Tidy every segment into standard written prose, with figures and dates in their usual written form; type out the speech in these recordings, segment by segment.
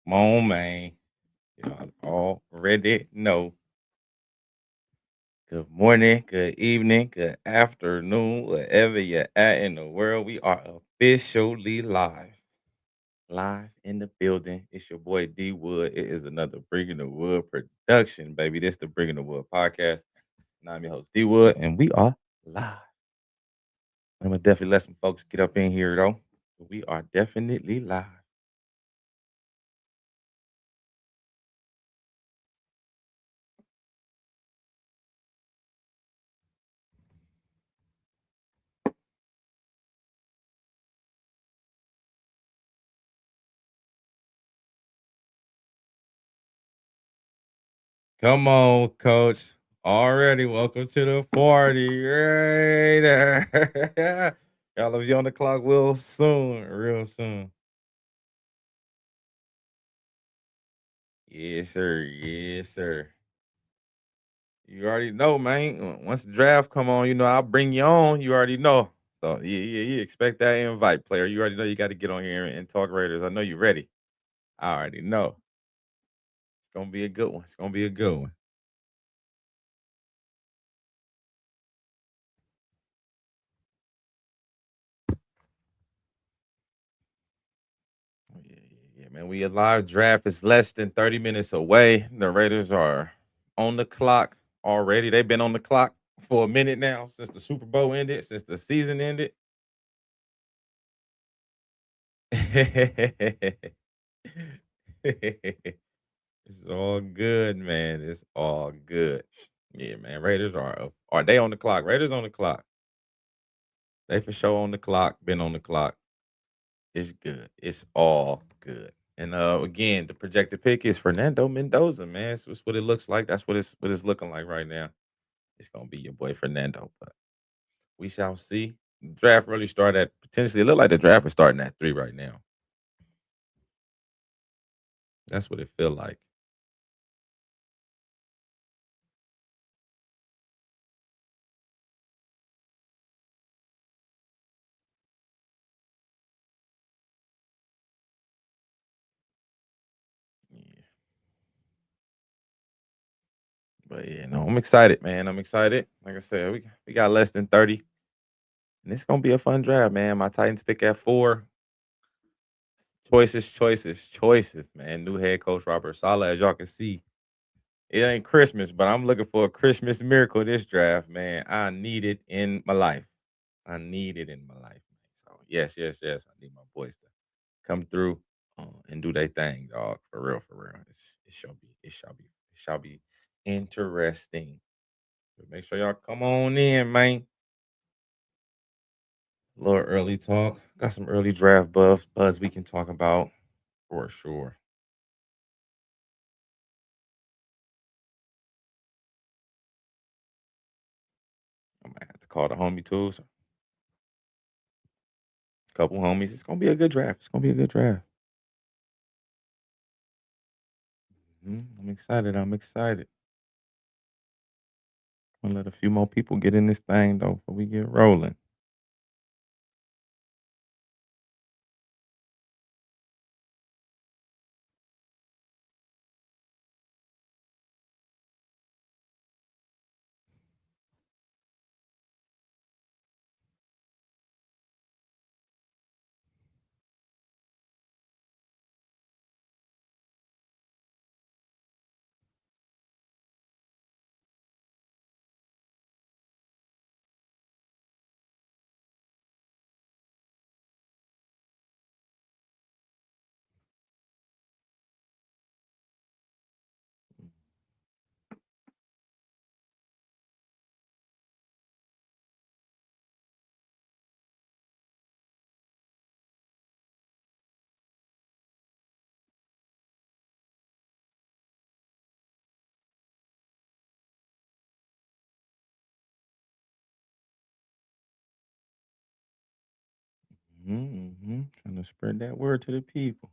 Come on, man. Y'all already know. Good morning, good evening, good afternoon, wherever you're at in the world. We are officially live. Live in the building. It's your boy D Wood. It is another Bringing the Wood production, baby. This the Bringing the Wood podcast. And I'm your host, D Wood, and we are live. I'm gonna definitely let some folks get up in here though. We are definitely live. Come on, coach. Already welcome to the party. Right there. Y'all will be on the clock real soon. Yes, sir. Yes, sir. You already know, man. Once the draft come on, I'll bring you on. You already know. So yeah. Expect that invite, player. You already know you got to get on here and talk Raiders. I know you're ready. I already know. It's gonna be a good one. It's gonna be a good one. Yeah, man. We a live draft. It's less than 30 minutes away. The Raiders are on the clock already. They've been on the clock for a minute now since the Super Bowl ended, since the season ended. It's all good, man. It's all good. Yeah, man. Raiders are they on the clock? Raiders on the clock. They for sure on the clock. Been on the clock. It's good. It's all good. And again, the projected pick is Fernando Mendoza, man. So it's what it looks like. That's what it's looking like right now. It's gonna be your boy Fernando, but we shall see. The draft really started at potentially. It look like the draft is starting at 3 right now. That's what it feel like. Yeah. But yeah, no, I'm excited, man. I'm excited. Like I said, we got less than 30. And it's gonna be a fun draft, man. My Titans pick at 4. Choices, man. New head coach Robert Saleh, as y'all can see. It ain't Christmas, but I'm looking for a Christmas miracle this draft, man. I need it in my life. I need it in my life. Man. So yes. I need my boys to come through and do their thing, dog. For real, for real. It shall be interesting. But make sure y'all come on in, man. A little early talk. Got some early draft buzz we can talk about for sure. I might have to call the homie too. So couple homies. It's gonna be a good draft. It's gonna be a good draft. I'm excited. I'm excited. I'm gonna let a few more people get in this thing though before we get rolling. Trying to spread that word to the people.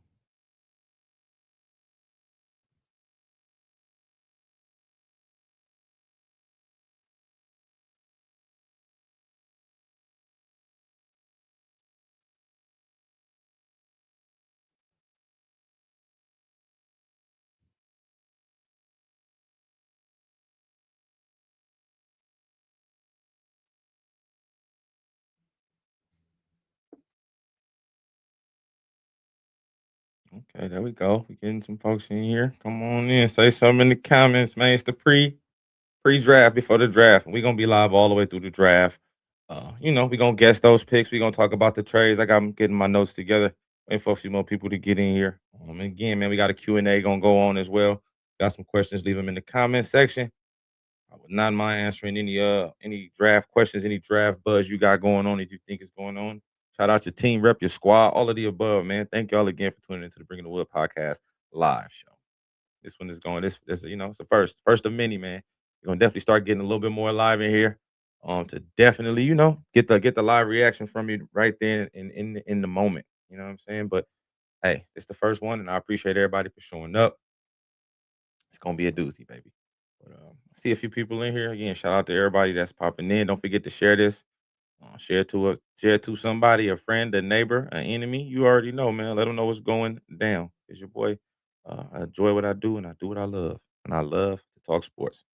Okay, there we go. We getting some folks in here. Come on in. Say something in the comments, man. It's the pre-draft before the draft. We're gonna be live all the way through the draft. We're gonna guess those picks. We're gonna talk about the trades. I'm getting my notes together. Waiting for a few more people to get in here. And again, man, we got a Q&A gonna go on as well. Got some questions, leave them in the comment section. I would not mind answering any draft questions, any draft buzz you got going on if you think is going on. Shout out your team, rep your squad, all of the above, man. Thank y'all again for tuning into the Bringing the Wood podcast live show. This one is going. This it's the first of many, man. You're gonna definitely start getting a little bit more live in here. To definitely, get the live reaction from you right there in the moment. You know what I'm saying? But hey, it's the first one, and I appreciate everybody for showing up. It's gonna be a doozy, baby. But I see a few people in here. Again, shout out to everybody that's popping in. Don't forget to share this. Share it to somebody, a friend, a neighbor, an enemy. You already know, man. Let them know what's going down. It's your boy. I enjoy what I do, and I do what I love, and I love to talk sports.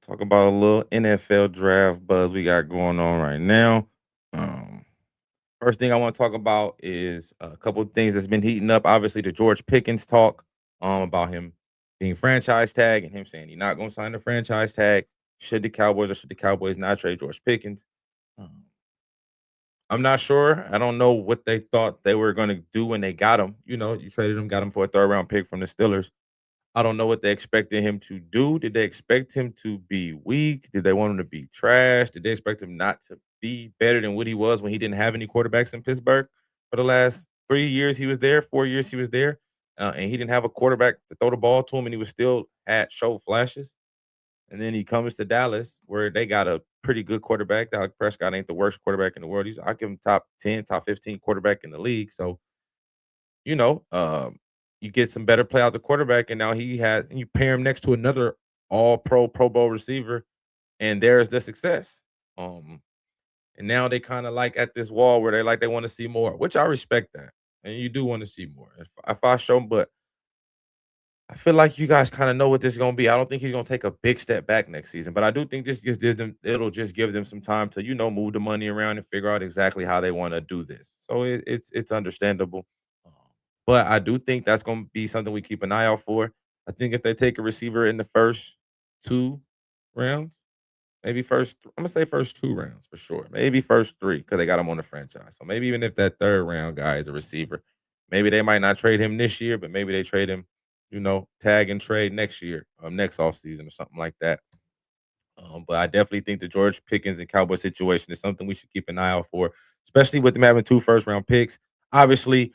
Talk about a little NFL draft buzz we got going on right now. Um, First thing I want to talk about is a couple of things that's been heating up. Obviously, the George Pickens talk about him being franchise tag and him saying he's not going to sign the franchise tag. Should the Cowboys not trade George Pickens? Um, I'm not sure. I don't know what they thought they were going to do when they got him. You traded him, got him for a third round pick from the Steelers. I don't know what they expected him to do. Did they expect him to be weak? Did they want him to be trash? Did they expect him not to be better than what he was when he didn't have any quarterbacks in Pittsburgh for the last 3 years he was there, 4 years he was there, and he didn't have a quarterback to throw the ball to him, and he was still at show flashes. And then he comes to Dallas, where they got a pretty good quarterback. Dak Prescott ain't the worst quarterback in the world. I give him top 10, top 15 quarterback in the league. So you know, um, you get some better play out the quarterback, and now and you pair him next to another all pro, Pro Bowl receiver, and there's the success. Um, and now they kind of like at this wall where they want to see more, which I respect that. And you do want to see more. If I show 'em, but I feel like you guys kind of know what this is going to be. I don't think he's going to take a big step back next season, but I do think this just gives them it'll just give them some time to move the money around and figure out exactly how they want to do this. So it's understandable, um, but I do think that's going to be something we keep an eye out for. I think if they take a receiver in the first 2 rounds, maybe I'm gonna say first 2 rounds for sure. Maybe first three because they got him on the franchise. So maybe even if that third round guy is a receiver, maybe they might not trade him this year, but maybe they trade him, tag and trade next year, next offseason or something like that. But I definitely think the George Pickens and Cowboy situation is something we should keep an eye out for, especially with them having 2 first round picks. Obviously,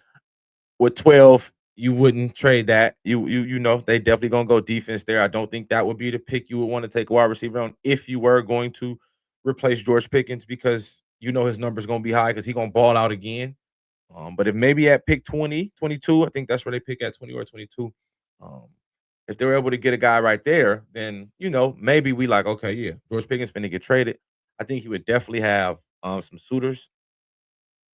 with 12, you wouldn't trade that. They definitely gonna go defense there. I don't think that would be the pick you would want to take a wide receiver on if you were going to replace George Pickens because his number's gonna be high because he's gonna ball out again. But if maybe at pick 20, 22, I think that's where they pick at 20 or 22. Um, if they were able to get a guy right there, then maybe we like, okay, yeah, George Pickens finna get traded. I think he would definitely have some suitors.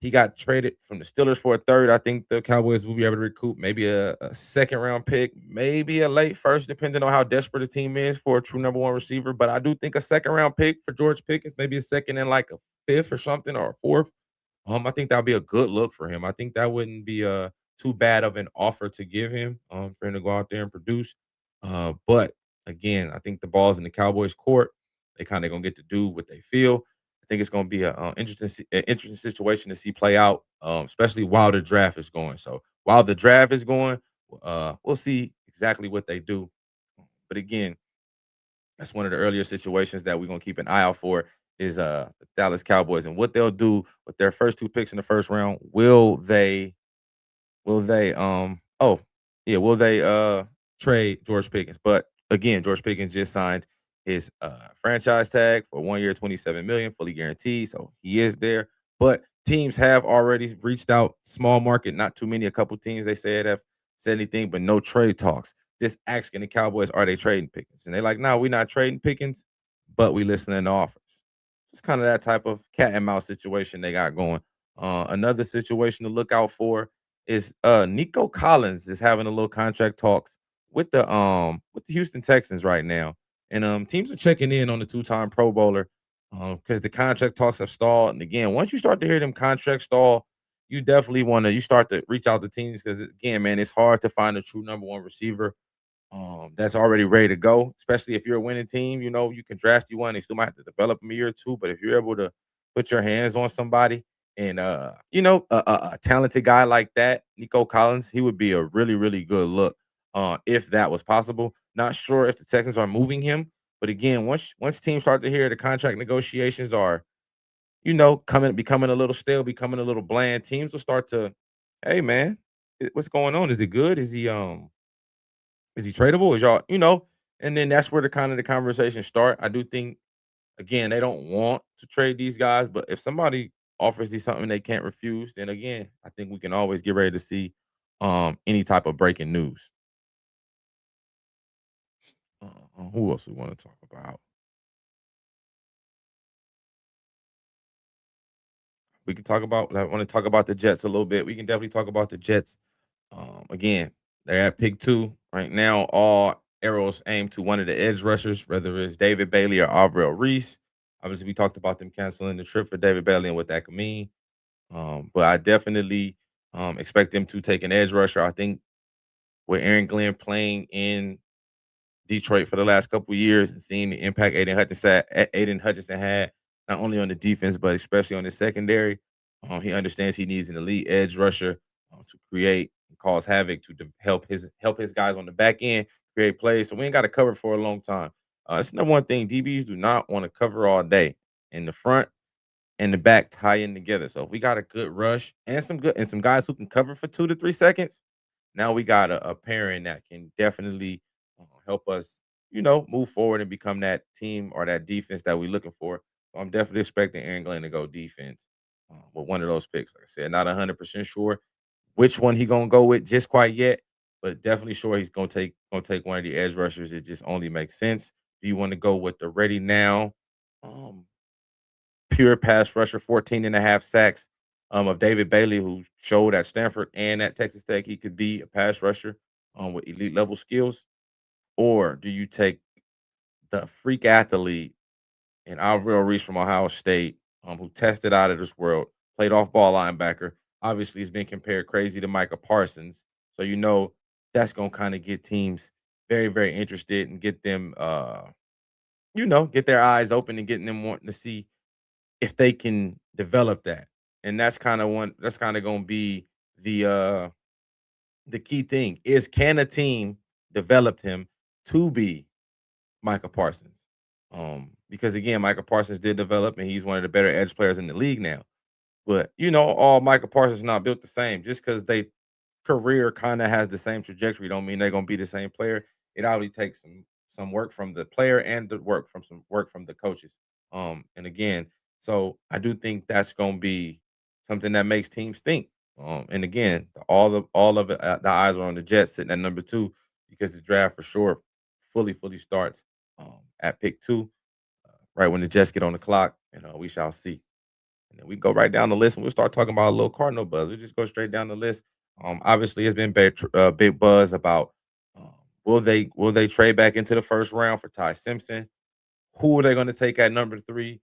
He got traded from the Steelers for a third. I think the Cowboys will be able to recoup maybe a second round pick, maybe a late first, depending on how desperate the team is for a true number one receiver. But I do think a second round pick for George Pickens, maybe a second and like a fifth or something or a fourth. I think that'll be a good look for him. I think that wouldn't be too bad of an offer to give him for him to go out there and produce. But again, I think the ball's in the Cowboys' court. They kind of gonna get to do what they feel. I think it's gonna be a interesting situation to see play out, especially while the draft is going. So while the draft is going, we'll see exactly what they do. But again, that's one of the earlier situations that we're gonna keep an eye out for is the Dallas Cowboys and what they'll do with their first 2 picks in the first round. Will they will they trade George Pickens? But again, George Pickens just signed his franchise tag for 1 year, 27 million, fully guaranteed. So he is there. But teams have already reached out, small market, not too many, a couple teams they said have said anything, but no trade talks. Just asking the Cowboys, are they trading Pickens? And they're like, no, we're not trading Pickens, but we listening to offers. It's kind of that type of cat and mouse situation they got going. Another situation to look out for is Nico Collins is having a little contract talks with the Houston Texans right now, and teams are checking in on the two-time Pro Bowler because the contract talks have stalled. And again, once you start to hear them contracts stall, you definitely want to you start to reach out to teams because again, man, it's hard to find a true number one receiver that's already ready to go, especially if you're a winning team. You know, you can draft you one. They still might have to develop them a year or two, but if you're able to put your hands on somebody and a talented guy like that, Nico Collins, he would be a really, really good look if that was possible. Not sure if the Texans are moving him, but again, once teams start to hear the contract negotiations are, coming becoming a little stale, becoming a little bland, teams will start to, hey man, what's going on? Is it good? Is he tradable? Is y'all, and then that's where the kind of the conversation start. I do think again they don't want to trade these guys, but if somebody offers you something they can't refuse, then again, I think we can always get ready to see any type of breaking news. Who else we want to talk about? We can talk about. I want to talk about the Jets a little bit. We can definitely talk about the Jets. Again, they're at pick two right now. All arrows aim to one of the edge rushers, whether it's David Bailey or Avril Reese. Obviously, we talked about them canceling the trip for David Bailey and what that could mean. But I definitely expect them to take an edge rusher. I think with Aaron Glenn playing in Detroit for the last couple of years and seeing the impact Aiden Hutchinson had, not only on the defense, but especially on the secondary. He understands he needs an elite edge rusher to create and cause havoc to help his guys on the back end create plays. So we ain't got to cover for a long time. It's the number one thing. DBs do not want to cover all day. In the front and the back tie in together. So if we got a good rush and some guys who can cover for 2 to 3 seconds, now we got a pairing that can definitely help us, move forward and become that team or that defense that we're looking for. So I'm definitely expecting Aaron Glenn to go defense with one of those picks. Like I said, not 100% sure which one he gonna go with just quite yet, but definitely sure he's gonna take one of the edge rushers. It just only makes sense. Do you want to go with the ready now? Um, Pure pass rusher, 14 and a half sacks of David Bailey, who showed at Stanford and at Texas Tech he could be a pass rusher with elite level skills? Or do you take the freak athlete and Alvaro Reese from Ohio State, who tested out of this world, played off ball linebacker? Obviously, he's been compared crazy to Micah Parsons. So, that's going to kind of get teams very, very interested and get them, get their eyes open and getting them wanting to see if they can develop that. And that's kinda gonna be the key thing is can a team develop him to be Micah Parsons? Because again, Micah Parsons did develop and he's one of the better edge players in the league now. But all Micah Parsons not built the same. Just because they career kind of has the same trajectory don't mean they're gonna be the same player. It obviously takes some work from the player and the work from the coaches. And again, so I do think that's gonna be something that makes teams think. And again, all of it, the eyes are on the Jets sitting at number two because the draft for sure fully starts at pick two, right when the Jets get on the clock, and we shall see. And then we go right down the list and we'll start talking about a little Cardinal buzz. We just go straight down the list. Obviously, it's been big buzz about um, will they trade back into the first round for Ty Simpson? Who are they going to take at number three?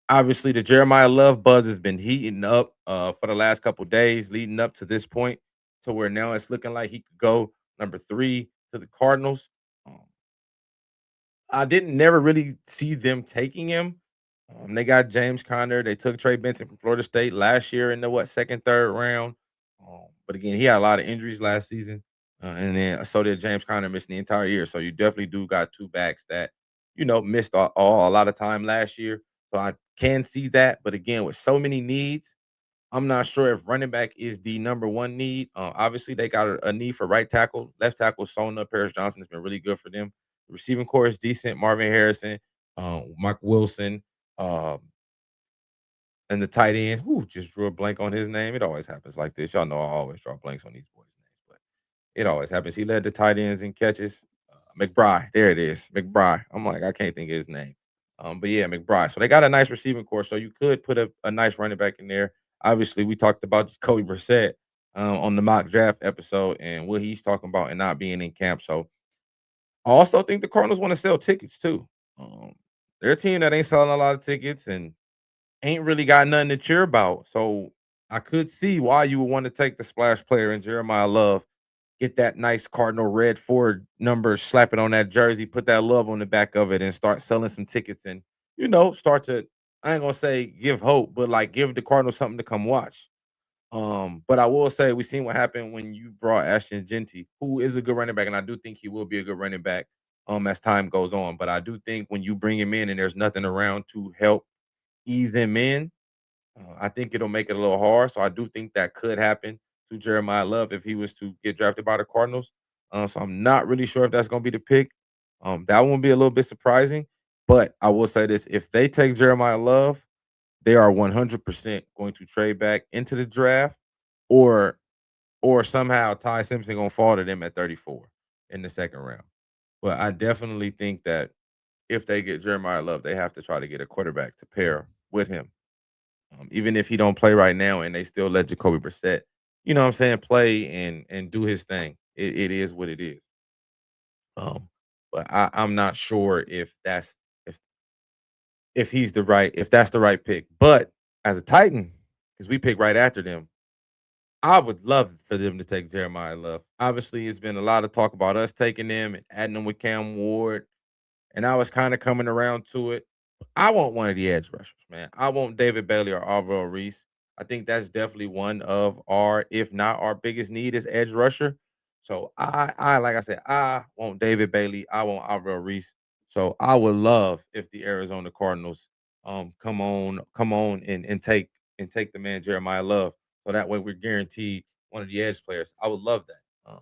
Obviously, the Jeremiah Love buzz has been heating up for the last couple days, leading up to this point, to where now it's looking like he could go number three to the Cardinals. Um, I didn't never really see them taking him. They got James Conner. They took Trey Benson from Florida State last year in the second, third round. But again, he had a lot of injuries last season, and then so did James Conner missing the entire year. So you definitely do got two backs that missed a lot of time last year. So I can see that. But again, with so many needs, I'm not sure if running back is the number one need. Obviously, they got a need for right tackle. Left tackle, Sona Paris Johnson has been really good for them. The receiving core is decent. Marvin Harrison, Mike Wilson, um, and the tight end, who just drew a blank on his name. It always happens like this. Y'all know I always draw blanks on these boys' names, but it always happens. He led the tight ends in catches. McBride, there it is, McBride. I'm like, I can't think of his name. But yeah, McBride. So they got a nice receiving core. So you could put a nice running back in there. Obviously, we talked about Jacoby Brissett. on the mock draft episode and what he's talking about and not being in camp. So I also think the Cardinals want to sell tickets too. They're a team that ain't selling a lot of tickets and ain't really got nothing to cheer about. So I could see why you would want to take the splash player in Jeremiah Love, get that nice Cardinal red 4 number, slap it on that jersey, put that love on the back of it, and start selling some tickets and, start to, I ain't gonna say give hope, but like give the Cardinals something to come watch. But I will say we seen what happened when you brought Ashton Genty, who is a good running back, and I do think he will be a good running back as time goes on. But I do think when you bring him in and there's nothing around to help ease him in, I think it'll make it a little hard. So I do think that could happen to Jeremiah Love if he was to get drafted by the Cardinals. So I'm not really sure if that's going to be the pick. That one be a little bit surprising. But I will say this: if they take Jeremiah Love, they are 100% going to trade back into the draft, or somehow Ty Simpson gonna fall to them at 34 in the second round. But I definitely think that if they get Jeremiah Love, they have to try to get a quarterback to pair with him. Even if he don't play right now and they still let Jacoby Brissett, you know what I'm saying, play and do his thing. It is what it is. Um, but I'm not sure if if he's the right if that's the right pick. But as a Titan, because we pick right after them, I would love for them to take Jeremiah Love. Obviously, it's been a lot of talk about us taking them and adding them with Cam Ward, and I was kind of coming around to it. I want one of the edge rushers, man. I want David Bailey or Alvaro Reese. I think that's definitely one of our, if not our biggest need is edge rusher. So I like I said, I want David Bailey. I want Alvaro Reese. So I would love if the Arizona Cardinals come on and take the man Jeremiah Love. So that way we're guaranteed one of the edge players. I would love that.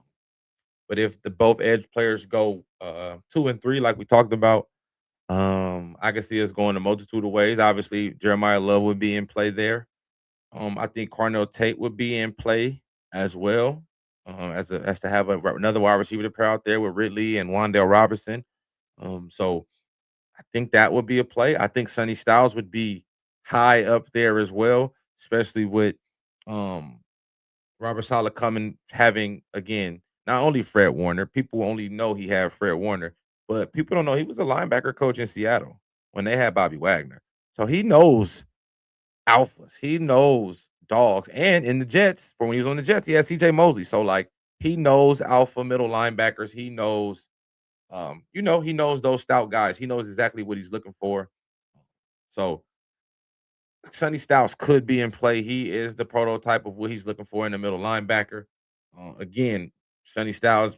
But if the both edge players go 2 and 3, like we talked about, I can see us going a multitude of ways. Obviously, Jeremiah Love would be in play there. I think Carnell Tate would be in play as well. As to have another wide receiver to pair out there with Ridley and Wandale Robinson. So I think that would be a play. I think Sonny Styles would be high up there as well, especially with um Robert Saleh coming having again not only Fred Warner. People only know he had Fred Warner, but people don't know he was a linebacker coach in Seattle when they had Bobby Wagner. So he knows alphas. He knows dogs. And in the Jets, for when he was on the Jets, he had CJ Mosley. So like he knows alpha middle linebackers. He knows he knows those stout guys. He knows exactly what he's looking for. So Sonny Styles could be in play. He is the prototype of what he's looking for in the middle linebacker. Again, Sonny Styles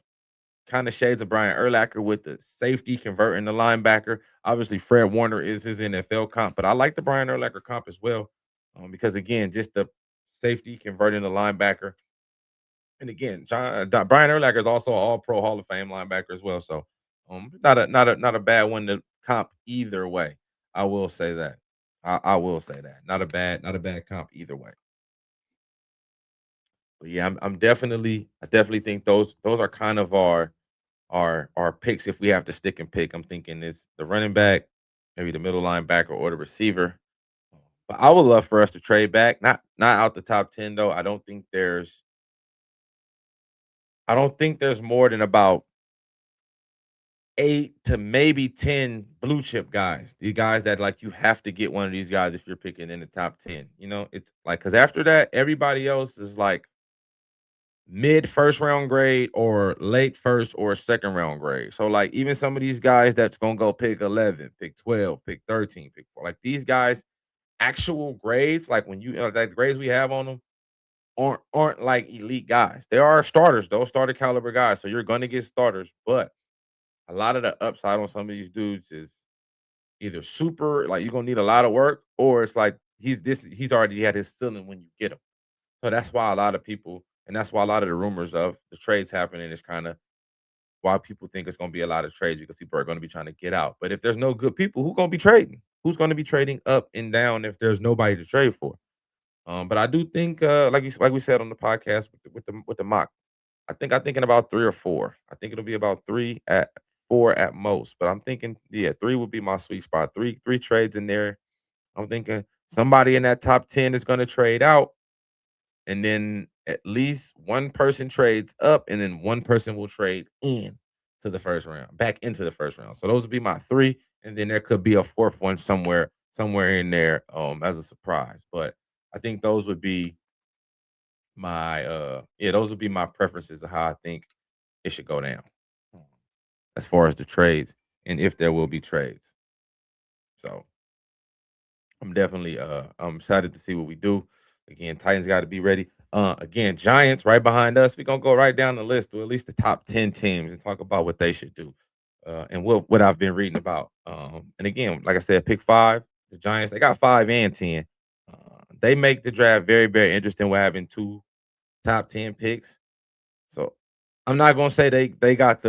kind of shades of Brian Urlacher with the safety converting the linebacker. Obviously, Fred Warner is his NFL comp, but I like the Brian Urlacher comp as well because again, just the safety converting the linebacker. And again, Brian Urlacher is also an All-Pro Hall of Fame linebacker as well. So, not a bad one to comp either way. I will say that. I will say that. Not a bad comp either way. But yeah, I definitely think those are kind of our picks if we have to stick and pick. I'm thinking it's the running back, maybe the middle linebacker or the receiver. But I would love for us to trade back. Not out the top 10 though. I don't think there's more than about 8 to maybe 10 blue chip guys. These guys that like you have to get one of these guys if you're picking in the top 10. It's like cuz after that everybody else is like mid first round grade or late first or second round grade. So like even some of these guys that's gonna go pick 11, pick 12, pick 13, pick 4. Like these guys, actual grades, like when that grades we have on them aren't like elite guys. There are starters, those starter caliber guys. So you're gonna get starters, but a lot of the upside on some of these dudes is either super like you're gonna need a lot of work, or it's like he's already had his ceiling when you get him. So that's why a lot of people, and that's why a lot of the rumors of the trades happening is kind of why people think it's going to be a lot of trades because people are going to be trying to get out. But if there's no good people, who's going to be trading? Who's going to be trading up and down if there's nobody to trade for? But I do think, like we said on the podcast with the mock, I'm thinking about 3 or 4. I think it'll be about 3 at 4 at most. But I'm thinking, yeah, 3 would be my sweet spot. Three trades in there. I'm thinking somebody in that top 10 is going to trade out, and then at least one person trades up, and then one person will trade in to the first round, back into the first round. So those would be my three, and then there could be a fourth one somewhere in there as a surprise. But I think those would be those would be my preferences of how I think it should go down um, as far as the trades and if there will be trades. So I'm definitely I'm excited to see what we do. Again, Titans got to be ready. Again, Giants right behind us. We're gonna go right down the list to at least the top 10 teams and talk about what they should do. And what I've been reading about. And again, like I said, pick five, the Giants, they got 5 and 10. They make the draft very, very interesting with having two top 10 picks. So I'm not gonna say they got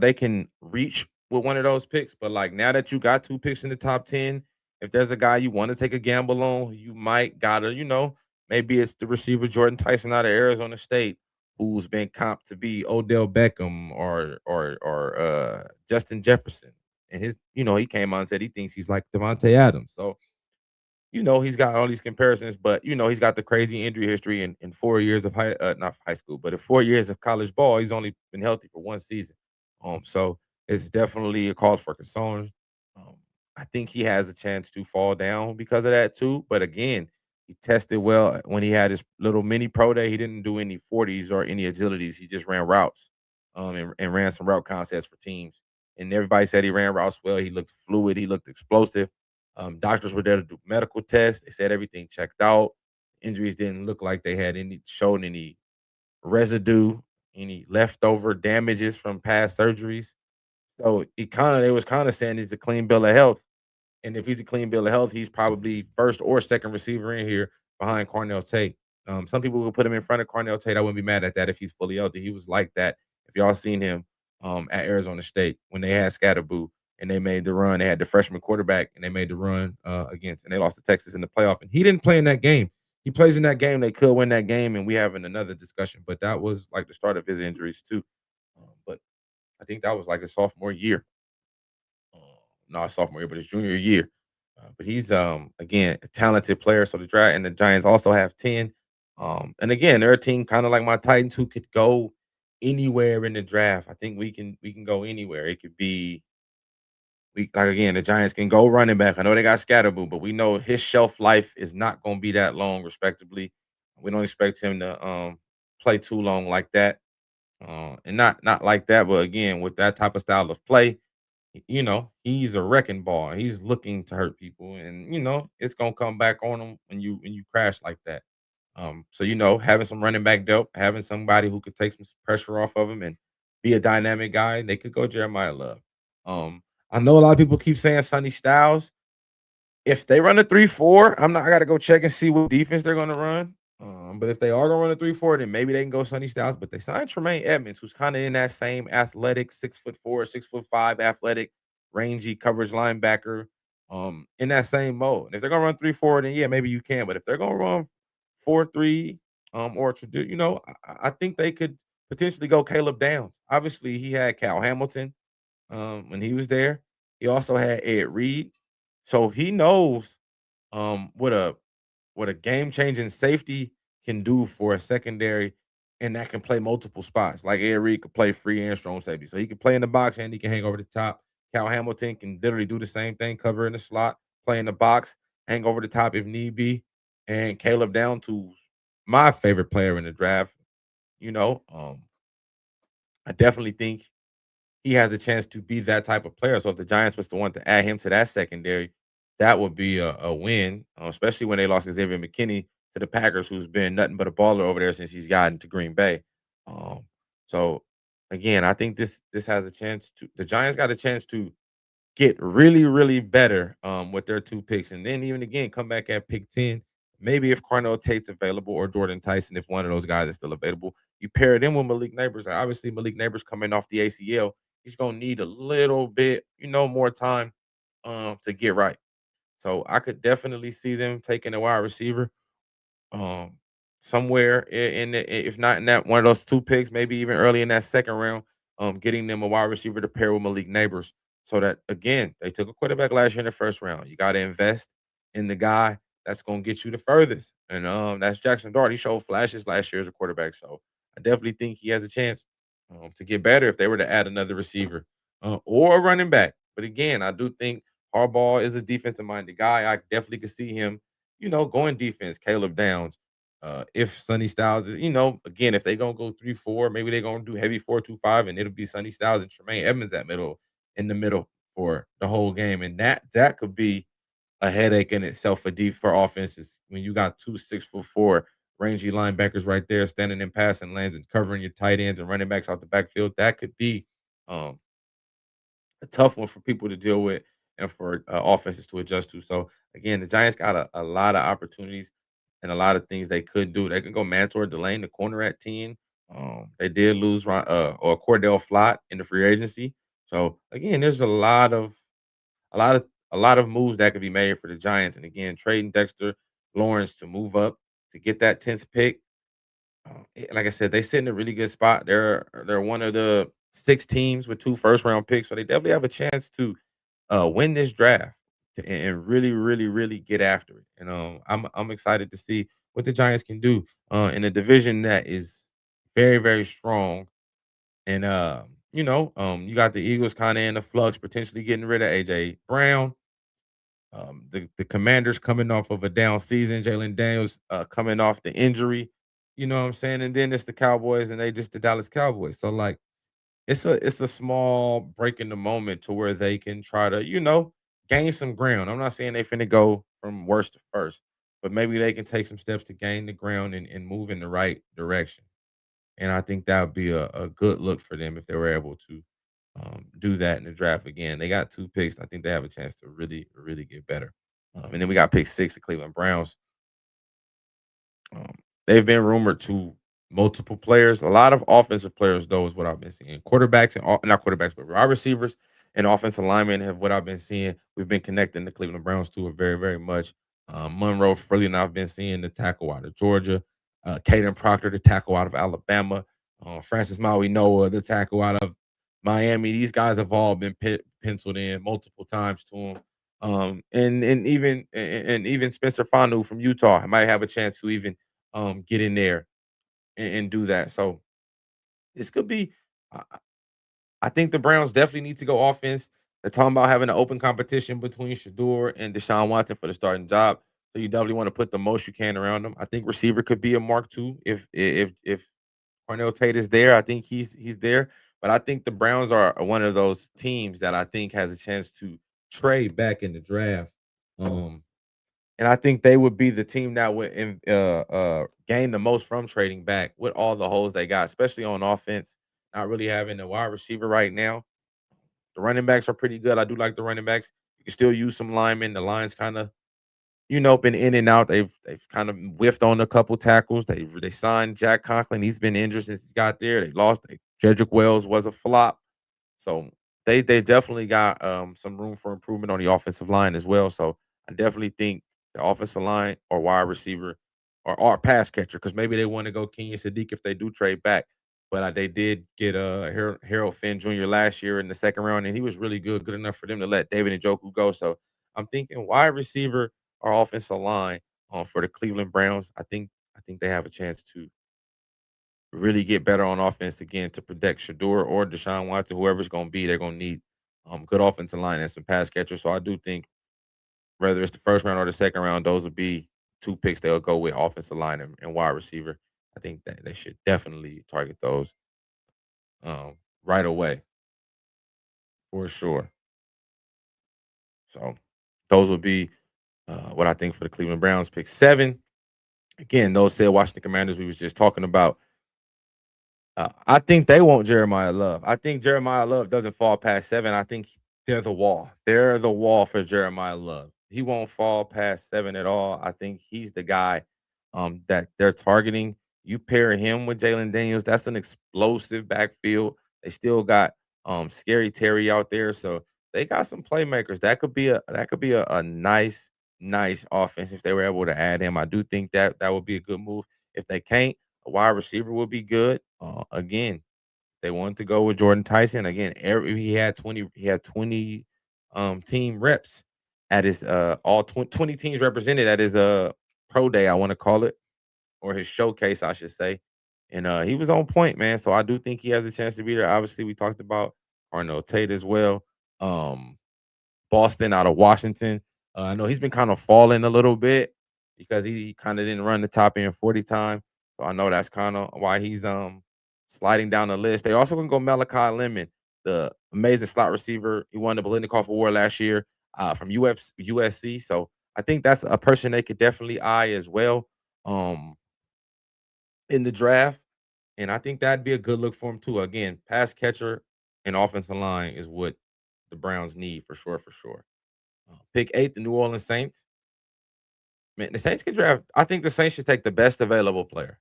they can reach with one of those picks, but like now that you got two picks in the top 10, if there's a guy you want to take a gamble on, you might gotta, maybe it's the receiver Jordan Tyson out of Arizona State, who's been comped to be Odell Beckham or Justin Jefferson. And he came on and said he thinks he's like Devontae Adams. So he's got all these comparisons, but he's got the crazy injury history in 4 years of not high school, but in 4 years of college ball, he's only been healthy for one season. So it's definitely a cause for concern. Um, I think he has a chance to fall down because of that too. But again, he tested well when he had his little mini pro day. He didn't do any 40s or any agilities. He just ran routes, and ran some route concepts for teams. And everybody said he ran routes well. He looked fluid. He looked explosive. Doctors were there to do medical tests. They said everything checked out. Injuries didn't look like they had shown any residue, any leftover damages from past surgeries. So they was kind of saying it's a clean bill of health. And if he's a clean bill of health, he's probably first or second receiver in here behind Cornell Tate. Some people will put him in front of Cornell Tate. I wouldn't be mad at that if he's fully healthy. He was like that. If y'all seen him at Arizona State when they had Scatterboo and they made the run, they had the freshman quarterback and they made the run against, and they lost to Texas in the playoff. And he didn't play in that game. He plays in that game. They could win that game, and we having another discussion. But that was like the start of his injuries too. But I think that was like his sophomore year. Uh, Not sophomore year, but his junior year. But he's again a talented player. So the draft and the Giants also have 10. And again, they're a team kind of like my Titans who could go anywhere in the draft. I think we can go anywhere. It could be we like again, the Giants can go running back. I know they got Scatterboo, but we know his shelf life is not gonna be that long, respectively. We don't expect him to play too long like that. And not like that, but again, with that type of style of play, he's a wrecking ball. He's looking to hurt people, and it's gonna come back on him when you crash like that. So having some running back dope, having somebody who could take some pressure off of him and be a dynamic guy, they could go Jeremiah Love. Um, I know a lot of people keep saying Sonny Styles. If they run a 3-4, I gotta go check and see what defense they're gonna run. But if they are gonna run a 3-4, then maybe they can go Sonny Styles. But they signed Tremaine Edmonds, who's kind of in that same athletic, 6'4", 6'5", athletic, rangy coverage linebacker. In that same mode. And if they're gonna run 3-4, then yeah, maybe you can. But if they're gonna run 4-3, I think they could potentially go Caleb Downs. Obviously, he had Cal Hamilton when he was there. He also had Ed Reed, so he knows what a game changing safety can do for a secondary, and that can play multiple spots. Like Ed Reed could play free and strong safety, so he can play in the box and he can hang over the top. Cal Hamilton can literally do the same thing, cover in the slot, play in the box, hang over the top if need be. And Caleb Downs, who's my favorite player in the draft, you know, um, I definitely think he has a chance to be that type of player. So if the Giants was to want to add him to that secondary, that would be a win, especially when they lost Xavier McKinney to the Packers, who's been nothing but a baller over there since he's gotten to Green Bay. Um, so again, I think this has a chance to the Giants got a chance to get really, really better with their two picks. And then even again, come back at pick 10. Maybe if Carnell Tate's available or Jordan Tyson, if one of those guys is still available, you pair them with Malik Neighbors. Obviously, Malik Neighbors coming off the ACL, he's gonna need a little bit, more time to get right. So I could definitely see them taking a wide receiver um, somewhere in if not in that one of those two picks, maybe even early in that second round, getting them a wide receiver to pair with Malik Neighbors. So that again, they took a quarterback last year in the first round. You got to invest in the guy. that's gonna get you the furthest. And that's Jackson Dart. He showed flashes last year as a quarterback. So I definitely think he has a chance to get better if they were to add another receiver or a running back. But again, I do think Harbaugh is a defensive minded guy. I definitely could see him, going defense, Caleb Downs. If Sonny Styles is, again, if they gonna go 3-4, maybe they're gonna do heavy 4-2-5, and it'll be Sonny Styles and Tremaine Edmonds in the middle for the whole game. And that could be a headache in itself for offenses when you got 2 6'4" rangy linebackers right there standing in passing lanes and covering your tight ends and running backs out the backfield. That could be um, a tough one for people to deal with and for offenses to adjust to. So again, the Giants got a lot of opportunities and a lot of things they could do. They can go Mantor Delane, the corner at 10. They did lose or Cordell Flott in the free agency. So again, there's a lot of a lot of moves that could be made for the Giants. And again, trading Dexter Lawrence to move up to get that 10th pick. Like I said, they sit in a really good spot. They're one of the 6 teams with 2 first-round picks, so they definitely have a chance to win this draft and really, really, really get after it. And I'm excited to see what the Giants can do in a division that is very, very strong. And you got the Eagles kind of in the flux, potentially getting rid of AJ Brown. The Commanders coming off of a down season, Jalen Daniels coming off the injury, you know what I'm saying? And then it's the Cowboys and they just the Dallas Cowboys. So like it's a small break in the moment to where they can try to, gain some ground. I'm not saying they finna go from worst to first, but maybe they can take some steps to gain the ground and move in the right direction. And I think that would be a good look for them if they were able to do that in the draft again. They got 2 picks. I think they have a chance to really, really get better. And then we got pick 6, the Cleveland Browns. Um, they've been rumored to multiple players. A lot of offensive players, though, is what I've been seeing. Quarterbacks and not quarterbacks, but wide receivers and offensive linemen have what I've been seeing. We've been connecting the Cleveland Browns to it very, very much. Monroe Freely, and I've been seeing the tackle out of Georgia. Caden Proctor, the tackle out of Alabama. Francis Maui Noah, the tackle out of Miami. These guys have all been penciled in multiple times to them. And even Spencer Fanu from Utah might have a chance to even get in there and do that. So this could be. I I think the Browns definitely need to go offense. They're talking about having an open competition between Shador and Deshaun Watson for the starting job. So you definitely want to put the most you can around them. I think receiver could be a mark too. If Cornell Tate is there, I think he's there. But I think the Browns are one of those teams that I think has a chance to trade back in the draft. Um, and I think they would be the team that would gain the most from trading back with all the holes they got, especially on offense. Not really having a wide receiver right now. The running backs are pretty good. I do like the running backs. You can still use some linemen. The line's kind of, been in and out. They've kind of whiffed on a couple tackles. They signed Jack Conklin. He's been injured since he got there. They lost. Jedrick Wells was a flop. So they definitely got some room for improvement on the offensive line as well. So I definitely think the offensive line or wide receiver or pass catcher, because maybe they want to go Kenyon Sadiq if they do trade back. But they did get Harold Finn Jr. last year in the second round, and he was really good enough for them to let David and Njoku go. So I'm thinking wide receiver or offensive line for the Cleveland Browns. I think they have a chance to really get better on offense again to protect Shador or Deshaun Watson, whoever's going to be. They're going to need good offensive line and some pass catchers. So I do think whether it's the first round or the second round, those will be 2 picks they'll go with offensive line and wide receiver. I think that they should definitely target those right away for sure. So those will be what I think for the Cleveland Browns. Pick 7. Again, those said Washington Commanders we was just talking about. I think they want Jeremiah Love. I think Jeremiah Love doesn't fall past 7. I think they're the wall. They're the wall for Jeremiah Love. He won't fall past 7 at all. I think he's the guy that they're targeting. You pair him with Jalen Daniels, that's an explosive backfield. They still got Scary Terry out there, so they got some playmakers. That could be a nice offense if they were able to add him. I do think that would be a good move. If they can't, a wide receiver would be good. Again, they wanted to go with Jordan Tyson. Again, he had 20 team reps at his all 20 teams represented at his pro day, I want to call it, or his showcase, I should say. And he was on point, man. So I do think he has a chance to be there. Obviously, we talked about Arnold Tate as well. Um, Boston out of Washington. I know he's been kind of falling a little bit because he kind of didn't run the top end 40 time. So I know that's kind of why he's sliding down the list. They also can go Malachi Lemon, the amazing slot receiver. He won the Biletnikoff Award last year from USC. So I think that's a person they could definitely eye as well um, in the draft. And I think that'd be a good look for him too. Again, pass catcher and offensive line is what the Browns need for sure, for sure. Pick 8, the New Orleans Saints. Man, the Saints can draft. I think the Saints should take the best available player.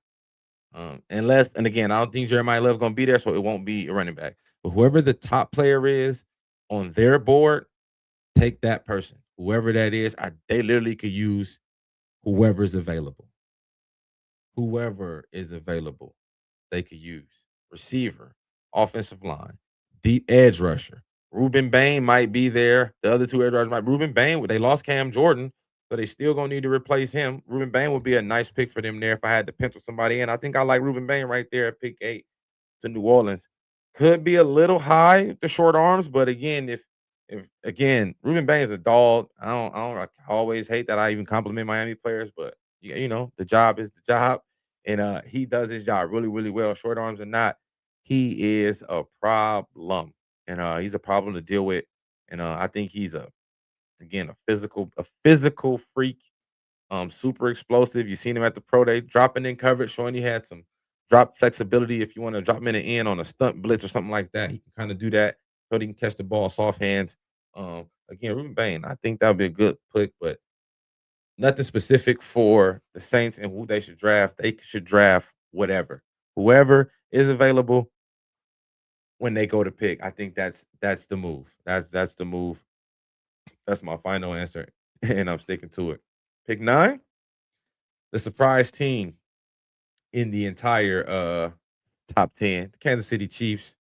Unless, and again, I don't think Jeremiah Love gonna be there, so it won't be a running back. But whoever the top player is on their board, take that person. Whoever that is, they literally could use whoever's available. Whoever is available, they could use. Receiver, offensive line, deep edge rusher. Ruben Bain might be there. The other two edge rushers might. Ruben Bain, they lost Cam Jordan, so they still gonna need to replace him. Ruben Bain would be a nice pick for them there if I had to pencil somebody in. I think I like Ruben Bain right there at pick 8 to New Orleans. Could be a little high with the short arms, but again, if again, Ruben Bain is a dog. I always hate that I even compliment Miami players, but the job is the job. And he does his job really, really well. Short arms or not, he is a problem. And he's a problem to deal with. And I think he's a physical freak, super explosive. You seen him at the pro day, dropping in coverage, showing he had some drop flexibility. If you want to drop him in the end on a stunt blitz or something like that, he can kind of do that. So he can catch the ball soft hands. Again, Ruben Bain, I think that would be a good pick, but nothing specific for the Saints and who they should draft. They should draft whoever is available when they go to pick. I think that's the move. That's the move. That's my final answer, and I'm sticking to it. Pick 9, the surprise team in the entire top 10, the Kansas City Chiefs.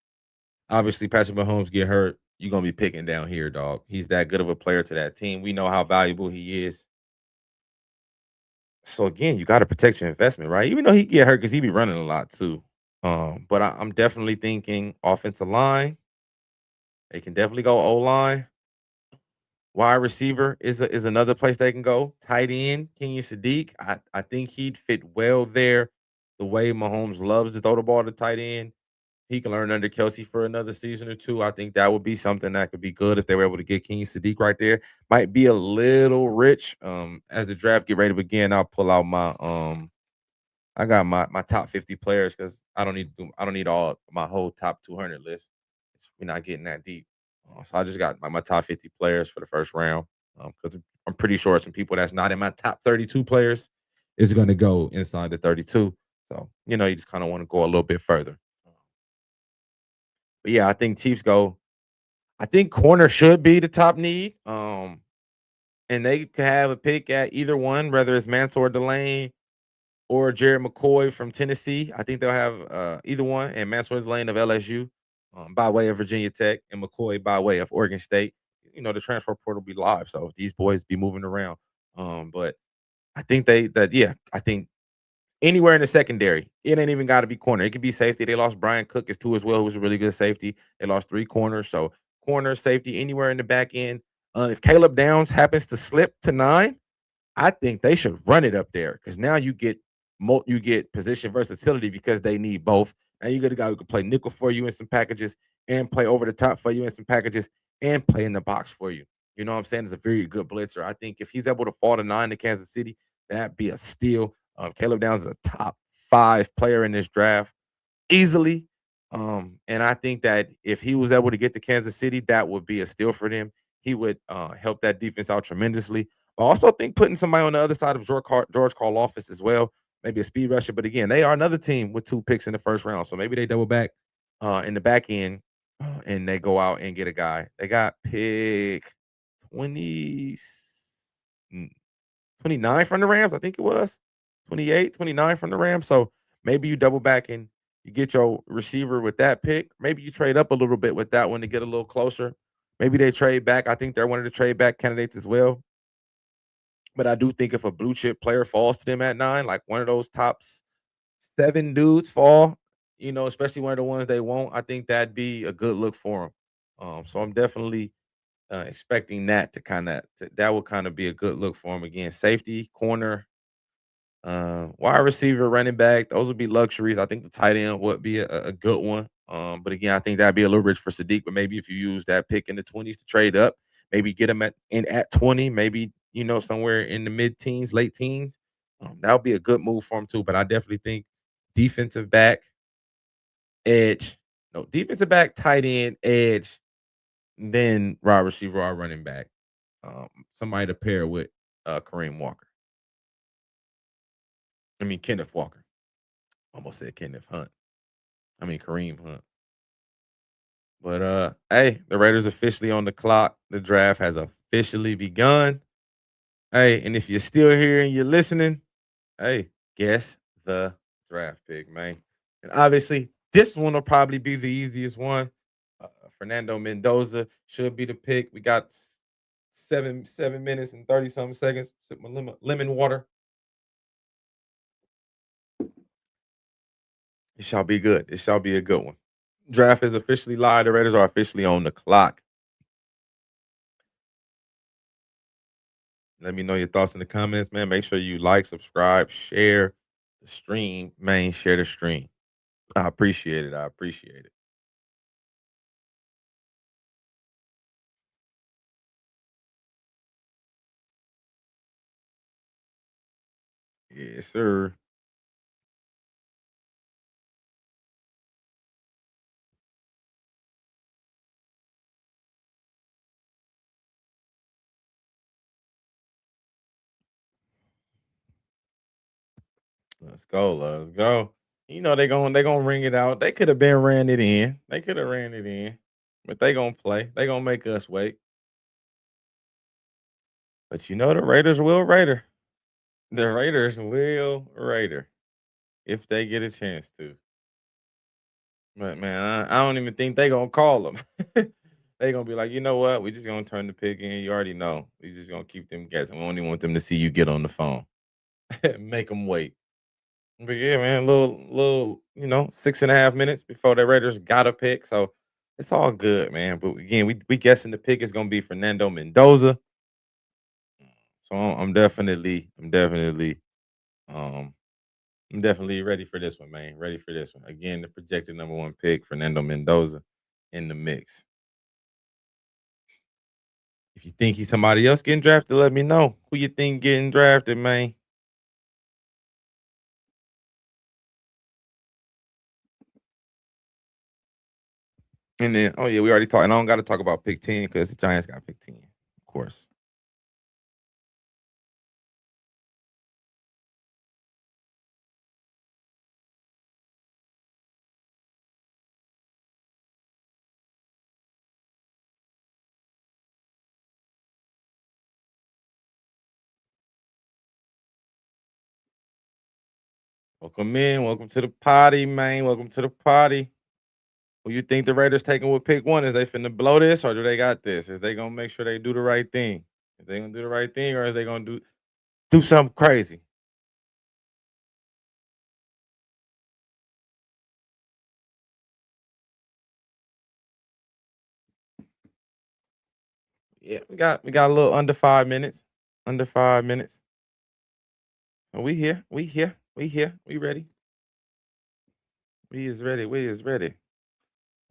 Obviously, Patrick Mahomes get hurt. You're gonna be picking down here, dog. He's that good of a player to that team. We know how valuable he is. So again, you got to protect your investment, right? Even though he get hurt because he be running a lot too. But I'm definitely thinking offensive line. They can definitely go O line. Wide receiver is another place they can go. Tight end, Kenyon Sadiq. I think he'd fit well there. The way Mahomes loves to throw the ball to tight end, he can learn under Kelsey for another season or two. I think that would be something that could be good if they were able to get Kenyon Sadiq right there. Might be a little rich. As the draft get ready to begin, I'll pull out my I got my top 50 players because I don't need all my whole top 200 list. We're not getting that deep. So I just got my top 50 players for the first round because I'm pretty sure some people that's not in my top 32 players is going to go inside the 32. So you just kind of want to go a little bit further. But yeah, I think Chiefs go. I think corner should be the top need. And they could have a pick at either one, whether it's Mansour Delane or Jared McCoy from Tennessee. I think they'll have either one, and Mansour Lane of LSU by way of Virginia Tech, and McCoy by way of Oregon State. The transfer portal be live, so these boys be moving around. But I think I think anywhere in the secondary, it ain't even got to be corner. It could be safety. They lost Brian Cook as too as well, who was a really good safety. They lost 3 corners, so corner, safety, anywhere in the back end. If Caleb Downs happens to slip to 9, I think they should run it up there because now you get position versatility because they need both. And you get a guy who can play nickel for you in some packages and play over the top for you in some packages and play in the box for you. You know what I'm saying? It's a very good blitzer. I think if he's able to fall to 9 to Kansas City, that'd be a steal. Caleb Downs is a top 5 player in this draft easily. And I think that if he was able to get to Kansas City, that would be a steal for them. He would help that defense out tremendously. I also think putting somebody on the other side of George Karlaftis as well, maybe a speed rusher. But again, they are another team with 2 picks in the first round, so maybe they double back in the back end and they go out and get a guy. They got pick 20, 29 from the Rams, I think it was 28, 29 from the Rams. So maybe you double back and you get your receiver with that pick. Maybe you trade up a little bit with that one to get a little closer. Maybe they trade back. I think they're one of the trade back candidates as well. But I do think if a blue chip player falls to them at 9, like one of those top 7 dudes fall, especially one of the ones they want, I think that'd be a good look for them. So I'm definitely expecting that that will kind of be a good look for him again. Safety, corner, wide receiver, running back, those would be luxuries. I think the tight end would be a good one. But again, I think that'd be a little rich for Sadiq. But maybe if you use that pick in the 20s to trade up, maybe get him at 20, maybe somewhere in the mid teens, late teens. That would be a good move for him too. But I definitely think defensive back, edge, no defensive back, tight end, edge, then wide receiver or running back. Somebody to pair with Kareem Walker. I mean Kenneth Walker. Almost said Kenneth Hunt. I mean Kareem Hunt. But hey, the Raiders officially on the clock. The draft has officially begun. Hey, and if you're still here and you're listening, hey, guess the draft pick, man. And obviously, this one will probably be the easiest one. Fernando Mendoza should be the pick. We got 7 minutes and 30 something seconds. Sip my lemon water. It shall be good. It shall be a good one. Draft is officially live. The Raiders are officially on the clock. Let me know your thoughts in the comments, man. Make sure you like, subscribe, share the stream, man. Share the stream. I appreciate it. I appreciate it. Yes, sir. Let's go. Let's go. They gonna ring it out. They could have been ran it in. They could have ran it in, but they gonna play. They gonna make us wait. But the Raiders will Raider. The Raiders will Raider if they get a chance to. But man, I don't even think they gonna call them. They gonna be like, you know what? We just gonna turn the pick in. You already know. We just gonna keep them guessing. We only want them to see you get on the phone. Make them wait. But yeah, man, little, 6.5 minutes before the Raiders got a pick. So it's all good, man. But again, we guessing the pick is gonna be Fernando Mendoza. So um I'm definitely ready for this one, man. Ready for this one. Again, the projected number one pick, Fernando Mendoza, in the mix. If you think he's somebody else getting drafted, let me know. Who you think getting drafted, man? And then, oh yeah, we already talked. And I don't got to talk about pick 10 because the Giants got pick 10, of course. Welcome in. Welcome to the party, man. Welcome to the party. Who you think the Raiders taking with pick one? Is they finna blow this or do they got this? Is they gonna make sure they do the right thing? Is they gonna do the right thing or is they gonna do something crazy? Yeah, we got a little under 5 minutes. Under 5 minutes. And we here. We here. We here. We ready. We is ready. We is ready.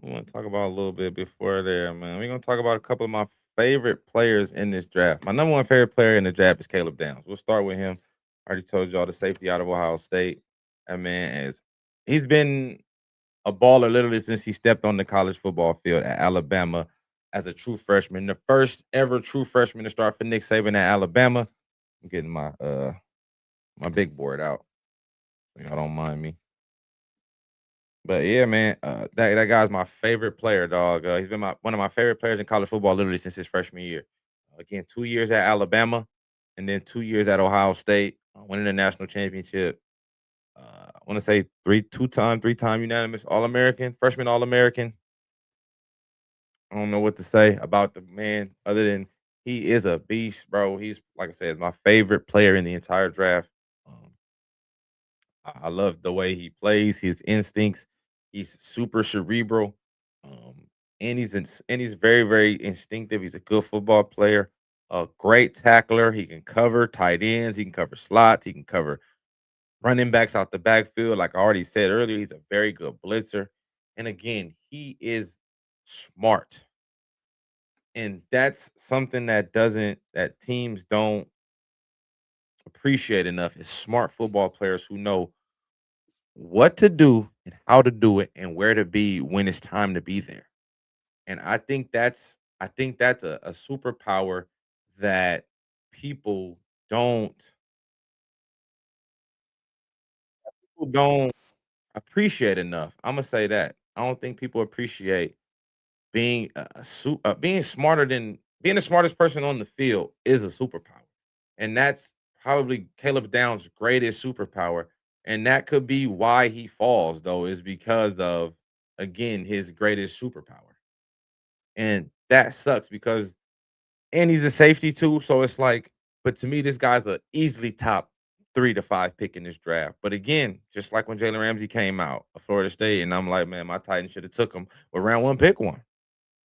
We want to talk about a little bit before there, man. We're gonna talk about a couple of my favorite players in this draft. My number one favorite player in the draft is Caleb Downs. We'll start with him. I already told y'all the safety out of Ohio State. That man is he's been a baller literally since he stepped on the college football field at Alabama as a true freshman. The first ever true freshman to start for Nick Saban at Alabama. I'm getting my big board out. So y'all don't mind me. But yeah, man, that guy's my favorite player, dog. He's been one of my favorite players in college football literally since his freshman year. Again, 2 years at Alabama, and then 2 years at Ohio State, winning the national championship. I want to say three-time unanimous All American, freshman All American. I don't know what to say about the man other than he is a beast, bro. He's like I said, is my favorite player in the entire draft. Um, I love the way he plays, his instincts. He's super cerebral, um, and he's very very instinctive. He's a good football player, a great tackler. He can cover tight ends. He can cover slots. He can cover running backs out the backfield. Like I already said earlier, he's a very good blitzer. And again, he is smart. And that's something that teams don't appreciate enough is smart football players who know what to do and how to do it and where to be when it's time to be there. And I think that's a superpower that people don't people don't appreciate enough. I'm gonna say that. I don't think people appreciate being the smartest person on the field is a superpower, and that's probably Caleb Downs' greatest superpower, and that could be why he falls though is because of again his greatest superpower, and that sucks because and he's a safety too, so it's like, but to me this guy's a easily top 3 to 5 pick in this draft. But again, just like when Jalen Ramsey came out of Florida State, and I'm like, man, my Titans should have took him with round one, pick one.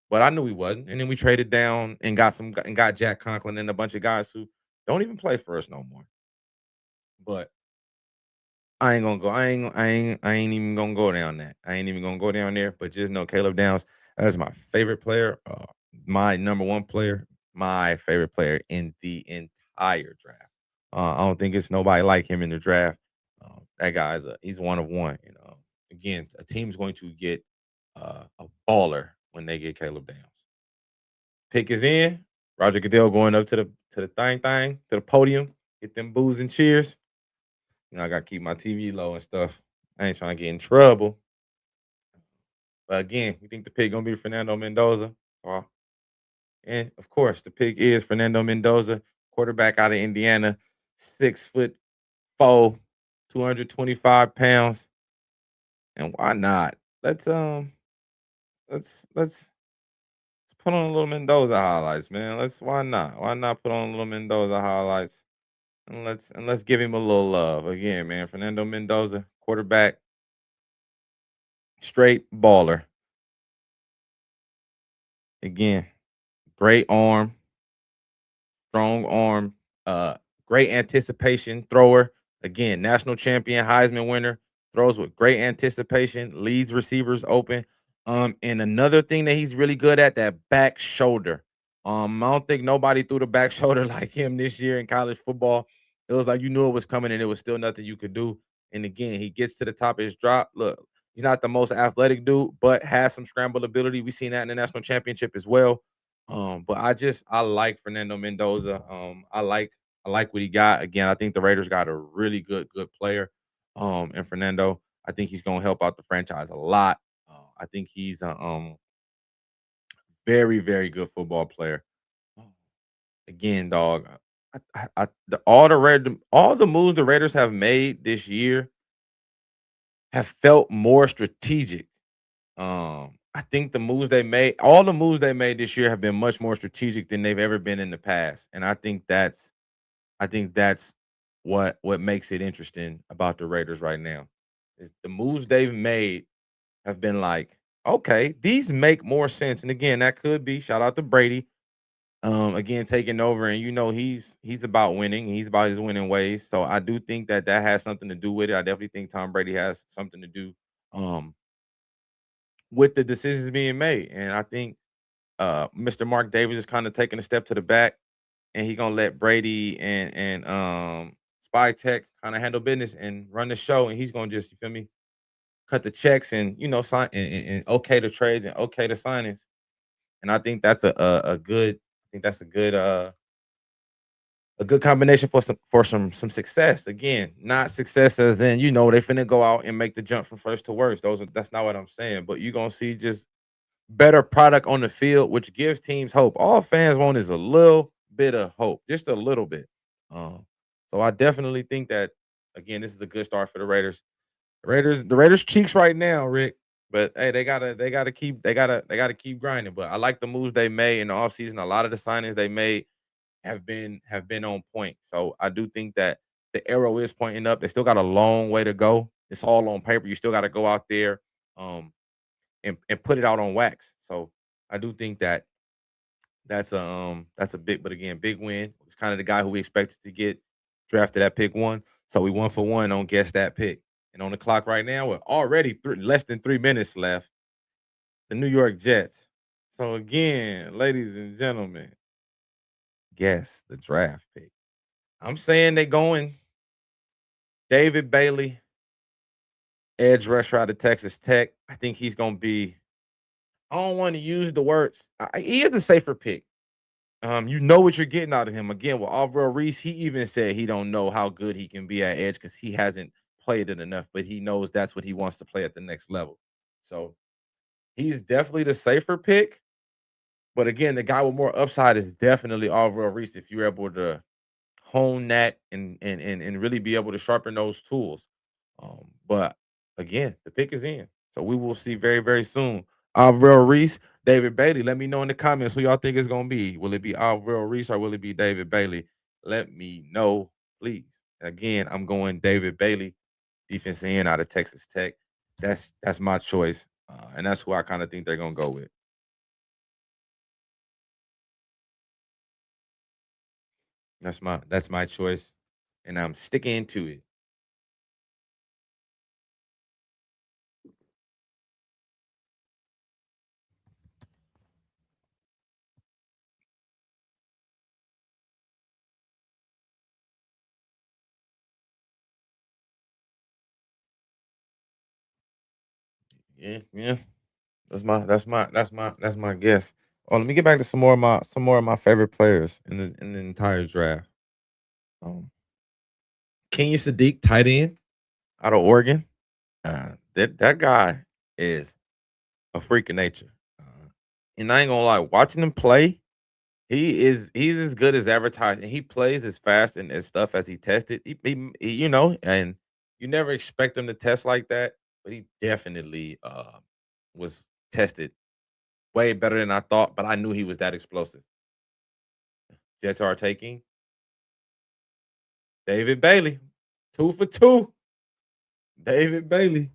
But I knew he wasn't, and then we traded down and got Jack Conklin and a bunch of guys who don't even play for us no more. But I ain't gonna go. I ain't even gonna go down that. I ain't even gonna go down there. But just know Caleb Downs. That is my favorite player. My number one player. My favorite player in the entire draft. I don't think it's nobody like him in the draft. That guy's he's one of one. You know, again, a team's going to get a baller when they get Caleb Downs. Pick is in. Roger Goodell going up to the thing to the podium, get them boos and cheers. You know, I gotta keep my TV low and stuff. I ain't trying to get in trouble. But again, you think the pick gonna be Fernando Mendoza? And of course, the pick is Fernando Mendoza, quarterback out of Indiana, 6'4", 225 pounds. And why not? Let's let's put on a little Mendoza highlights, man. Let's why not? Why not put on a little Mendoza highlights? And let's give him a little love again, man. Fernando Mendoza, quarterback, straight baller. Again, great arm, strong arm, uh, great anticipation thrower. Again, national champion, Heisman winner, throws with great anticipation, leads receivers open. And another thing that he's really good at, that back shoulder. I don't think nobody threw the back shoulder like him this year in college football. It was like you knew it was coming and it was still nothing you could do. And again, he gets to the top of his drop. Look, he's not the most athletic dude, but has some scramble ability. We seen that in the national championship as well. But I like Fernando Mendoza. I like what he got. Again, I think the Raiders got a really good player. And Fernando, I think he's gonna help out the franchise a lot. I think he's a very, very good football player. Um, Again, dog, all the moves the Raiders have made this year have felt more strategic. I think all the moves they made this year have been much more strategic than they've ever been in the past. And I think that's what makes it interesting about the Raiders right now. Is the moves they've made have been like, okay, these make more sense. And again, that could be shout out to Brady. Again, taking over, and he's about winning. He's about his winning ways. So I do think that has something to do with it. I definitely think Tom Brady has something to do um with the decisions being made. And I think Mr. Mark Davis is kind of taking a step to the back, and he gonna let Brady and Spy Tech kind of handle business and run the show, and he's gonna just you feel me cut the checks and sign and okay the trades and okay the signings. And I think that's a good I think that's a good combination for some success. Again, not success as in they finna go out and make the jump from first to worst. That's not what I'm saying. But you're gonna see just better product on the field, which gives teams hope. All fans want is a little bit of hope, just a little bit. Um, so I definitely think that again, this is a good start for the Raiders. The Raiders cheeks right now, Rick. But hey, they gotta keep grinding. But I like the moves they made in the offseason. A lot of the signings they made have been on point. So I do think that the arrow is pointing up. They still got a long way to go. It's all on paper. You still got to go out there um and put it out on wax. So I do think that that's a big, but again, big win. It's kind of the guy who we expected to get drafted at pick one. So we 1 for 1 on guess that pick. And on the clock right now, with already less than 3 minutes left, the New York Jets. So again, ladies and gentlemen, guess the draft pick. I'm saying they going David Bailey, edge rusher out of Texas Tech. I think he's gonna be. I don't want to use the words. He is a safer pick. You know what you're getting out of him. Again, with Alvaro Reese, he even said he don't know how good he can be at edge because he hasn't played it enough, but he knows that's what he wants to play at the next level. So he's definitely the safer pick. But again, the guy with more upside is definitely Alvaro Reese if you're able to hone that and really be able to sharpen those tools. But again, the pick is in. So we will see very, very soon. Alvaro Reese, David Bailey. Let me know in the comments who y'all think it's gonna be. Will it be Alvaro Reese or will it be David Bailey? Let me know, please. Again, I'm going David Bailey, defensive end out of Texas Tech. That's my choice. And that's who I kind of think they're gonna go with. That's my choice. And I'm sticking to it. Yeah, yeah. That's my guess. Oh, let me get back to some more of my favorite players in the entire draft. Um, Kenya Sadiq, tight end out of Oregon. That guy is a freak of nature. And I ain't gonna lie, watching him play, he's as good as advertised, and he plays as fast and as stuff as he tested. And you never expect him to test like that, but he definitely was tested way better than I thought. But I knew he was that explosive. Jets are taking David Bailey, 2 for 2. David Bailey,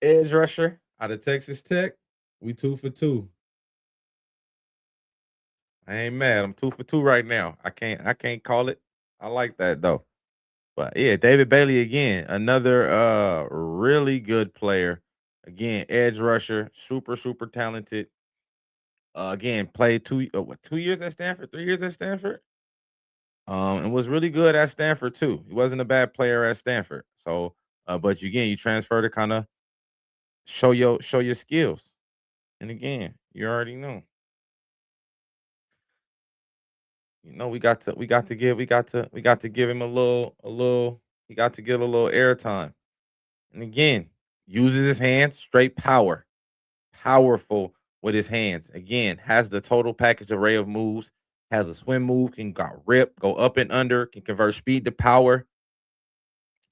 edge rusher out of Texas Tech. We 2 for 2. I ain't mad. I'm 2 for 2 right now. I can't call it. I like that though. But yeah, David Bailey again, another really good player. Again, edge rusher, super, super talented. Again, played 2 years at Stanford, 3 years at Stanford. And was really good at Stanford too. He wasn't a bad player at Stanford. So, but again, you transfer to kind of show your skills. And again, you already know. We got to give him a little. He got to get a little airtime. And again, uses his hands, straight power, powerful with his hands. Again, has the total package array of moves. Has a swim move, can got rip, go up and under, can convert speed to power.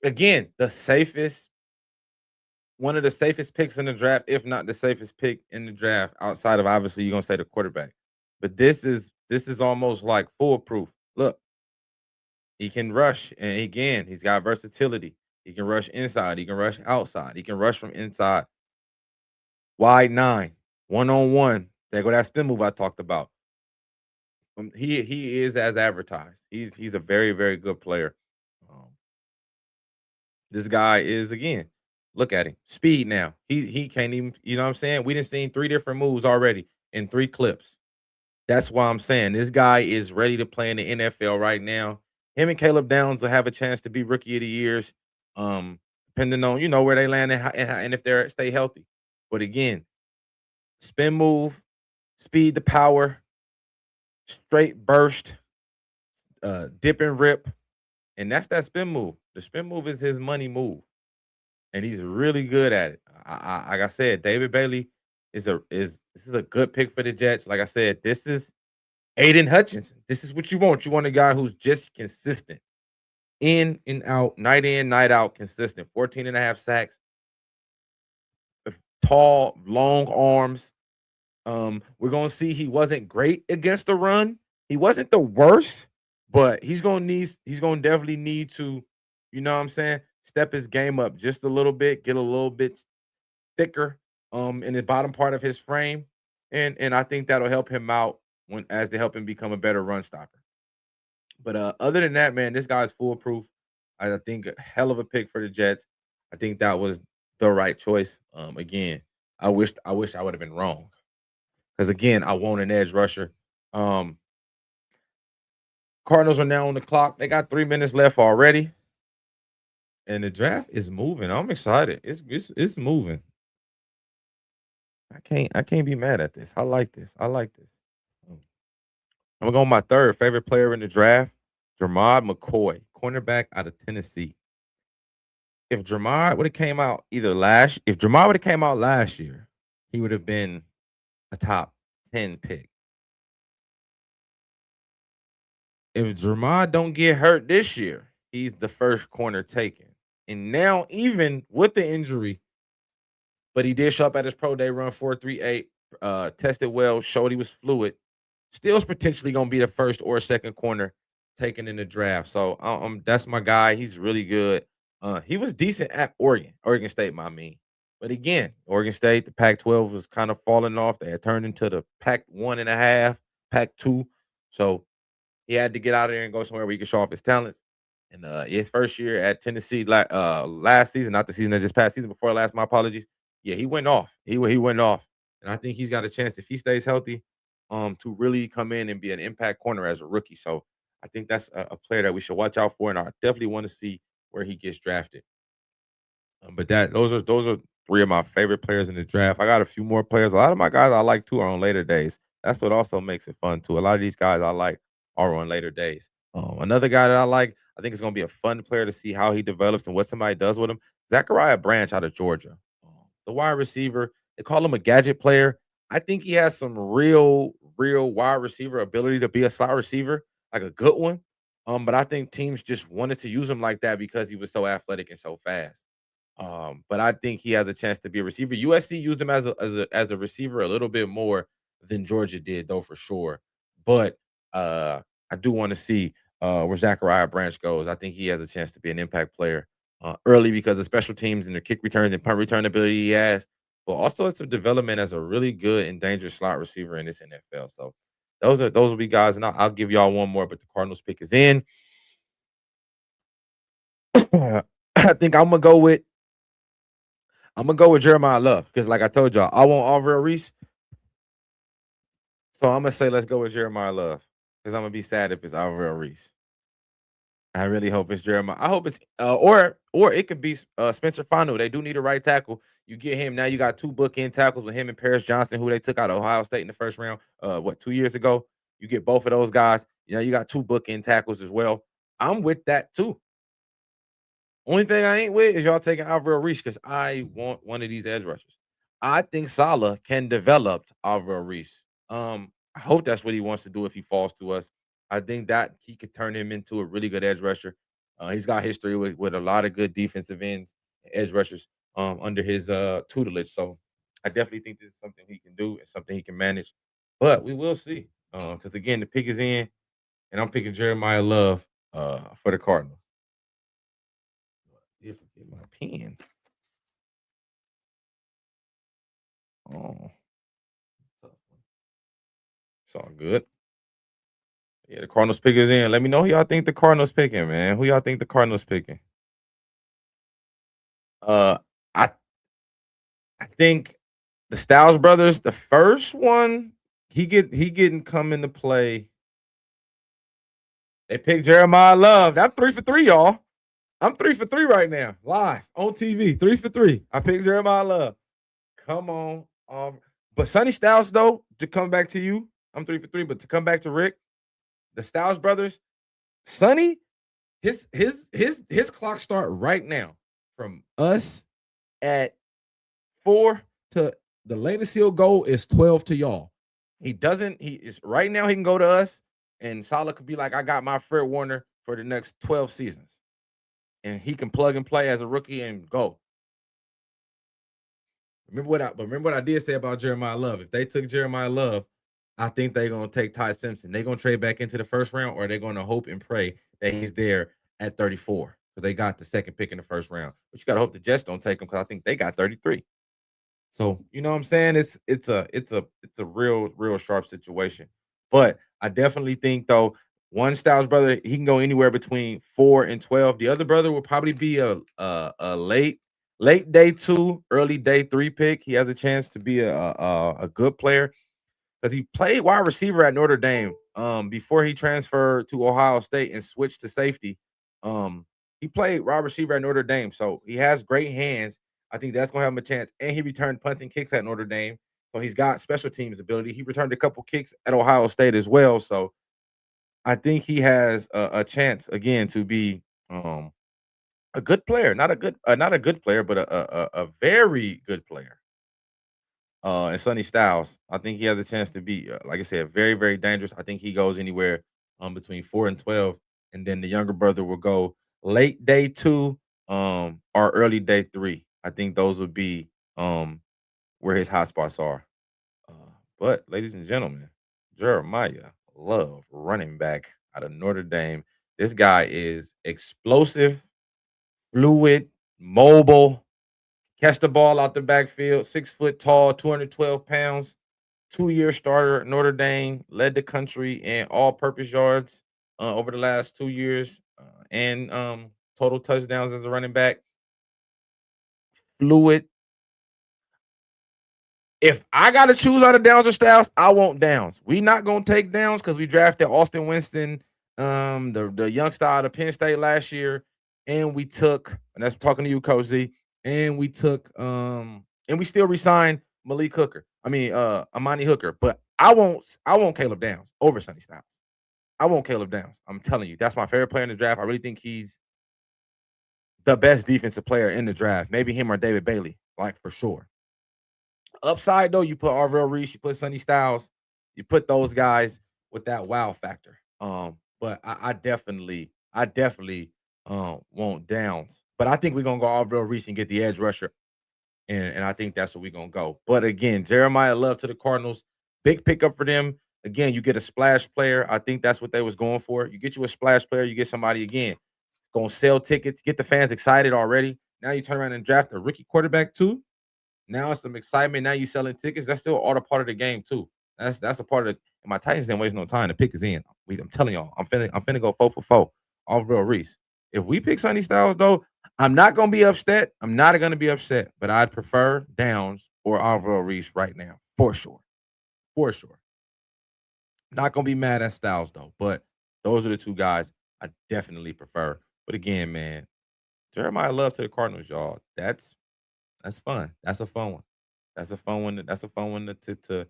Again, the safest one of the safest picks in the draft, if not the safest pick in the draft, outside of obviously you're gonna say the quarterback. But this is almost like foolproof. Look, he can rush, and again, he's got versatility. He can rush inside, he can rush outside, he can rush from inside. Wide nine, 1-on-1. There go that spin move I talked about. He is as advertised. He's a very, very good player. Um, This guy is again. Look at him. Speed now. He can't even, you know what I'm saying? We done seen 3 different moves already in 3 clips. That's why I'm saying this guy is ready to play in the NFL right now. Him and Caleb Downs will have a chance to be rookie of the years, depending on where they land and if they stay healthy. But again, spin move, speed to power, straight burst, dip and rip, and that's that spin move. The spin move is his money move. And he's really good at it. Like I said, David Bailey is this is a good pick for the Jets. Like I said, this is Aiden Hutchinson. This is what you want. You want a guy who's just consistent, in and out, night in, night out, consistent. 14 and a half sacks, tall, long arms. We're gonna see he wasn't great against the run. He wasn't the worst, but he's gonna definitely need to, you know what I'm saying, step his game up just a little bit, get a little bit thicker in the bottom part of his frame. And I think that'll help him out when as they help him become a better run stopper. But other than that, man, this guy's foolproof. I think a hell of a pick for the Jets. I think that was the right choice. Again, I wish I would have been wrong. Because again, I want an edge rusher. Um, Cardinals are now on the clock. They got 3 minutes left already, and the draft is moving. I'm excited. It's moving. I can't be mad at this. I like this. I like this. I'm gonna go with my third favorite player in the draft, Jermod McCoy, cornerback out of Tennessee. If Jermod would have came out if Jermod would have came out last year, he would have been a top 10 pick. If Jermod don't get hurt this year, he's the first corner taken. And now, even with the injury, but he did show up at his pro day, run 4.38, tested well, showed he was fluid. Still is potentially gonna be the first or second corner taken in the draft. So that's my guy. He's really good. He was decent at Oregon State, my mean. But again, Oregon State, the Pac-12 was kind of falling off. They had turned into the Pac 1.5, Pac 2. So he had to get out of there and go somewhere where he could show off his talents. And his first year at Tennessee, last season, not the season that just passed, season before last. My apologies. Yeah, he went off. He went off, and I think he's got a chance if he stays healthy, to really come in and be an impact corner as a rookie. So I think that's a player that we should watch out for, and I definitely want to see where he gets drafted. But those are three of my favorite players in the draft. I got a few more players. A lot of my guys I like too are on later days. That's what also makes it fun too. A lot of these guys I like are on later days. Another guy that I like, I think it's going to be a fun player to see how he develops and what somebody does with him. Zachariah Branch out of Georgia, the wide receiver. They call him a gadget player. I think he has some real wide receiver ability to be a slot receiver, like a good one. But I think teams just wanted to use him like that because he was so athletic and so fast. But I think he has a chance to be a receiver. USC used him as a receiver a little bit more than Georgia did, though, for sure. But I do want to see where Zachariah Branch goes. I think he has a chance to be an impact player early because of special teams and the kick returns and punt return ability he has, but also it's a development as a really good and dangerous slot receiver in this NFL. So those will be guys, and I'll give y'all one more. But the Cardinals pick is in. I think I'm gonna go with Jeremiah Love because, like I told y'all, I want Alvaro Reese, so I'm gonna say let's go with Jeremiah Love because I'm gonna be sad if it's Alvaro Reese. I really hope it's Jeremiah. I hope it's or it could be Spencer Fanu. They do need a right tackle. You get him now. You got two bookend tackles with him and Paris Johnson, who they took out of Ohio State in the first round. 2 years ago? You get both of those guys. You got two bookend tackles as well. I'm with that too. Only thing I ain't with is y'all taking Alvaro Reese because I want one of these edge rushers. I think Salah can develop Alvaro Reese. I hope that's what he wants to do if he falls to us. I think that he could turn him into a really good edge rusher. He's got history with a lot of good defensive ends, edge rushers under his tutelage. So I definitely think this is something he can do and something he can manage. But we will see. Because again, the pick is in, and I'm picking Jeremiah Love for the Cardinals. If I get my pen. Oh, tough one. It's all good. Yeah, the Cardinals pick is in. Let me know who y'all think the Cardinals picking, man. Who y'all think the Cardinals picking? Uh, I I think the Styles brothers, the first one, he getting come into play. They picked Jeremiah Love. I'm 3 for 3, y'all. I'm 3 for 3 right now, live on TV. 3 for 3. I picked Jeremiah Love. Come on, but Sonny Styles though, to come back to you, I'm 3 for 3. But to come back to Rick, the Styles brothers, Sonny, his clock start right now from us at 4 to the latest he'll go is 12 to y'all. He doesn't. He is right now. He can go to us, and Salah could be like, I got my Fred Warner for the next 12 seasons, and he can plug and play as a rookie and go. Remember what I did say about Jeremiah Love. If they took Jeremiah Love, I think they're gonna take Ty Simpson. They're gonna trade back into the first round, or they're gonna hope and pray that he's there at 34. So they got the second pick in the first round. But you gotta hope the Jets don't take him because I think they got 33. So, you know what I'm saying? It's a real sharp situation. But I definitely think though, one Styles brother, he can go anywhere between 4 and 12. The other brother will probably be a late day 2, early day 3 pick. He has a chance to be a good player because he played wide receiver at Notre Dame before he transferred to Ohio State and switched to safety. Um, he played wide receiver at Notre Dame, so he has great hands. I think that's gonna have him a chance. And he returned punts and kicks at Notre Dame, so he's got special teams ability. He returned a couple kicks at Ohio State as well, so I think he has a chance again to be a good player, not a good player, but a very good player. And Sonny Styles, I think he has a chance to be, like I said, very dangerous. I think he goes anywhere between 4 and 12, and then the younger brother will go late day 2 or early day 3. I think those would be where his hot spots are. Uh, but ladies and gentlemen, Jeremiah Love, running back out of Notre Dame. This guy is explosive, fluid, mobile, catch the ball out the backfield, 6 foot tall, 212 pounds, 2-year starter at Notre Dame, led the country in all-purpose yards over the last 2 years, and total touchdowns as a running back. Fluid. If I gotta choose out of Downs or Styles, I want Downs. We not gonna take Downs because we drafted Austin Winston, the youngster out of Penn State last year, and we took, and that's talking to you, Coach Z, and we took, and we still resigned Malik Hooker. I mean, Amani Hooker, but I want Caleb Downs over Sonny Styles. I want Caleb Downs. I'm telling you, that's my favorite player in the draft. I really think he's the best defensive player in the draft. Maybe him or David Bailey, like for sure. Upside though, you put Arvell Reese, you put Sonny Styles, you put those guys with that wow factor. But I definitely want Downs. But I think we're gonna go Arvell Reese and get the edge rusher, and I think that's what we're gonna go. But again, Jeremiah Love to the Cardinals, big pickup for them. Again, you get a splash player. I think that's what they was going for. You get you a splash player, you get somebody again gonna sell tickets, get the fans excited already. Now you turn around and draft a rookie quarterback too. Now it's some excitement. Now you selling tickets. That's still all a part of the game too. That's a part of it. And my Titans didn't waste no time. The pick is in. I'm telling y'all, I'm finna go 4 for 4. All real Reese. If we pick Sonny Styles though, I'm not gonna be upset. I'm not gonna be upset, but I'd prefer Downs or Alvaro Reese right now, for sure. For sure. Not gonna be mad at Styles though, but those are the two guys I definitely prefer. But again, man, Jeremiah Love to the Cardinals, y'all. That's fun. That's a fun one. That's a fun one to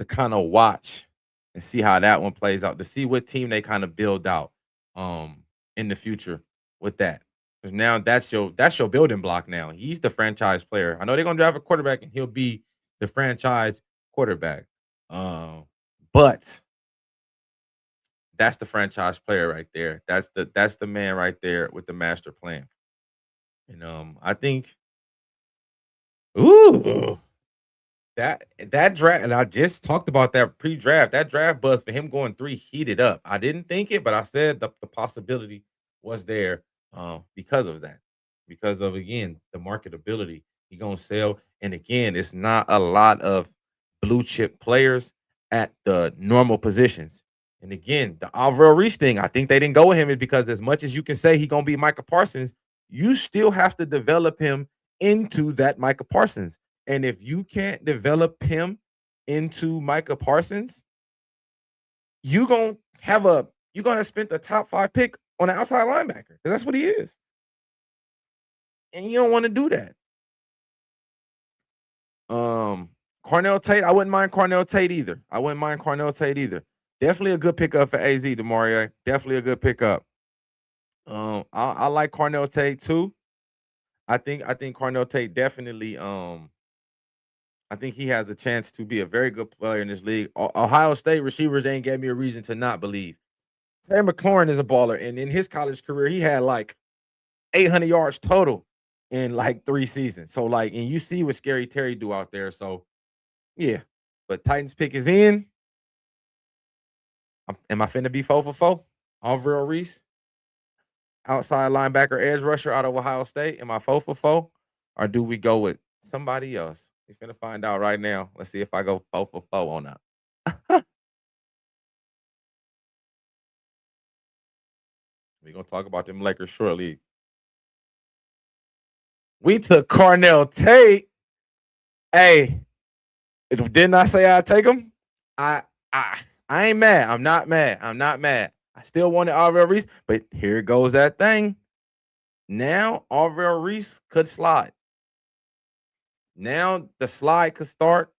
kind of watch and see how that one plays out. To see what team they kind of build out in the future with that. Because now that's your building block now. He's the franchise player. I know they're gonna draft a quarterback and he'll be the franchise quarterback. Um, but that's the franchise player right there. That's the man right there with the master plan. And I think, ooh, that draft, and I just talked about that pre-draft. That draft buzz for him going 3 heated up. I didn't think it, but I said the possibility was there because of that. Because of again the marketability. He gonna sell. And again, it's not a lot of blue chip players at the normal positions. And again, the Alvaro Reese thing, I think they didn't go with him is because as much as you can say he gonna be Micah Parsons, you still have to develop him into that Micah Parsons. And if you can't develop him into Micah Parsons, you gonna have a you're gonna spend the top 5 pick on an outside linebacker because that's what he is, and you don't want to do that. Cornell Tate, I wouldn't mind Cornell Tate either. I wouldn't mind Cornell Tate either. Definitely a good pickup for AZ Demario. Definitely a good pickup. I like Cornell Tate too. I think Cornell Tate definitely I think he has a chance to be a very good player in this league. Ohio State receivers ain't gave me a reason to not believe. Terry McLaurin is a baller, and in his college career, he had like 800 yards total. in like 3 seasons. So like, and you see what Scary Terry do out there. So yeah, but Titans pick is in. Am I finna be 4 for 4? Alvaro Reese, outside linebacker, edge rusher out of Ohio State. Am I 4 for 4, or do we go with somebody else? We're finna find out right now. Let's see if I go 4 for 4 on that. We're gonna talk about them Lakers shortly. We took Cornell Tate. Hey, didn't I say I'd take him? I I I ain't mad. I'm not mad. I'm not mad. I still wanted Alvaro Reese, but here goes that thing. Now Alvaro Reese could slide. Now the slide could start.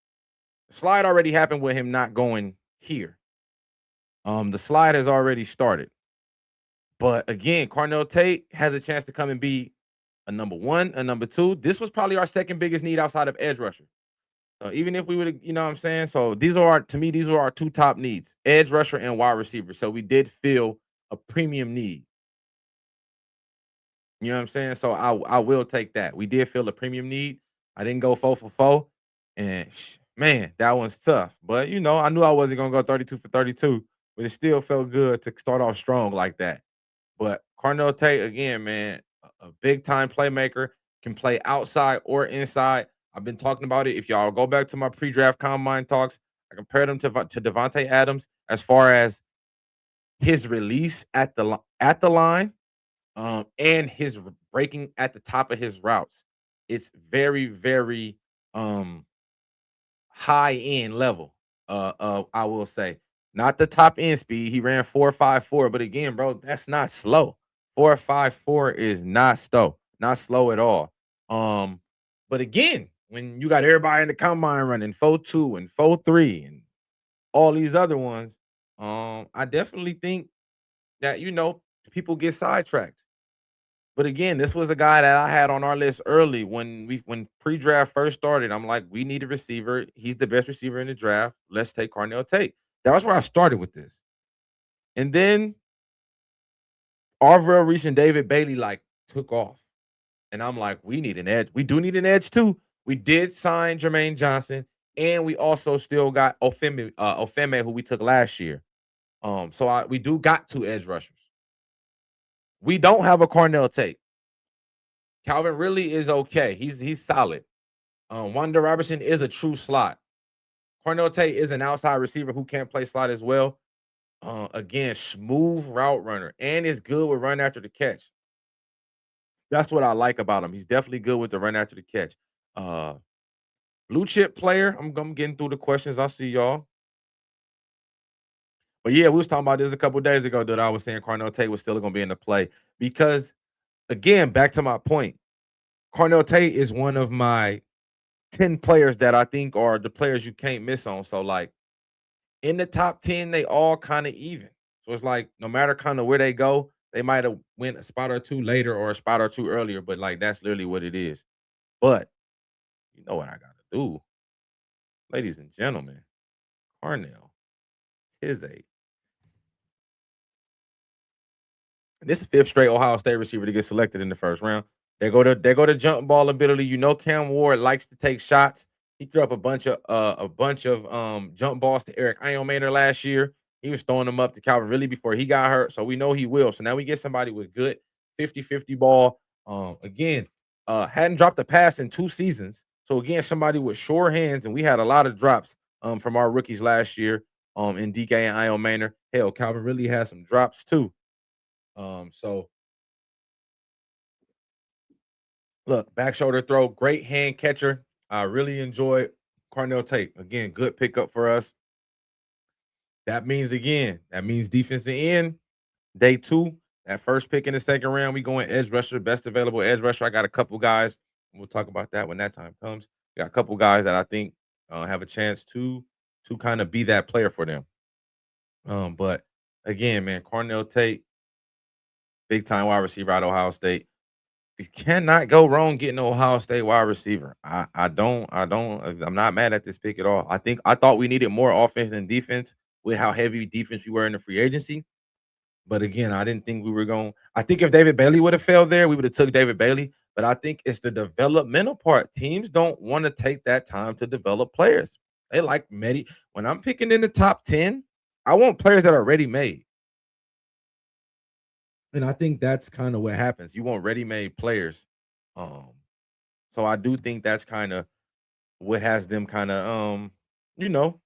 The slide already happened with him not going here. The slide has already started. But again, Cornell Tate has a chance to come and be a number one, a number two. This was probably our second biggest need outside of edge rusher. So even if we would have, you know what I'm saying? So these are to me, these are our two top needs: edge rusher and wide receiver. So we did feel a premium need. You know what I'm saying? So I will take that. We did feel a premium need. I didn't go 4 for 4. And man, that one's tough. But you know, I knew I wasn't gonna go 32 for 32, but it still felt good to start off strong like that. But Carnell Tate, again, man, a big time playmaker, can play outside or inside. I've been talking about it. If y'all go back to my pre-draft combine talks, I compared him to Devontae Adams as far as his release at the line, and his breaking at the top of his routes. It's very, very um high end level. I will say, not the top end speed. He ran 4.54, but again, bro, that's not slow. 4.54 is not slow at all. Um, but again, when you got everybody in the combine running 4.2 and 4.3 and all these other ones, I definitely think that people get sidetracked. But again, this was a guy that I had on our list early when pre-draft first started. I'm like, we need a receiver. He's the best receiver in the draft. Let's take Carnell Tate. That was where I started with this. And then Arvell Reese and David Bailey like took off. And I'm like, we need an edge. We do need an edge too. We did sign Jermaine Johnson, and we also still got Ofeme, who we took last year. So we do got two edge rushers. We don't have a Carnell Tate. Calvin really is okay. He's solid. Wanda Robertson is a true slot. Cornell Tate is an outside receiver who can play slot as well. Again, smooth route runner and is good with run after the catch. That's what I like about him. He's definitely good with the run after the catch. Uh, Blue chip player. I'm getting through the questions. I see y'all. But yeah, we was talking about this a couple days ago that I was saying Cornell Tate was still going to be in the play because, again, back to my point, Cornell Tate is one of my 10 players that I think are the players you can't miss on. So like in the top 10, they all kind of even. So it's like no matter kind of where they go, they might have went a spot or two later or a spot or two earlier, but like that's literally what it is. But you know what I gotta do, ladies and gentlemen, Carnell is a this is fifth straight Ohio State receiver to get selected in the first round. They go to jump ball ability. You know Cam Ward likes to take shots. He threw up a bunch of jump balls to Eric Iomaner last year. He was throwing them up to Calvin really before he got hurt. So we know he will. So now we get somebody with good 50-50 ball. Again, hadn't dropped a pass in 2 seasons. So again, somebody with sure hands, and we had a lot of drops from our rookies last year in DK and Iomaner. Hell, Calvin really had some drops too. So look, back shoulder throw, great hand catcher. I really enjoy Carnell Tate. Again, good pickup for us. That means defensive end, day two. That first pick in the second round, we going edge rusher, best available edge rusher. I got a couple guys. We'll talk about that when that time comes. Got a couple guys that I think have a chance to kind of be that player for them. But again, man, Carnell Tate, big time wide receiver out of Ohio State. You cannot go wrong getting an Ohio State wide receiver. I'm not mad at this pick at all. I thought we needed more offense than defense with how heavy defense we were in the free agency. But again, I didn't think we were going. I think if David Bailey would have failed there, we would have took David Bailey. But I think it's the developmental part. Teams don't want to take that time to develop players. They like Medi. When I'm picking in the top 10, I want players that are ready made. And I think that's kind of what happens. You want ready made players. Um, so I do think that's kind of what has them kind of you know,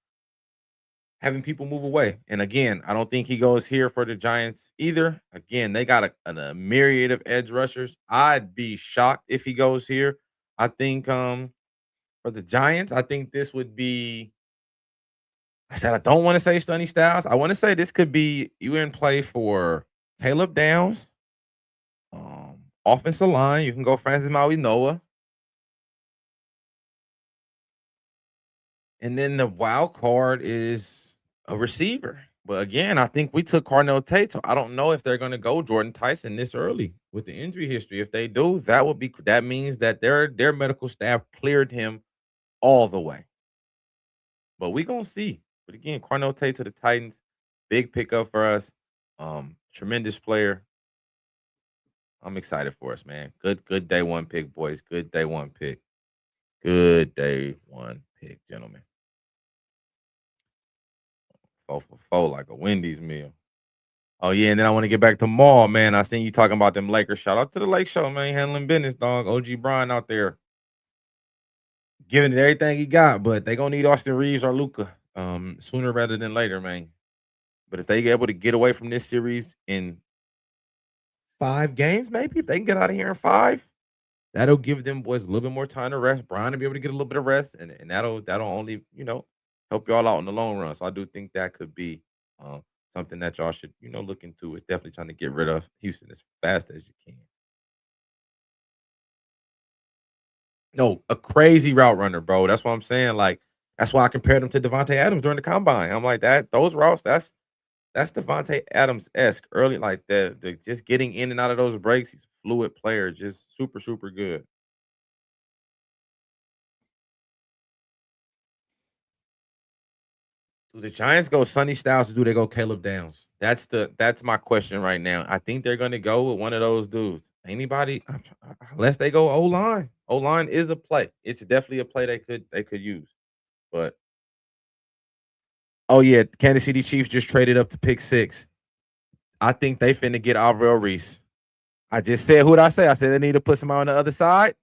having people move away. And again, I don't think he goes here for the Giants either. Again, they got a myriad of edge rushers. I'd be shocked if he goes here. I think for the Giants, I think this would be. I said I don't want to say Sonny Styles. I want to say this could be you in play for Caleb Downs, offensive line. You can go Francis Maui Noah, and then the wild card is a receiver. But again, I think we took Carnell Tate, so I don't know if they're going to go Jordan Tyson this early with the injury history. If they do, that means that their medical staff cleared him all the way. But we gonna see. But again, Carnell Tate to the Titans, big pickup for us. Tremendous player. I'm excited for us, man. Good day one pick, boys. Good day one pick. Good day one pick, gentlemen. 4 for 4 like a Wendy's meal. Oh yeah, and then I want to get back to Maul, man. I seen you talking about them Lakers. Shout out to the Lake Show, man. Handling business, dog. OG Brian out there giving it everything he got, but they gonna need Austin Reeves or Luca sooner rather than later, man. But if they get able to get away from this series in 5 games, maybe if they can get out of here in 5, that'll give them boys a little bit more time to rest. Brian to be able to get a little bit of rest, and that'll only help y'all out in the long run. So I do think that could be something that y'all should look into. Is definitely trying to get rid of Houston as fast as you can. No, a crazy route runner, bro. That's what I'm saying. Like that's why I compared him to Devontae Adams during the combine. I'm like that. Those routes, that's Devontae Adams esque early, like the just getting in and out of those breaks. He's a fluid player, just super super good. Do the Giants go Sonny Styles or do they go Caleb Downs? That's my question right now. I think they're gonna go with one of those dudes. Anybody, unless they go O line. O line is a play. It's definitely a play they could use. But oh yeah, Kansas City Chiefs just traded up to pick 6. I think they finna get Alvaro Reese. I just said who'd I say? I said they need to put somebody on the other side.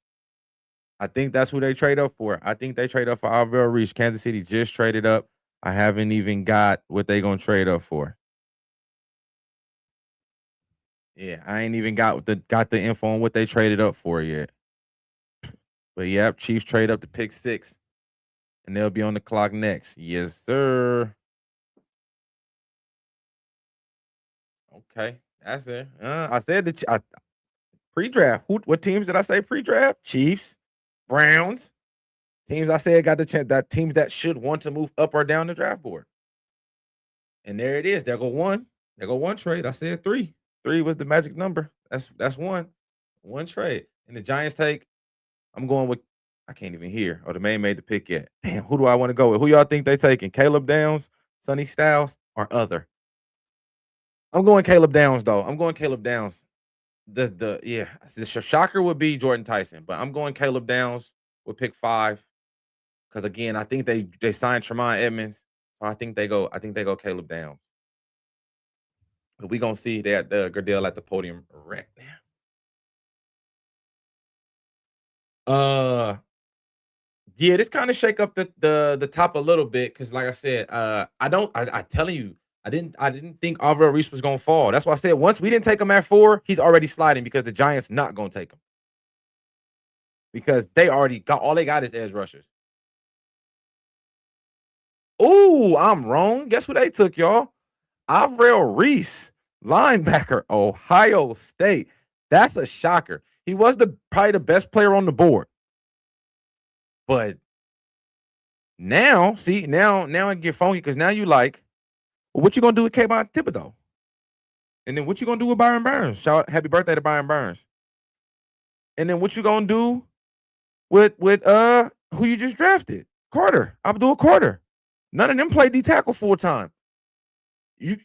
I think that's who they trade up for. I think they trade up for Alvaro Reese. Kansas City just traded up. I haven't even got what they gonna trade up for. Yeah, I ain't even got the info on what they traded up for yet. But yep, Chiefs trade up to pick 6, and they'll be on the clock next. Yes, sir. Okay, that's it. I said pre-draft. What teams did I say pre-draft? Chiefs, Browns. Teams I said got the chance. That teams that should want to move up or down the draft board. And there it is. There go one. There go one trade. I said 3. 3 was the magic number. That's one. One trade. And the Giants take. I'm going with. I can't even hear. Oh, the man made the pick yet. Damn. Who do I want to go with? Who y'all think they taking? Caleb Downs, Sonny Styles, or other? I'm going Caleb Downs though. I'm going Caleb Downs. The shocker would be Jordan Tyson, but I'm going Caleb Downs with pick 5 because again, I think they signed Tremont Edmonds, so I think they go Caleb Downs. But we gonna see that Gardell at the podium right now. Yeah, this kind of shake up the top a little bit because, like I said, I telling you, I didn't think Alvaro Reese was gonna fall. That's why I said once we didn't take him at 4, he's already sliding because the Giants not gonna take him because they already got all they got is edge rushers. Ooh, I'm wrong. Guess who they took, y'all? Avril Reese, linebacker, Ohio State. That's a shocker. He was probably the best player on the board. But now, see, now I get funky because now you like, well, what you gonna do with Kayvon Thibodeau? And then what you gonna do with Byron Burns? Shout happy birthday to Byron Burns. And then what you gonna do with who you just drafted? Carter, Abdul Carter. None of them played D tackle full time. You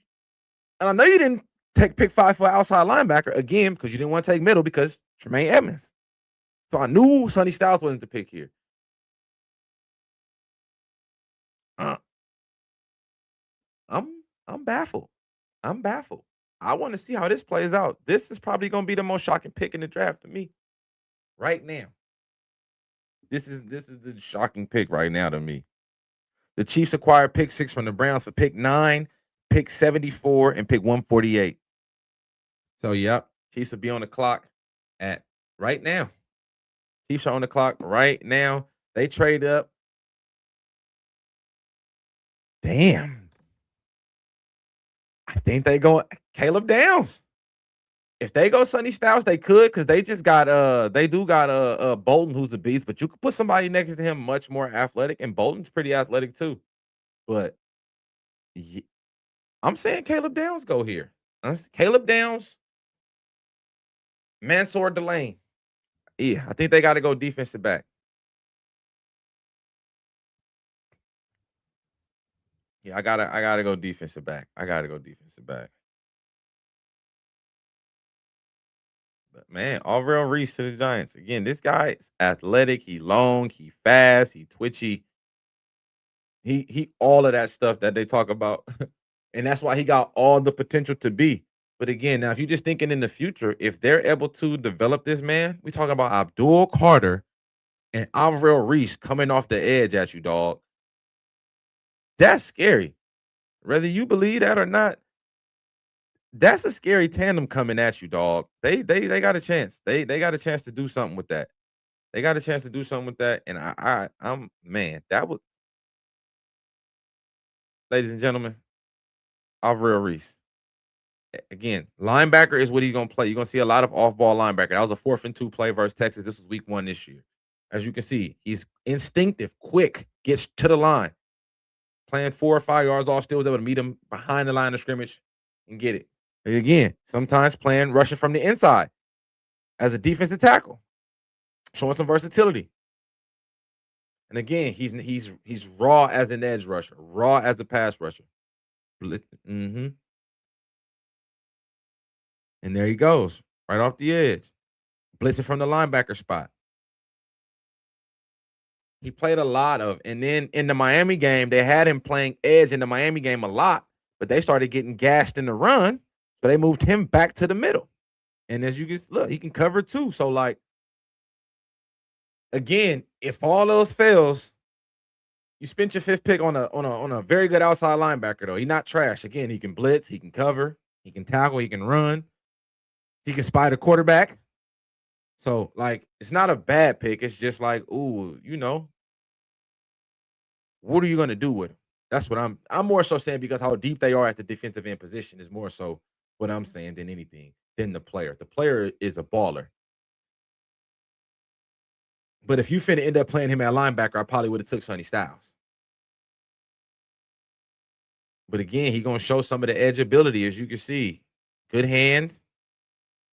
and I know you didn't take pick 5 for outside linebacker again because you didn't want to take middle because Tremaine Edmonds. So I knew Sonny Styles wasn't the pick here. Uh, I'm baffled. I'm baffled. I want to see how this plays out. This is probably going to be the most shocking pick in the draft to me right now. This is the shocking pick right now to me. The Chiefs acquired pick 6 from the Browns for pick 9, pick 74, and pick 148. So, yep, Chiefs will be on the clock at right now. Chiefs are on the clock right now. They trade up. Damn. I think they go Caleb Downs. If they go Sonny Styles, they could because they just got they do got Bolton, who's the beast, but you could put somebody next to him much more athletic, and Bolton's pretty athletic too. But I'm saying Caleb Downs go here. Caleb Downs, Mansour Delane. Yeah, I think they got to go defensive back. Yeah, I gotta go defensive back. I gotta go defensive back. But man, Alvaro Reese to the Giants. Again, this guy is athletic, he long, he fast, he twitchy. He all of that stuff that they talk about. And that's why he got all the potential to be. But again, now if you're just thinking in the future, if they're able to develop this man, we talking about Abdul Carter and Alvaro Reese coming off the edge at you, dog. That's scary. Whether you believe that or not, that's a scary tandem coming at you, dog. They got a chance. They got a chance to do something with that. They got a chance to do something with that. And I'm man, that was, ladies and gentlemen, Alvaro Reese. Again, linebacker is what he's gonna play. You're gonna see a lot of off-ball linebacker. That was a 4th and 2 play versus Texas. This was week 1 this year. As you can see, he's instinctive, quick, gets to the line, playing 4 or 5 yards off, still was able to meet him behind the line of scrimmage and get it. And again, sometimes playing rushing from the inside as a defensive tackle, showing some versatility. And again, he's raw as an edge rusher, raw as a pass rusher. Mm-hmm. And there he goes, right off the edge, blitzing from the linebacker spot. He played a lot of, and then in the Miami game, they had him playing edge in the Miami game a lot, but they started getting gashed in the run, so they moved him back to the middle. And as you can look, he can cover too. So like, again, if all else fails, you spent your 5th pick on a very good outside linebacker though. He's not trash. Again, he can blitz, he can cover, he can tackle, he can run, he can spy the quarterback. So like, it's not a bad pick. It's just like, ooh, what are you gonna do with him? That's what I'm more so saying because how deep they are at the defensive end position is more so what I'm saying than anything than the player. The player is a baller. But if you finna end up playing him at linebacker, I probably would have took Sonny Styles. But again, he gonna show some of the edge ability, as you can see. Good hands,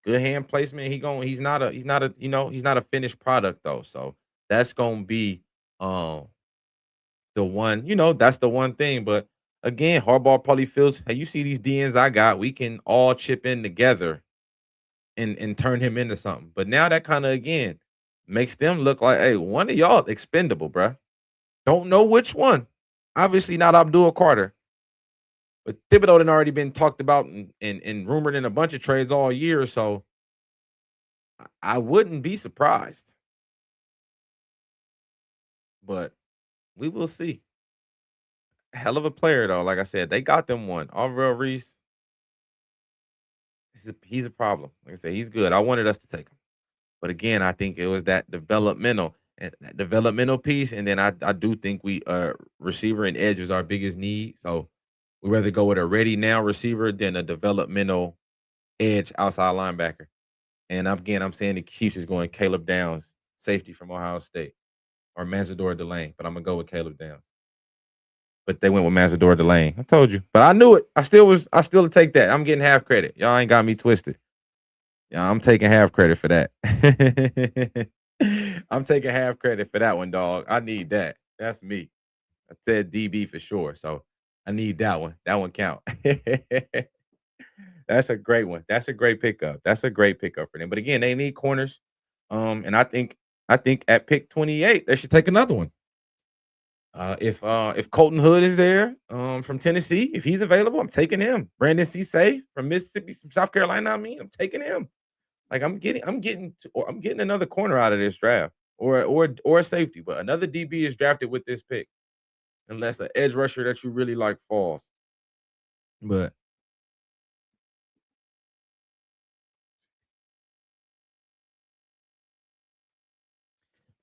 good hand placement. He's not a finished product though. So that's gonna be um the one, that's the one thing. But again, Harbaugh probably feels, hey, you see these DNs I got, we can all chip in together and turn him into something. But now that kind of again makes them look like, hey, one of y'all expendable, bruh. Don't know which one. Obviously not Abdul Carter. But Thibodeau had already been talked about and rumored in a bunch of trades all year. So I wouldn't be surprised. But we will see. Hell of a player, though. Like I said, they got them one. Alvaro Reese, he's a problem. Like I said, he's good. I wanted us to take him. But again, I think it was that developmental piece. And then I do think we receiver and edge was our biggest need. So we rather go with a ready now receiver than a developmental edge outside linebacker. And again, I'm saying the Chiefs is going Caleb Downs, safety from Ohio State, or Manzador Delane, but I'm gonna go with Caleb Downs. But they went with Manzador Delane. I told you, but I knew it. I still take that. I'm getting half credit. Y'all ain't got me twisted. Yeah, I'm taking half credit for that. I'm taking half credit for that one, dog. I need that. That's me. I said DB for sure, so I need that one. That one count. That's a great one. That's a great pickup. That's a great pickup for them. But again, they need corners. And I think I think at pick 28, they should take another one. If Colton Hood is there, from Tennessee, if he's available, I'm taking him. Brandon Cisse from Mississippi, from South Carolina. I mean, I'm taking him. Like I'm getting another corner out of this draft, or a safety, but another DB is drafted with this pick, unless an edge rusher that you really like falls. But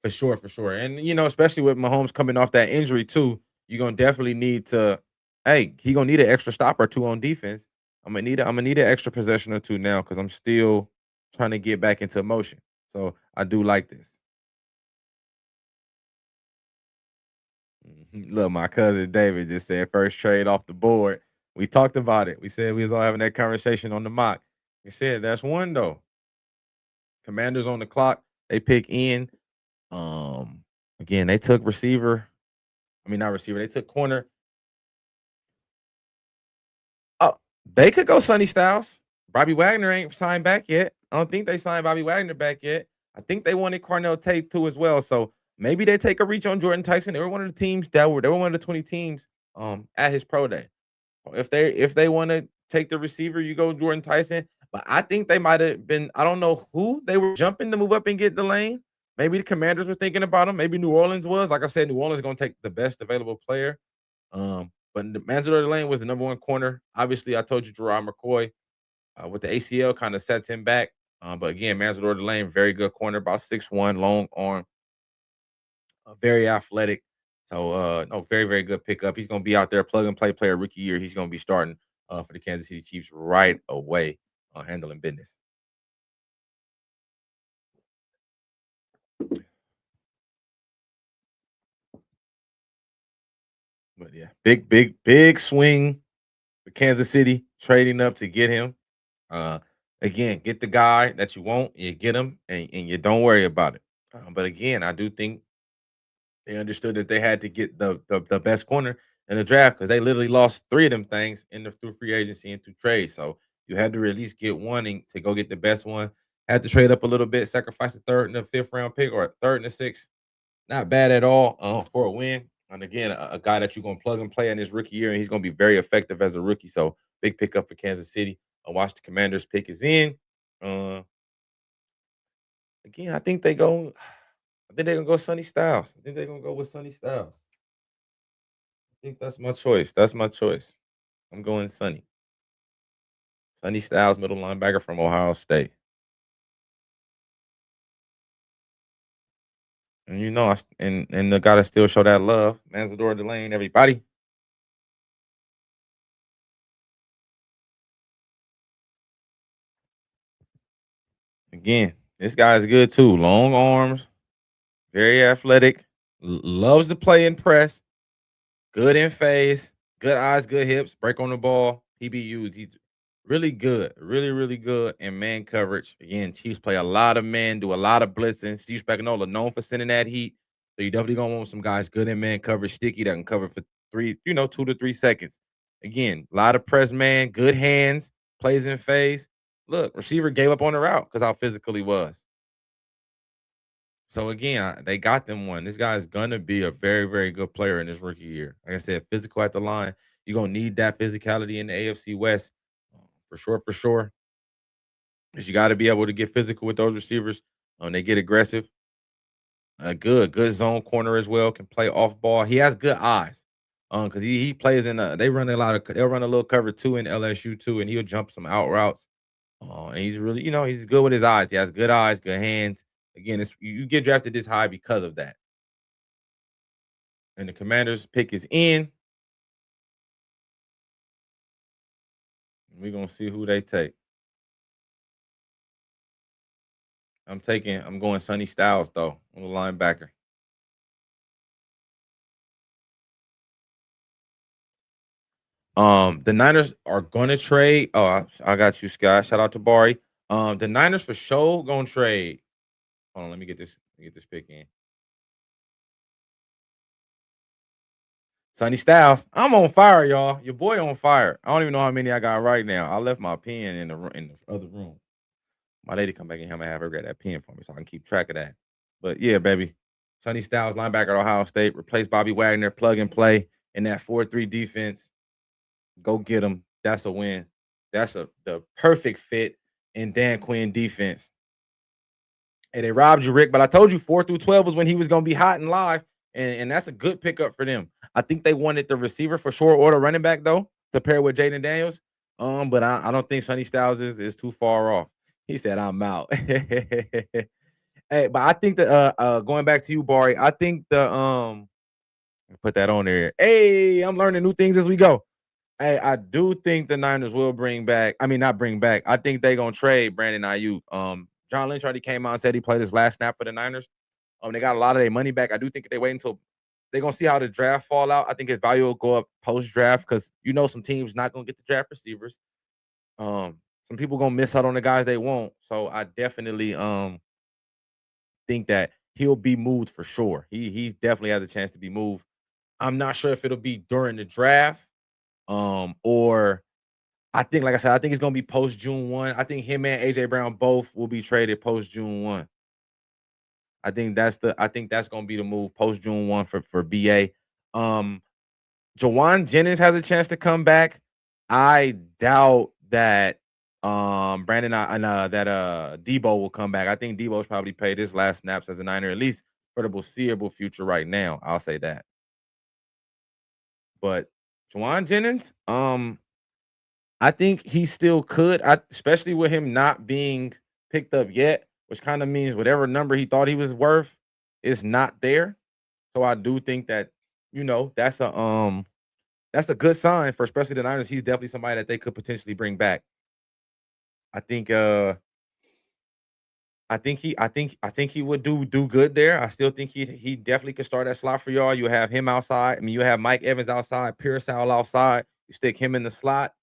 for sure, and especially with Mahomes coming off that injury too, you're gonna definitely need to. Hey, he gonna need an extra stop or two on defense. I'm gonna need an extra possession or two now because I'm still trying to get back into motion. So I do like this. Look, my cousin David just said first trade off the board. We talked about it. We said we was all having that conversation on the mock. We said that's one though. Commanders on the clock. They pick in. Again, they took receiver. I mean, not receiver. They took corner. Oh, they could go Sonny Styles. Bobby Wagner ain't signed back yet. I don't think they signed Bobby Wagner back yet. I think they wanted Carnell Tate too as well. So maybe they take a reach on Jordan Tyson. They were one of the teams they were one of the 20 teams at his pro day. If they want to take the receiver, you go Jordan Tyson. But I think they might have been. I don't know who they were jumping to move up and get the lane. Maybe the Commanders were thinking about him. Maybe New Orleans was. Like I said, New Orleans is going to take the best available player. But the Manziel Lane was the number one corner. Obviously, I told you Gerard McCoy with the ACL kind of sets him back. But again, Manziel Lane, very good corner, about 6'1", long arm, very athletic. So no, very, very good pickup. He's gonna be out there, plug and play player rookie year. He's gonna be starting for the Kansas City Chiefs right away, handling business. But yeah, big, big, big swing for Kansas City, trading up to get him. Uh Again, get the guy that you want, you get him, and you don't worry about it. But again, I do think they understood that they had to get the best corner in the draft because they literally lost three of them things through free agency and through trade. So you had to at least get one to go get the best one. Had to trade up a little bit, sacrifice the third and the fifth round pick, or a third and the sixth. Not bad at all for a win. And again, a guy that you're gonna plug and play in his rookie year, and he's gonna be very effective as a rookie. So big pickup for Kansas City. Watch the Commanders pick is in. Uh, Again, I think they go. I think they're gonna go Sunny Styles. I think they're gonna go with Sunny Styles. I think that's my choice. That's my choice. I'm going Sunny. Sunny Styles, middle linebacker from Ohio State. And and the gotta still show that love. Manzador Delane, everybody. Again, this guy's good too. Long arms, very athletic, loves to play in press. Good in phase, good eyes, good hips, break on the ball. PBUs, he's really good, really, really good in man coverage. Again, Chiefs play a lot of man, do a lot of blitzing. Steve Spagnuolo known for sending that heat. So you definitely gonna want some guys good in man coverage, sticky that can cover for 2 to 3 seconds. Again, a lot of press man, good hands, plays in phase. Look, receiver gave up on the route because how physical he was. So again, they got them one. This guy is gonna be a very, very good player in his rookie year. Like I said, physical at the line. You're gonna need that physicality in the AFC West for sure, for sure. Because you got to be able to get physical with those receivers. They get aggressive. Good zone corner as well. Can play off ball. He has good eyes. Because he plays in they run a lot of they'll run a little cover two in LSU too, and he'll jump some out routes. And he's really, he's good with his eyes. He has good eyes, good hands. Again, you get drafted this high because of that. And the Commanders pick is in. We're gonna see who they take. I'm going Sonny Styles though on the linebacker. The Niners are gonna trade. Oh, I got you, Sky. Shout out to Bari. The Niners for sure gonna trade. Hold on, let me get this pick in. Sonny Styles. I'm on fire, y'all. Your boy on fire. I don't even know how many I got right now. I left my pen in the other room. My lady come back in here. I'm gonna have her get that pen for me so I can keep track of that. But yeah, baby. Sonny Styles, linebacker at Ohio State, replace Bobby Wagner, plug and play in that 4-3 defense. Go get him. That's a win. That's the perfect fit in Dan Quinn defense. And they robbed you, Rick. But I told you 4 through 12 was when he was going to be hot and live. And that's a good pickup for them. I think they wanted the receiver for short order running back, though, to pair with Jaden Daniels. But I don't think Sonny Styles is too far off. He said, I'm out. Hey, but I think that going back to you, Bari, I think the put that on there. Hey, I'm learning new things as we go. Hey, I do think the Niners will bring back. I mean, not bring back. I think they're gonna trade Brandon Ayuk. John Lynch already came out and said he played his last snap for the Niners. They got a lot of their money back. I do think if they wait until they're gonna see how the draft fall out. I think his value will go up post draft because some teams not gonna get the draft receivers. Some people gonna miss out on the guys they want. So I definitely think that he'll be moved for sure. He's definitely has a chance to be moved. I'm not sure if it'll be during the draft, or I think, like I said, I think it's gonna be post June 1. I think him and AJ Brown both will be traded post June 1. I think that's gonna be the move post June 1 for BA. Um, Jawan Jennings has a chance to come back. I doubt that Brandon and that Debo will come back. I think Debo's probably played his last snaps as a Niner, at least for the foreseeable future right now. I'll say that. But Jawan Jennings, I think he still could, especially with him not being picked up yet, which kind of means whatever number he thought he was worth is not there. So I do think that that's a good sign for especially the Niners. He's definitely somebody that they could potentially bring back. I think I think he would do good there. I still think he definitely could start that slot for y'all. You have him outside. I mean, you have Mike Evans outside, Pearsall outside. You stick him in the slot.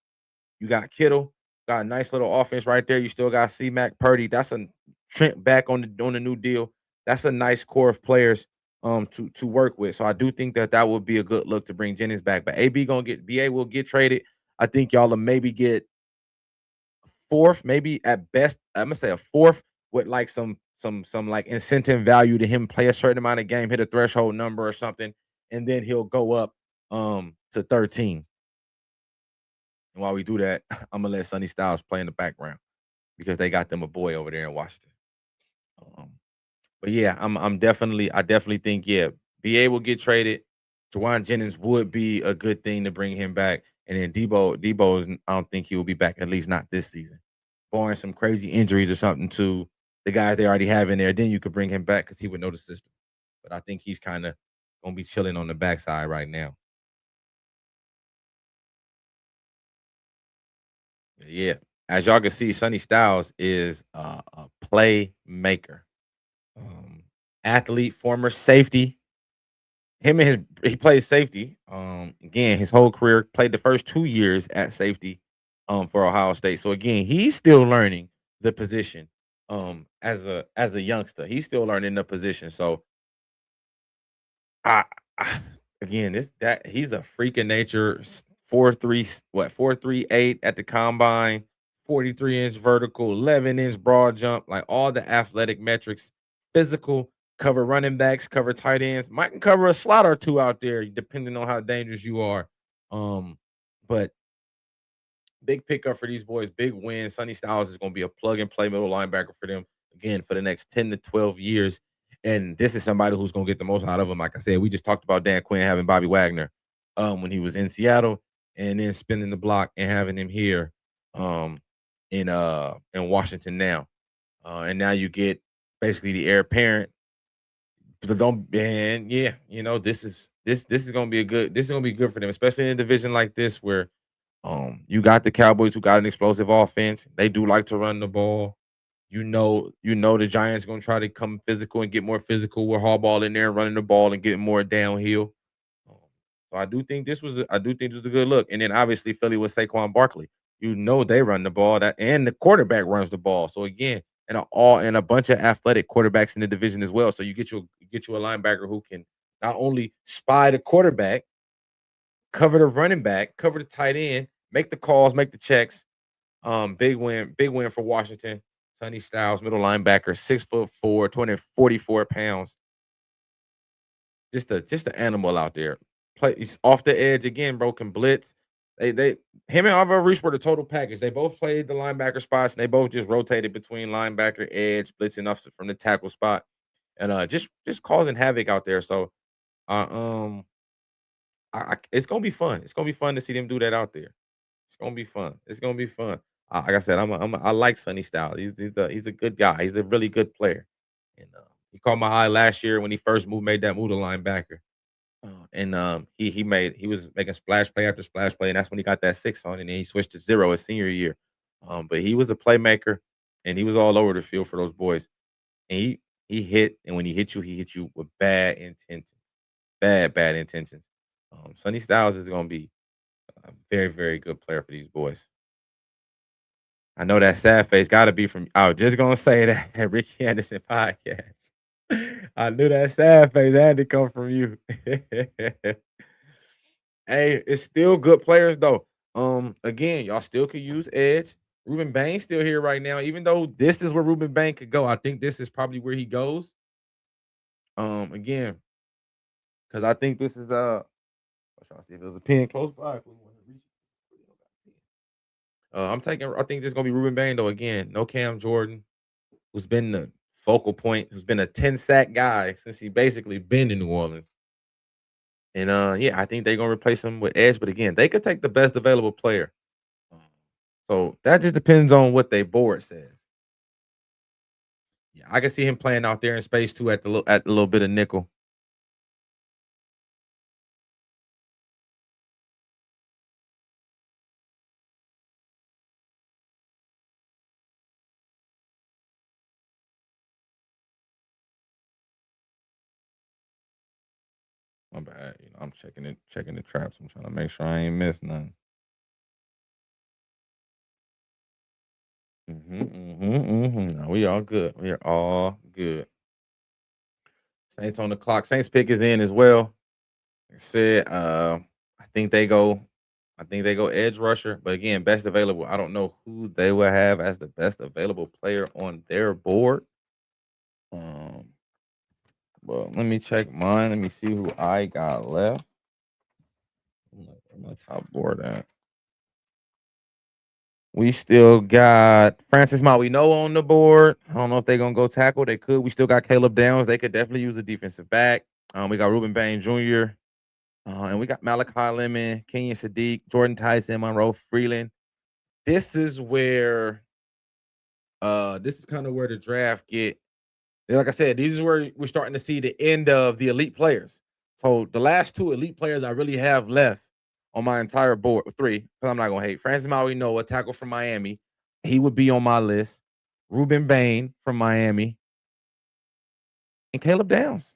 You got Kittle, got a nice little offense right there. You still got C Mac Purdy. That's a Trent back on the new deal. That's a nice core of players to work with. So I do think that would be a good look to bring Jennings back. But BA will get traded. I think y'all will maybe get fourth, maybe at best. I'm gonna say a fourth with like some like incentive value to him play a certain amount of game, hit a threshold number or something, and then he'll go up to 13. And while we do that, I'm gonna let Sonny Styles play in the background because they got them a boy over there in Washington. Um, but yeah, I definitely think BA will get traded. Jawan Jennings would be a good thing to bring him back, and then Debo is I don't think he will be back at least not this season, barring some crazy injuries or something to the guys they already have in there. Then you could bring him back because he would know the system. But I think he's kind of gonna be chilling on the backside right now. Yeah, as y'all can see, Sonny Styles is a playmaker. um, Athlete, former safety. He plays safety. Again, his whole career played the first 2 years at safety, for Ohio State. So again, he's still learning the position. As a youngster, he's still learning the position. So I, I again, this that he's a freak of nature. 4'3", 4'3" 8" at the combine, 43-inch vertical, 11-inch broad jump, like all the athletic metrics, physical, cover running backs, cover tight ends, might can cover a slot or two out there, depending on how dangerous you are. But big pickup for these boys, big win. Sonny Styles is going to be a plug and play middle linebacker for them again for the next 10 to 12 years. And this is somebody who's going to get the most out of them. Like I said, we just talked about Dan Quinn having Bobby Wagner when he was in Seattle and then spinning the block and having him here um, in Washington now. And now you get basically the heir apparent. But don't and yeah, this is gonna be good for them, especially in a division like this where you got the Cowboys who got an explosive offense. They do like to run the ball. The Giants gonna try to come physical and get more physical with Harbaugh in there running the ball and getting more downhill. Um, so I do think this was a good look. And then obviously Philly with Saquon Barkley. They run the ball that and the quarterback runs the ball. So again, and a bunch of athletic quarterbacks in the division as well. So you get you a linebacker who can not only spy the quarterback, cover the running back, cover the tight end, make the calls, make the checks. Big win for Washington. Sonny Styles, middle linebacker, 6'4", 244 pounds. Just an animal out there. Play he's off the edge again, bro. Can blitz. They him and Alvaro Reese were the total package. They both played the linebacker spots, and they both just rotated between linebacker, edge, blitzing off from the tackle spot, and just causing havoc out there. So, uh, um, it's gonna be fun. It's gonna be fun to see them do that out there. It's gonna be fun. It's gonna be fun. Like I said, I like Sonny Styles. He's a good guy. He's a really good player, and he caught my eye last year when he first made that move to linebacker. And he was making splash play after splash play, and that's when he got that 6 on, and then he switched to 0 his senior year. But he was a playmaker, and he was all over the field for those boys. And he hit, and when he hit you with bad intentions, bad intentions. Sonny Styles is gonna be a very, very good player for these boys. I know that sad face got to be from. I was just gonna say that at Ricky Anderson podcast. I knew that sad face had to come from you. Hey, it's still good players though. Again, y'all still could use edge. Ruben Bain still here right now, even though this is where Ruben Bain could go. I think this is probably where he goes. Again, because I think this is I'm trying to see if there's a pin close by. If we want to reach it. I think this is gonna be Ruben Bain though. Again, no Cam Jordan, who's been the focal point, who's been a 10 sack guy since he basically been in New Orleans. And yeah, I think they're gonna replace him with edge. But again, they could take the best available player. Um, So that just depends on what they board says. Yeah, I can see him playing out there in space too at the little bit of nickel. My bad. I'm checking the traps. I'm trying to make sure I ain't missed none. No, we all good. We are all good. Saints on the clock. Saints pick is in as well. Like I said, I think they go. I think they go edge rusher, but again, best available. I don't know who they will have as the best available player on their board. Um, well, let me check mine. Let me see who I got left. Where my top board at? We still got Francis Mauigoa on the board. I don't know if they're gonna go tackle. They could. We still got Caleb Downs. They could definitely use a defensive back. We got Ruben Bain Jr. And we got Malachi Lemon, Kenyon Sadiq, Jordan Tyson, Monroe Freeland. This is where this is kind of where the draft get. Like I said, these is where we're starting to see the end of the elite players. So the last two elite players I really have left on my entire board, three, because I'm not gonna hate. Francis Mauigoa, a tackle from Miami, he would be on my list. Ruben Bain from Miami, and Caleb Downs.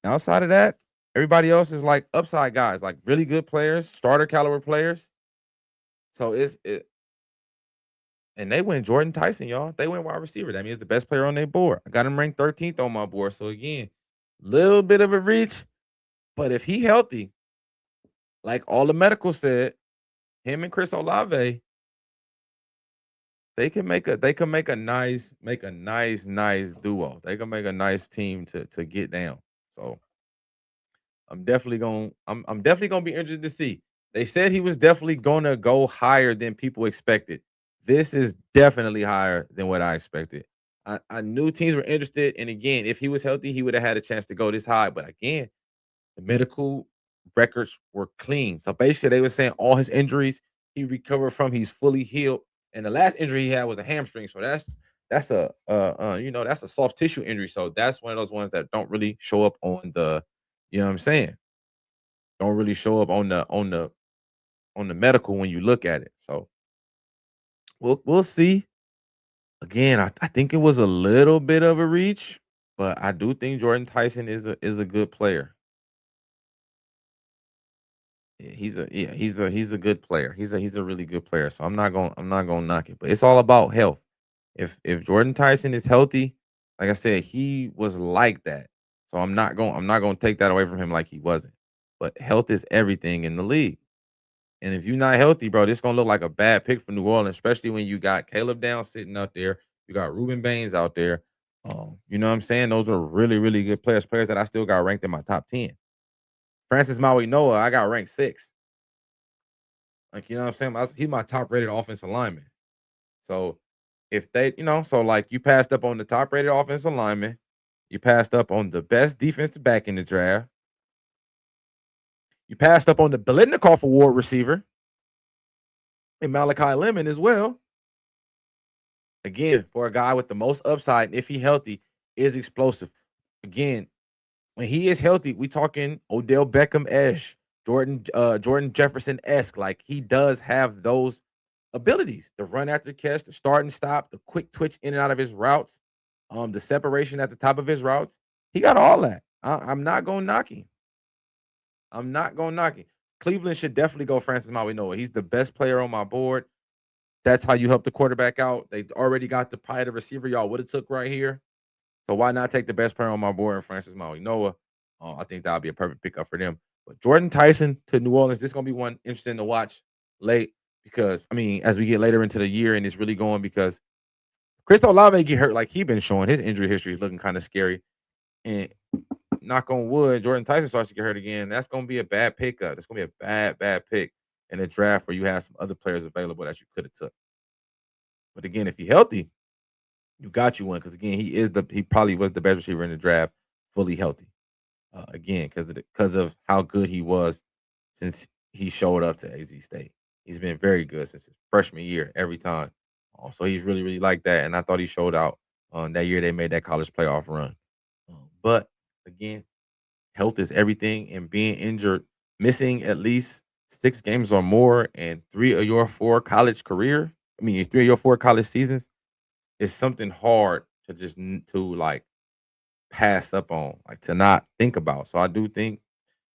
Outside of that, everybody else is like upside guys, like really good players, starter caliber players. So and they went Jordan Tyson, y'all. They went wide receiver. That means the best player on their board. I got him ranked 13th on my board. So again, little bit of a reach, but if he healthy, like all the medical said, him and Chris Olave, they can make a nice duo. They can make a nice team to get down. So I'm definitely gonna be interested to see. They said he was definitely gonna go higher than people expected. This is definitely higher than what I expected. I knew teams were interested, and again, if he was healthy, he would have had a chance to go this high. But again, the medical records were clean. So basically, they were saying all his injuries he recovered from, he's fully healed. And the last injury he had was a hamstring. So that's that's a soft tissue injury. So that's one of those ones that don't really show up on the, you know what I'm saying? Don't really show up on the medical when you look at it. So we'll see. Again, I think it was a little bit of a reach, but I do think Jordan Tyson is a good player. He's a good player. He's a really good player. So I'm not gonna knock it. But it's all about health. If Jordan Tyson is healthy, like I said, he was like that. So I'm not gonna take that away from him like he wasn't. But health is everything in the league. And if you're not healthy, bro, this gonna look like a bad pick for New Orleans, especially when you got Caleb Down sitting up there. You got Ruben Baines out there. You know what I'm saying? Those are really, really good players that I still got ranked in my top 10. Francis Maui Noah, I got ranked 6. Like, you know what I'm saying? He's my top rated offensive lineman. So if they, so like you passed up on the top rated offensive lineman, you passed up on the best defensive back in the draft, you passed up on the Biletnikoff Award receiver and Malachi Lemon as well. Again, for a guy with the most upside, if he healthy, is explosive. Again, when he is healthy, we talking Odell Beckham esque, Jordan Jefferson esque. Like he does have those abilities: the run after catch, the start and stop, the quick twitch in and out of his routes, the separation at the top of his routes. He got all that. I'm not gonna knock him. I'm not gonna knock him. Cleveland should definitely go Francis Maui Noah. He's the best player on my board. That's how you help the quarterback out. They already got probably the receiver y'all would have took right here. So why not take the best player on my board and Francis Maui Noah? I think that'll be a perfect pickup for them. But Jordan Tyson to New Orleans, this is gonna be one interesting to watch late because I mean, as we get later into the year and it's really going because Chris Olave get hurt like he been showing. His injury history is looking kind of scary. And knock on wood, Jordan Tyson starts to get hurt again. That's gonna be a bad pickup. That's gonna be a bad, bad pick in a draft where you have some other players available that you could have took. But again, if he's healthy, you got you one because again, he probably was the best receiver in the draft, fully healthy. Again, because of how good he was since he showed up to AZ State. He's been very good since his freshman year every time. So he's really, really like that. And I thought he showed out that year they made that college playoff run. But again, health is everything, and being injured, missing at least 6 games or more in 3 of your 4 college seasons is something hard to just to like pass up on, like to not think about. So I do think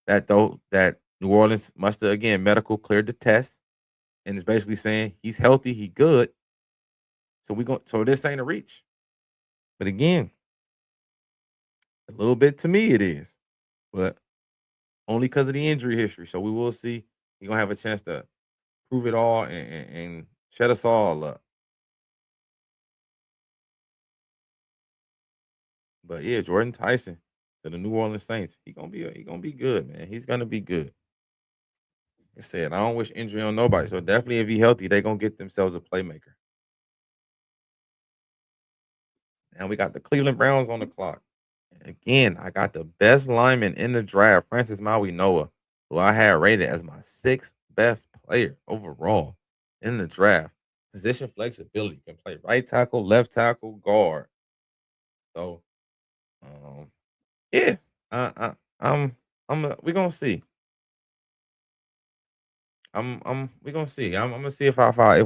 that that New Orleans must have again medical cleared the test and is basically saying he's healthy, he good. So this ain't a reach. But again, a little bit to me it is, but only because of the injury history. So we will see. He's gonna have a chance to prove it all and shut us all up. But yeah, Jordan Tyson to the New Orleans Saints. He gonna be good, man. He's gonna be good. Like I said, I don't wish injury on nobody. So definitely if he healthy, they gonna get themselves a playmaker. And we got the Cleveland Browns on the clock. Again, I got the best lineman in the draft, Francis Maui Noah, who I had rated as my 6th best player overall in the draft. Position flexibility, can play right tackle, left tackle, guard. So, um, yeah, we gonna see. We gonna see. I'm gonna see if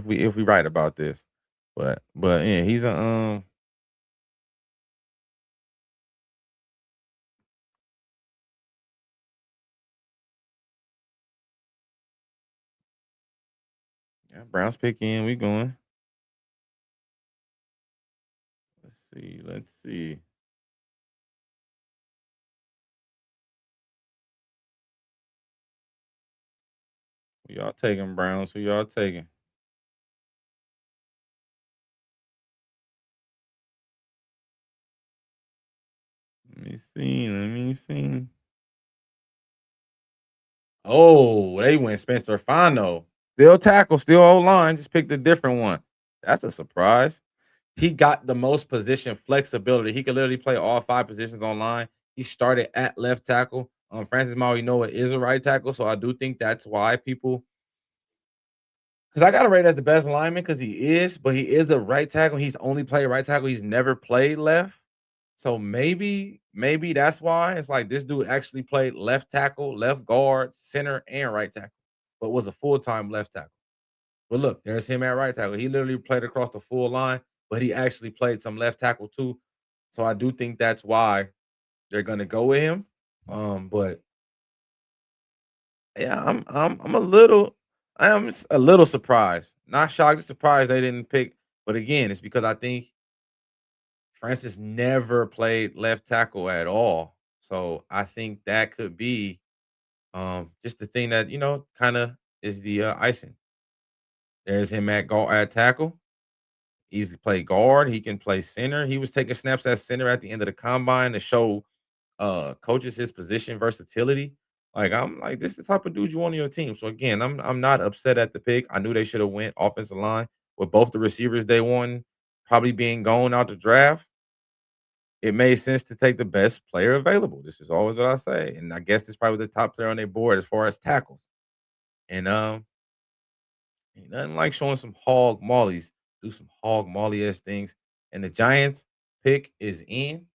we right about this. But yeah, he's a yeah, Browns pick in. We going. Let's see. Let's see. Who y'all taking, Browns? Who y'all taking? Let me see. Let me see. Oh, they went Spencer Fano. Still tackle, still O line. Just picked a different one. That's a surprise. He got the most position flexibility. He could literally play all 5 positions online. He started at left tackle. Francis Maui Noah is a right tackle, so I do think that's why people. Because I got to rate as the best lineman because he is, but he is a right tackle. He's only played right tackle. He's never played left. So maybe that's why it's like this dude actually played left tackle, left guard, center, and right tackle, but was a full time left tackle. But look, there's him at right tackle. He literally played across the full line, but he actually played some left tackle too. So I do think that's why they're gonna go with him. But yeah, I am a little surprised. Not shocked, just surprised they didn't pick. But again, it's because I think Francis never played left tackle at all. So I think that could be just the thing that, kind of is the icing. There's him at tackle. He's play guard. He can play center. He was taking snaps at center at the end of the combine to show coaches his position versatility. Like I'm like, this is the type of dude you want on your team. So again, I'm not upset at the pick. I knew they should have went offensive line with both the receivers they won probably being gone out the draft. It made sense to take the best player available. This is always what I say. And I guess this probably was the top player on their board as far as tackles. And ain't nothing like showing some hog mollies, do some hog molly ass things. And the Giants pick is in,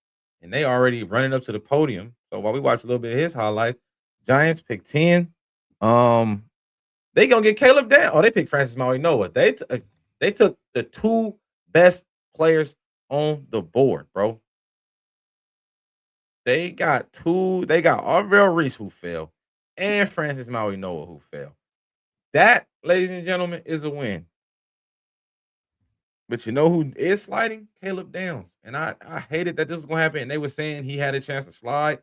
and they already running up to the podium. So while we watch a little bit of his highlights, Giants pick 10. Um, they gonna get Caleb down. Oh, they picked Francis Maui Noah. They took the two best players on the board, bro. They got Arvell Reese who fell, and Francis Maui Noah who fell. That, ladies and gentlemen, is a win. But you know who is sliding? Caleb Downs. And I hated that this was gonna happen. And they were saying he had a chance to slide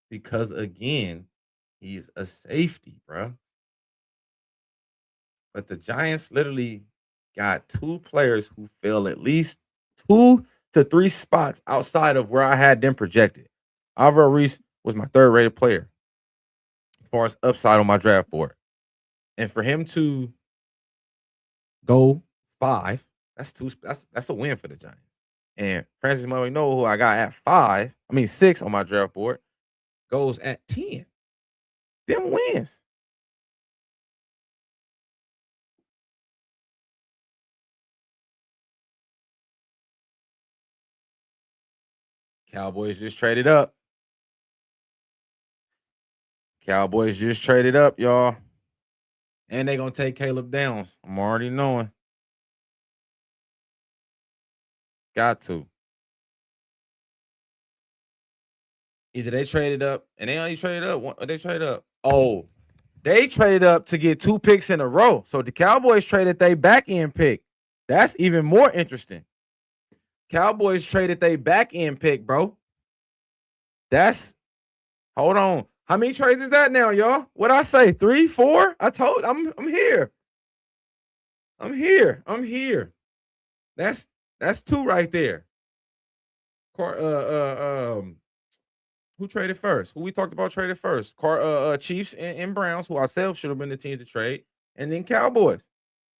because again, he's a safety, bro. But the Giants literally got two players who fell at least 2 to 3 spots outside of where I had them projected. Alvaro Reese was my third rated player as far as upside on my draft board. And for him to go 5, that's a win for the Giants. And Francis Mano, who I got at 6 on my draft board, goes at 10. Them wins. Cowboys just traded up. Cowboys just traded up, y'all. And they gonna take Caleb Downs. I'm already knowing. Got to. Either they traded up, and they only traded up. They traded up. Oh, they traded up to get 2 picks in a row. So the Cowboys traded their back end pick. That's even more interesting. Cowboys traded their back end pick, bro. That's hold on. How many trades is that now, y'all? What I say? 3, 4? I'm here. I'm here. I'm here. That's 2 right there. Who traded first? Who we talked about traded first? Chiefs and Browns, who ourselves should have been the team to trade, and then Cowboys.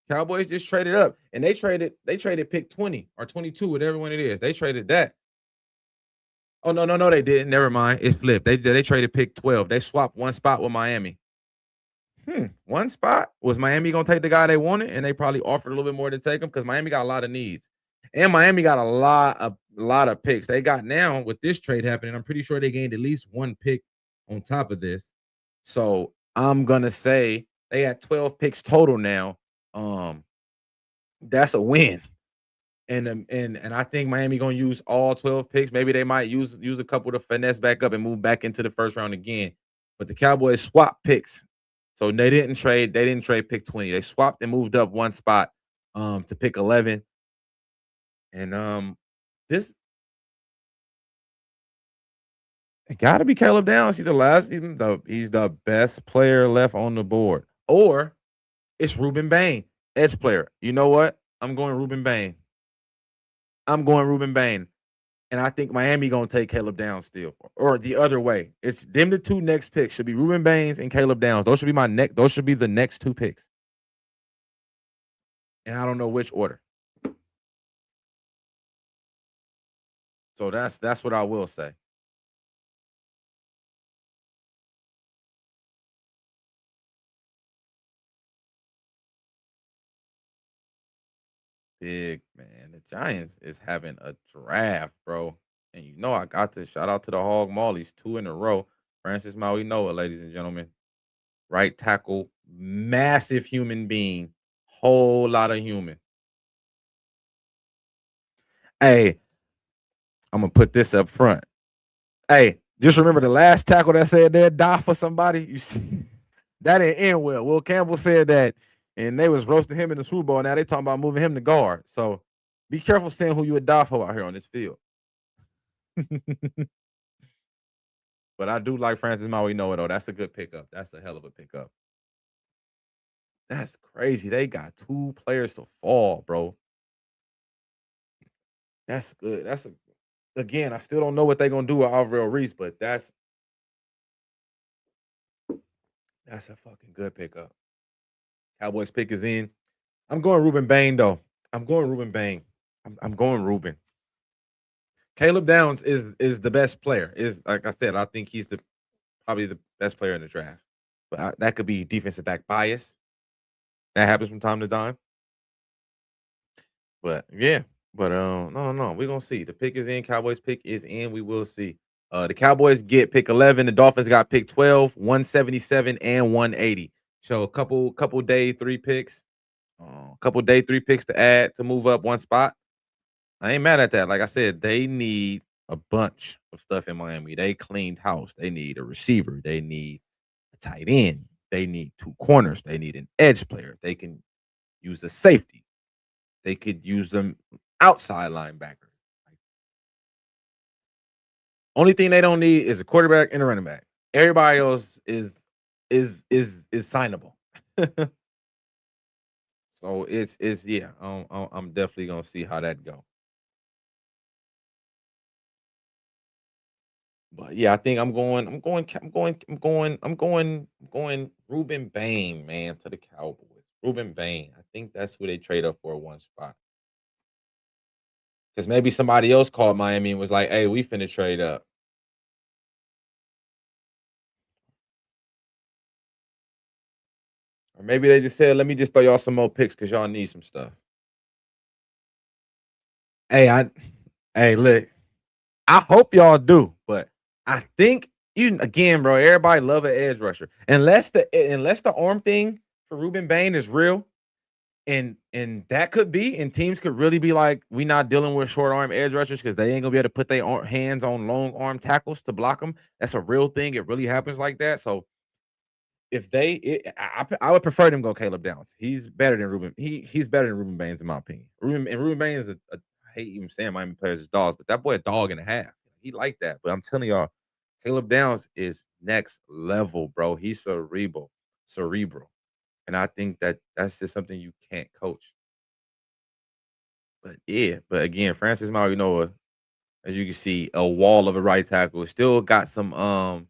Cowboys just traded up, and they traded pick 20 or 22, whatever one it is. They traded that. Oh no, they didn't. Never mind. It flipped. They traded pick 12. They swapped one spot with Miami. One spot? Was Miami gonna take the guy they wanted, and they probably offered a little bit more to take him because Miami got a lot of needs, and Miami got a lot of picks. They got now with this trade happening. I'm pretty sure they gained at least 1 pick on top of this. So I'm gonna say they had 12 picks total now. That's a win. And I think Miami gonna use all 12 picks. Maybe they might use a couple to finesse back up and move back into the first round again. But the Cowboys swapped picks. So they didn't trade pick 20. They swapped and moved up 1 spot to pick 11. And this it gotta be Caleb Downs. He's the best player left on the board. Or it's Ruben Bain, edge player. You know what? I'm going Ruben Bain. I'm going Ruben Bain. And I think Miami gonna take Caleb Downs still, or the other way. It's them the 2 next picks should be Ruben Baines and Caleb Downs. Those should be Those should be the next 2 picks, and I don't know which order. So that's what I will say. Big man, the Giants is having a draft, bro. And you know I got to shout out to the Hog Mollies 2 in a row. Francis Maui Noah, ladies and gentlemen, right tackle, massive human being, whole lot of human. Hey, I'm gonna put this up front. Hey, just remember the last tackle that said they'd die for somebody. You see, that didn't end well. Will Campbell said that, and they was roasting him in the Super Bowl. Now they talking about moving him to guard. So be careful saying who you would die for out here on this field. But I do like Francis Maui Noah though. That's a good pickup. That's a hell of a pickup. That's crazy. They got 2 players to fall, bro. That's good. Again, I still don't know what they're gonna do with Alvaro Reese, but that's a fucking good pickup. Cowboys pick is in. I'm going Ruben Bain though. I'm going Ruben Bain. I'm going Ruben. Caleb Downs is the best player. Is like I said, I think he's the probably the best player in the draft. But that could be defensive back bias. That happens from time to time. But yeah, but no, we're gonna see. The pick is in. Cowboys pick is in. We will see. The Cowboys get pick 11. The Dolphins got pick 12, 177, and 180. So a couple day three picks. Couple day three picks to add to move up one spot. I ain't mad at that. Like I said, they need a bunch of stuff in Miami. They cleaned house. They need a receiver. They need a tight end. They need two corners. They need an edge player. They can use a safety. They could use them outside linebacker. Only thing they don't need is a quarterback and a running back. Everybody else is signable. So it's yeah. I'm definitely gonna see how that go. But yeah, I think I'm going Ruben Bain, man, to the Cowboys. Ruben Bain. I think that's who they trade up for one spot. Because maybe somebody else called Miami and was like, "Hey, we finna trade up," or maybe they just said, "Let me just throw y'all some more picks because y'all need some stuff." Hey, hey, look, I hope y'all do, but I think you again, bro. Everybody love an edge rusher, unless the arm thing for Ruben Bain is real. And that could be, and teams could really be like, we not dealing with short arm edge rushers because they ain't gonna be able to put their hands on long arm tackles to block them. That's a real thing. It really happens like that. So if I would prefer them go Caleb Downs. He's better than Ruben. He's better than Ruben Baines in my opinion. Ruben Baines is I hate even saying Miami players as dogs, but that boy a dog and a half. He like that. But I'm telling y'all, Caleb Downs is next level, bro. He's cerebral. And I think that that's just something you can't coach. But yeah, but again, Francis Mauigoa, as you can see, a wall of a right tackle. Still got some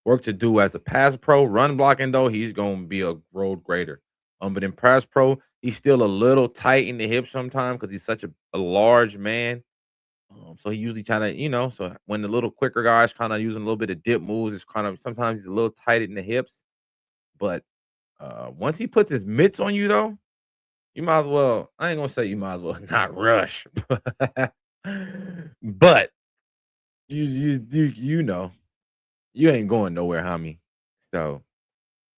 work to do as a pass pro. Run blocking though, he's gonna be a road grader. But in pass pro, he's still a little tight in the hips sometimes because he's such a large man. So he usually trying to, so when the little quicker guys kind of using a little bit of dip moves, it's kind of sometimes he's a little tight in the hips. But once he puts his mitts on you though, you might as well. I ain't gonna say you might as well not rush, but you you ain't going nowhere, homie. So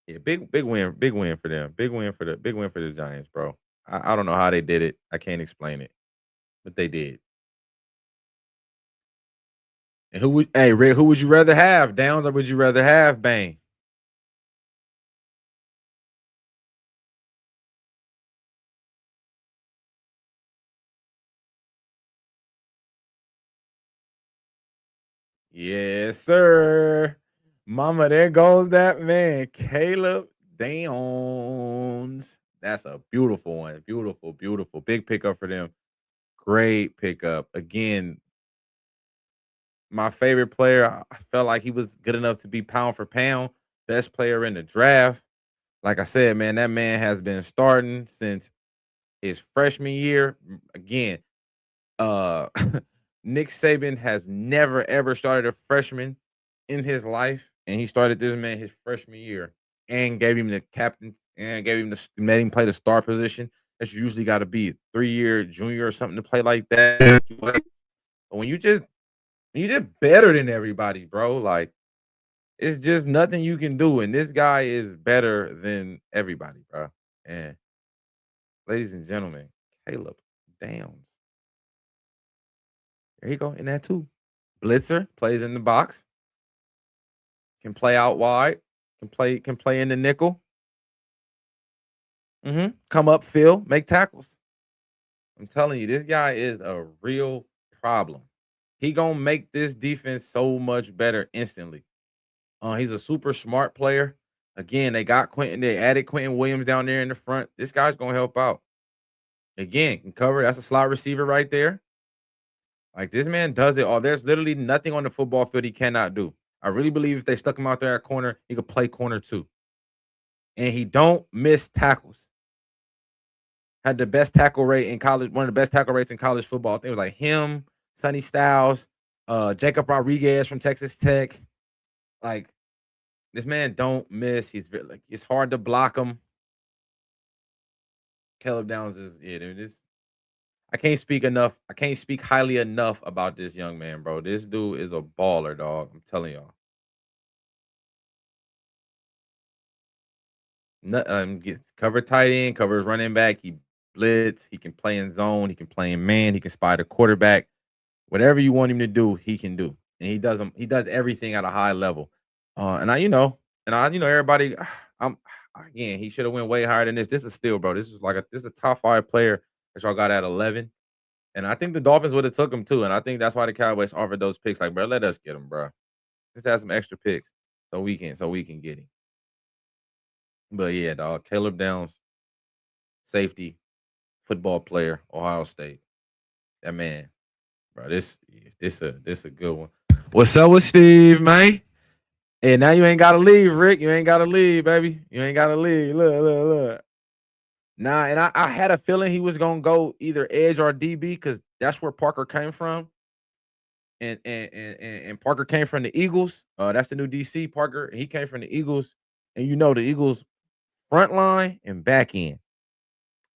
yeah, big win for them. Big win for the Giants, bro. I don't know how they did it. I can't explain it, but they did. And Rick, who would you rather have, Downs, or would you rather have Bane? Yes, sir. Mama, there goes that man, Caleb Downs. That's a beautiful one. Beautiful, beautiful. Big pickup for them. Great pickup. Again, my favorite player. I felt like he was good enough to be pound for pound, best player in the draft. Like I said, man, that man has been starting since his freshman year. Again, uh Nick Saban has never ever started a freshman in his life, and he started this man his freshman year and gave him the captain and gave him made him play the star position. That's usually got to be a 3-year junior or something to play like that. But when you did better than everybody, bro, like it's just nothing you can do, and this guy is better than everybody, bro. And ladies and gentlemen, Caleb Downs. There you go in that too. Blitzer plays in the box, can play out wide, can play in the nickel. Come up field, make tackles. I'm telling you, this guy is a real problem. He gonna make this defense so much better instantly. He's a super smart player. Again, they added Quentin Williams down there in the front. This guy's gonna help out. Again, can cover. That's a slot receiver right there. Like, this man does it all. There's literally nothing on the football field he cannot do. I really believe if they stuck him out there at corner, he could play corner too. And he don't miss tackles. Had the best tackle rate in college, one of the best tackle rates in college football. I think it was like him, Sonny Styles, Jacob Rodriguez from Texas Tech. Like, this man don't miss. Like, it's hard to block him. Caleb Downs is this. I can't speak enough. I can't speak highly enough about this young man, bro. This dude is a baller, dog. I'm telling y'all. Gets cover tight end, covers running back. He blitz. He can play in zone. He can play in man. He can spy the quarterback. Whatever you want him to do, he can do, and he does them. He does everything at a high level. Everybody. I'm again. He should have went way higher than this. This is still, bro. This is a top 5 player that y'all got at 11, and I think the Dolphins would have took him too, and I think that's why the Cowboys offered those picks. Like, bro, let us get him, bro. Let's have some extra picks so we can get him. But yeah, dog. Caleb Downs, safety, football player, Ohio State. That man, bro. This a good one. What's up with Steve, man? And now you ain't gotta leave, Rick. You ain't gotta leave, baby. You ain't gotta leave. Look. Nah, and I had a feeling he was gonna go either edge or DB because that's where Parker came from. And Parker came from the Eagles. That's the new DC Parker. He came from the Eagles, and the Eagles front line and back end.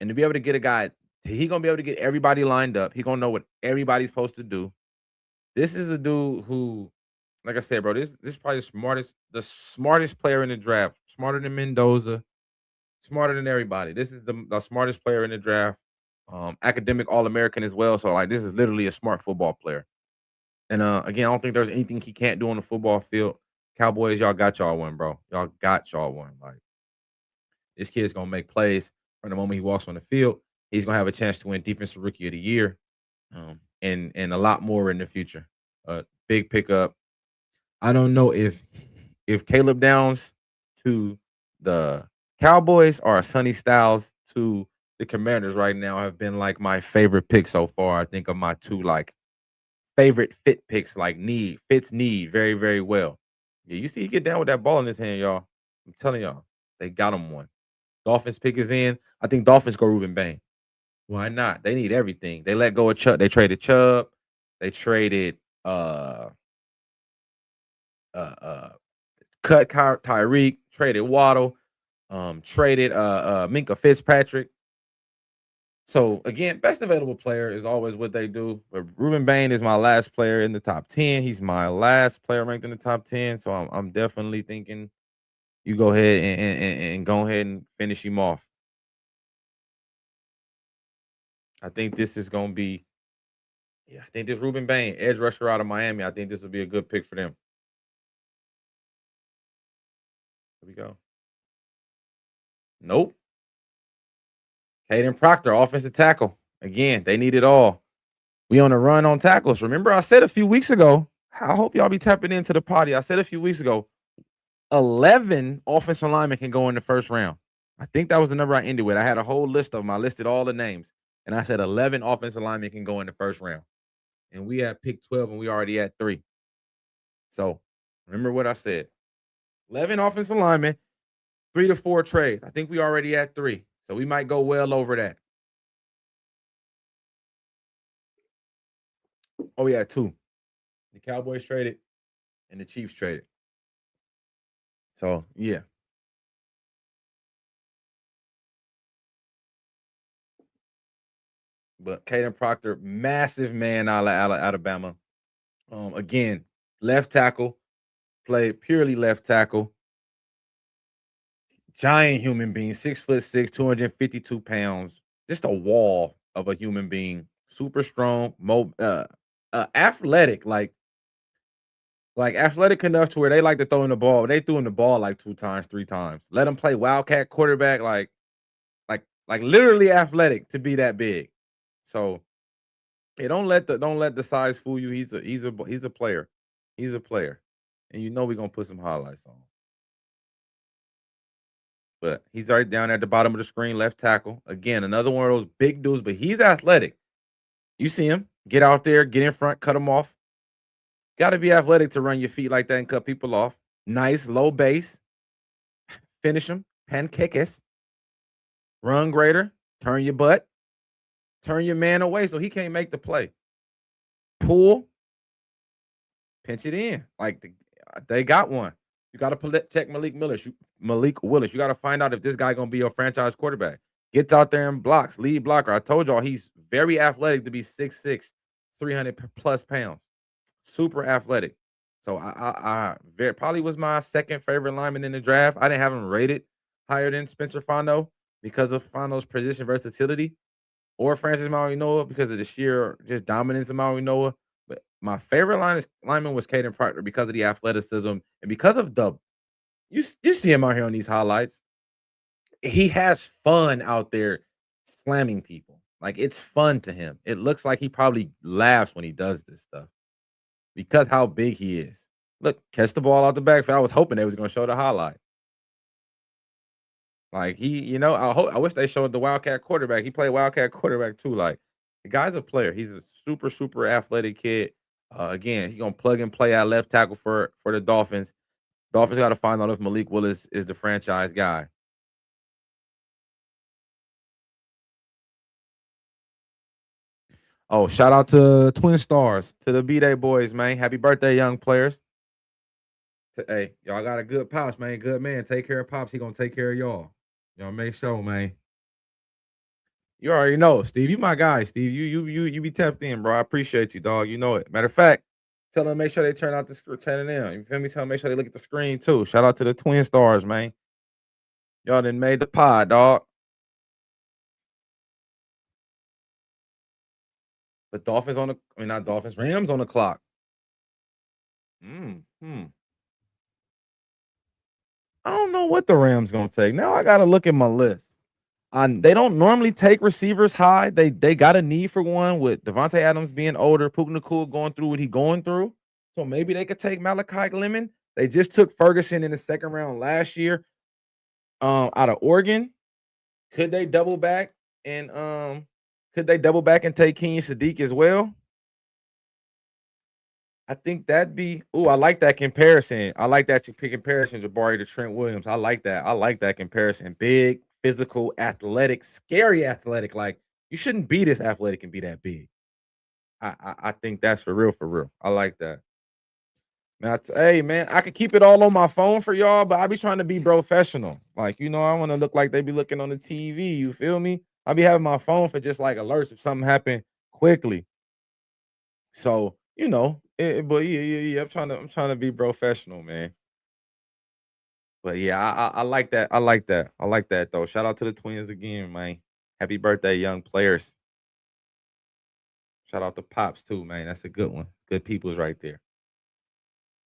And to be able to get a guy, he gonna be able to get everybody lined up. He gonna know what everybody's supposed to do. This is a dude who, like I said, bro, this is probably the smartest player in the draft. Smarter than Mendoza, smarter than everybody. This is the smartest player in the draft. Academic All American as well. So like, this is literally a smart football player. And again, I don't think there's anything he can't do on the football field. Cowboys, y'all got y'all one, bro. Y'all got y'all one. Like, this kid's gonna make plays from the moment he walks on the field. He's gonna have a chance to win Defensive Rookie of the Year, and a lot more in the future. Big pickup. I don't know if Caleb Downs to the Cowboys or Sonny Styles to the Commanders right now have been like my favorite pick so far. I think of my two like favorite fit picks, like fits need very, very well. Yeah, you see he get down with that ball in his hand, y'all. I'm telling y'all, they got him one. Dolphins pick is in. I think Dolphins go Ruben Bain. Why not? They need everything. They let go of Chubb. They traded Chubb. They traded uh cut Tyreek, traded Waddle, traded Minka Fitzpatrick. So again, best available player is always what they do. But Ruben Bain is my last player in the top 10. He's my last player ranked in the top 10. So I'm definitely thinking you go ahead and go ahead and finish him off. I think this is gonna be I think this Ruben Bain, edge rusher out of Miami. I think this will be a good pick for them. Here we go. Nope. Caden Proctor, offensive tackle. Again, they need it all. We on a run on tackles. Remember, I said a few weeks ago, I hope y'all be tapping into the potty. I said a few weeks ago, 11 offensive linemen can go in the first round. I think that was the number I ended with. I had a whole list of them. I listed all the names. And I said 11 offensive linemen can go in the first round. And we had pick 12 and we already at 3. So remember what I said. 11 offensive linemen, 3 to 4 trades. I think we already at 3. So we might go well over that. Oh, we had 2. The Cowboys traded and the Chiefs traded. So, yeah. But Caden Proctor, massive man out of Alabama. Again, left tackle, played purely left tackle. Giant human being, 6'6", 252 pounds. Just a wall of a human being. Super strong, athletic, like athletic enough to where they like to throw in the ball. They threw in the ball like 2 times, 3 times. Let him play wildcat quarterback, like literally athletic to be that big. So yeah, don't let the size fool you. He's a player. He's a player. And we're gonna put some highlights on. But he's right down at the bottom of the screen, left tackle. Again, another one of those big dudes, but he's athletic. You see him. Get out there, get in front, cut them off. Got to be athletic to run your feet like that and cut people off. Nice low base, finish them, pancakes, run greater, turn your butt, turn your man away so he can't make the play. Pull, pinch it in. They got one. You got to check Malik Willis. You got to find out if this guy gonna be your franchise quarterback. Gets out there and blocks, lead blocker. I told y'all he's very athletic to be 6'6", 300 plus pounds. Super athletic. So probably was my second favorite lineman in the draft. I didn't have him rated higher than Spencer Fondo because of Fondo's position versatility, or Francis Maui Noah because of the sheer just dominance of Maui Noah. But my favorite lineman was Caden Proctor because of the athleticism and because of you see him out here on these highlights. He has fun out there slamming people. Like, it's fun to him. It looks like he probably laughs when he does this stuff because how big he is. Look, catch the ball out the backfield. I was hoping they was gonna show the highlight. Like, I wish they showed the Wildcat quarterback. He played Wildcat quarterback too. Like, the guy's a player. He's a super, super athletic kid. Again, he's gonna plug and play at left tackle for the Dolphins. Dolphins got to find out if Malik Willis is the franchise guy. Oh, shout out to Twin Stars, to the B-Day boys, man. Happy birthday, young players. Hey, y'all got a good pops, man. Good man. Take care of pops. He gonna take care of y'all. Y'all make sure, man. You already know, Steve. You my guy, Steve. You be tapped in, bro. I appreciate you, dog. You know it. Matter of fact, tell them to make sure they turn out the screen, turn it in. You feel me? Tell them make sure they look at the screen too. Shout out to the Twin Stars, man. Y'all done made the pod, dog. The Dolphins not Dolphins, Rams on the clock. Hmm. I don't know what the Rams gonna take. Now I gotta look at my list. They don't normally take receivers high. They got a need for one with Devontae Adams being older, Puka Nacua going through what he going through. So maybe they could take Malachi Lemon. They just took Ferguson in the second round last year, out of Oregon. Could they double back and take Kenyon Sadiq as well? I think that'd be. Oh, I like that comparison. I like that you pick comparison, Jabari to Trent Williams. I like that. I like that comparison. Big, physical, athletic, scary athletic. Like, you shouldn't be this athletic and be that big. I think that's for real, for real. I like that. Man, hey man, I could keep it all on my phone for y'all, but I be trying to be professional. Like, I want to look like they be looking on the TV. You feel me? I be having my phone for just like alerts if something happened quickly. So, but yeah. I'm trying to be professional, man. But yeah, I like that. I like that. I like that though. Shout out to the Twins again, man. Happy birthday, young players. Shout out to Pops too, man. That's a good one. Good people's right there.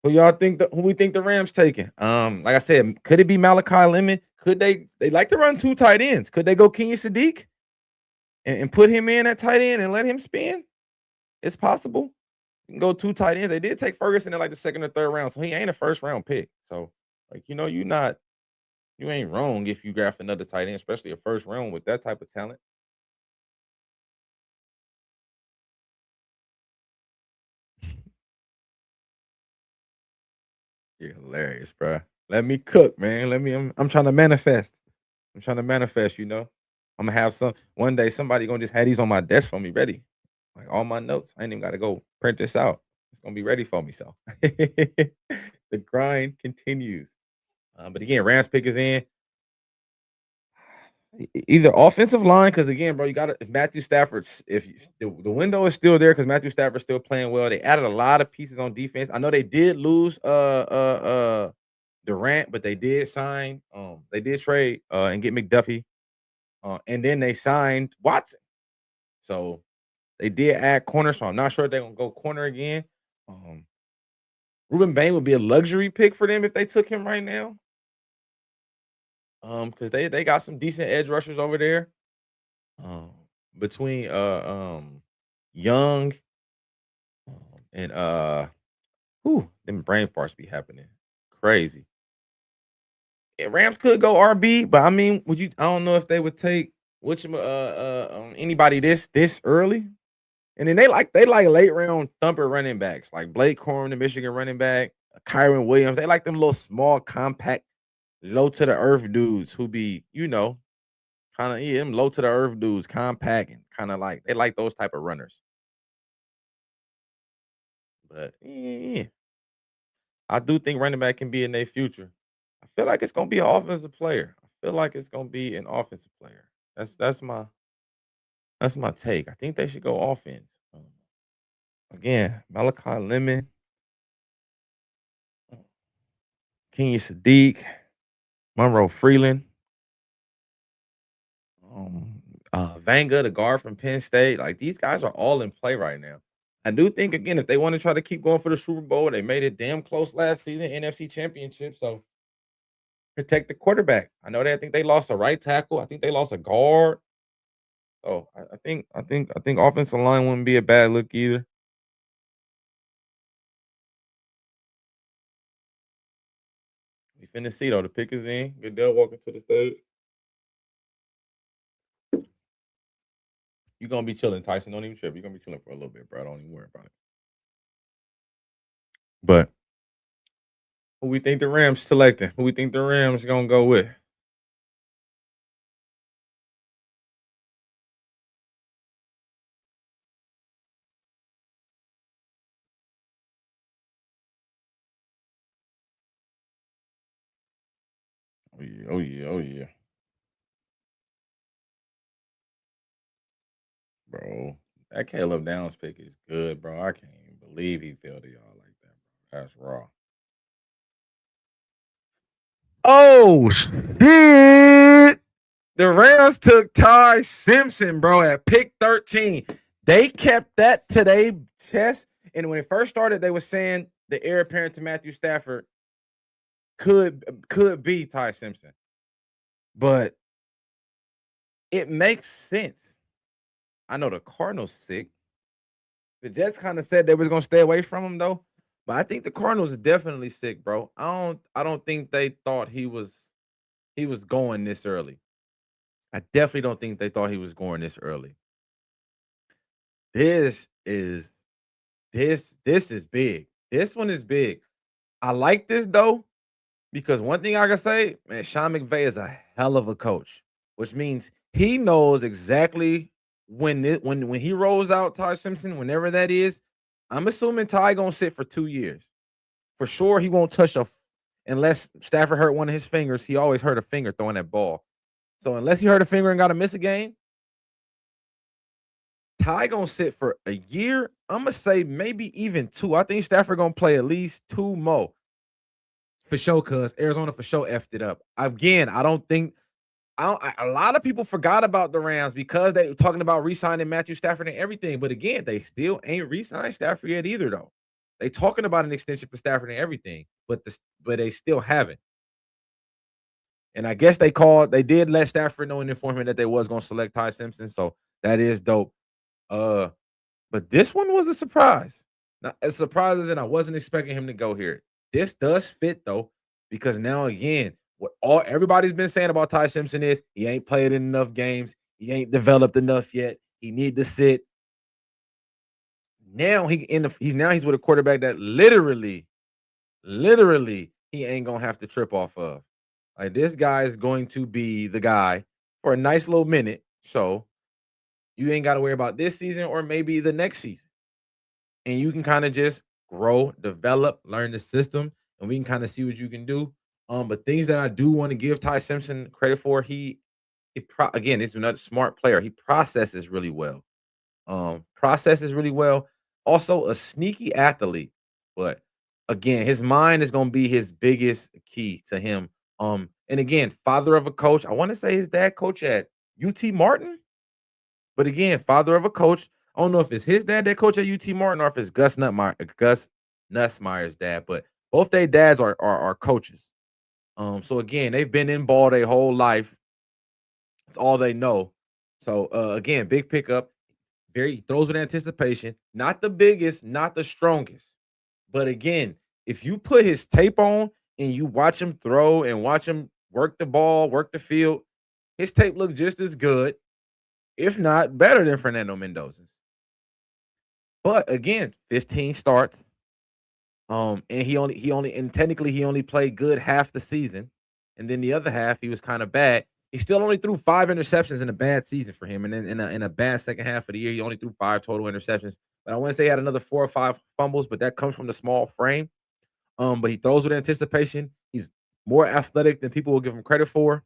Who we think the Rams taking? Like I said, could it be Malachi Lemon? Could they like to run two tight ends? Could they go Kenyon Sadiq and put him in at tight end and let him spin? It's possible. You can go two tight ends. They did take Ferguson in like the second or third round, so he ain't a first round pick. So, like, you ain't wrong if you draft another tight end, especially a first round with that type of talent. You're hilarious, bro. Let me cook, man. I'm trying to manifest. I'm trying to manifest, I'm gonna have one day somebody gonna just have these on my desk for me ready. Like, all my notes. I ain't even gotta go print this out. It's gonna be ready for me. So the grind continues. But again, Rams pick is in. Either offensive line, because again, bro, you got to Matthew Stafford. If the window is still there, because Matthew Stafford's still playing well. They added a lot of pieces on defense. I know they did lose Durant, but they did sign. They did trade and get McDuffie, and then they signed Watson. So they did add corner. So I'm not sure if they're gonna go corner again. Ruben Bain would be a luxury pick for them if they took him right now. Because they got some decent edge rushers over there. Um, between Young and them brain farts be happening. Crazy. Yeah, Rams could go RB, but I mean, I don't know if they would take anybody this early. And then they like late round thumper running backs like Blake Corum, the Michigan running back, Kyron Williams. They like them little small, compact, low to the earth dudes who be, kind of them low to the earth dudes, compact and kind of like they like those type of runners. But yeah, I do think running back can be in their future. I feel like it's gonna be an offensive player. I feel like it's gonna be an offensive player. That's my take. I think they should go offense. Again, Malachi Lemon, Kenya Sadiq, Monroe Freeland, Vanga, the guard from Penn State. Like these guys are all in play right now. I do think again, if they want to try to keep going for the Super Bowl, they made it damn close last season, NFC Championship. So protect the quarterback. I think they lost a right tackle. I think they lost a guard. So I think offensive line wouldn't be a bad look either. We finna see though. The pick is in. Goodell walking to the stage. You gonna be chilling, Tyson. Don't even trip. You're gonna be chilling for a little bit, bro. Don't even worry about it. But who we think the Rams selecting? Who we think the Rams gonna go with? Oh yeah, oh yeah, oh yeah, bro. That Caleb Downs pick is good, bro. I can't even believe he fell to y'all like that, bro. That's raw. Oh shit! The Rams took Ty Simpson, bro, at pick 13. They kept that to their chest. And when it first started, they were saying the heir apparent to Matthew Stafford could be Ty Simpson. But it makes sense. I know the Cardinals sick. The Jets kind of said they was gonna stay away from him though. But I think the Cardinals are definitely sick, bro. I don't think they thought he was going this early. I definitely don't think they thought he was going this early. This is this is big. This one is big. I like this though because one thing I can say, man, Sean McVay is a hell of a coach, which means he knows exactly when he rolls out Ty Simpson, whenever that is. I'm assuming Ty gonna sit for 2 years for sure. He won't touch unless Stafford hurt one of his fingers. He always hurt a finger throwing that ball. So unless he hurt a finger and got to miss a game, Ty gonna sit for a year. I'm gonna say maybe even two. I think Stafford gonna play at least two more for sure. Cause Arizona for sure effed it up again. I don't think I don't. A lot of people forgot about the Rams because they were talking about re-signing Matthew Stafford and everything. But again, they still ain't re-signed Stafford yet either, though. They talking about an extension for Stafford and everything, but they still haven't. And I guess they did let Stafford know and inform him that they was gonna select Ty Simpson. So that is dope. Uh But this one was a surprise. Not as surprising as I wasn't expecting him to go here. This does fit though, because now again, what all everybody's been saying about Ty Simpson is he ain't played in enough games, he ain't developed enough yet. He need to sit. Now he's with a quarterback that literally he ain't gonna have to trip off of. Like this guy is going to be the guy for a nice little minute. So you ain't got to worry about this season or maybe the next season. And you can kind of just grow, develop, learn the system, and we can kind of see what you can do. But things that I do want to give Ty Simpson credit for, again, he's another smart player. He processes really well. Processes really well. Also, a sneaky athlete, but again, his mind is going to be his biggest key to him. And again, father of a coach. I want to say his dad coach at UT Martin. But again, father of a coach. I don't know if it's his dad that coach at UT Martin or if it's Gus Nussmeier's dad, but both their dads are coaches. So again, they've been in ball their whole life. That's all they know. So again, big pickup. Very throws with anticipation. Not the biggest, not the strongest. But again, if you put his tape on and you watch him throw and watch him work the ball, work the field, his tape look just as good, if not better than Fernando Mendoza's. But again, 15 starts. And he only technically he only played good half the season, and then the other half he was kind of bad. He still only threw 5 interceptions in a bad season for him, and then in a bad second half of the year, he only threw 5 total interceptions. But I wouldn't say he had another 4 or 5 fumbles, but that comes from the small frame. But he throws with anticipation. He's more athletic than people will give him credit for.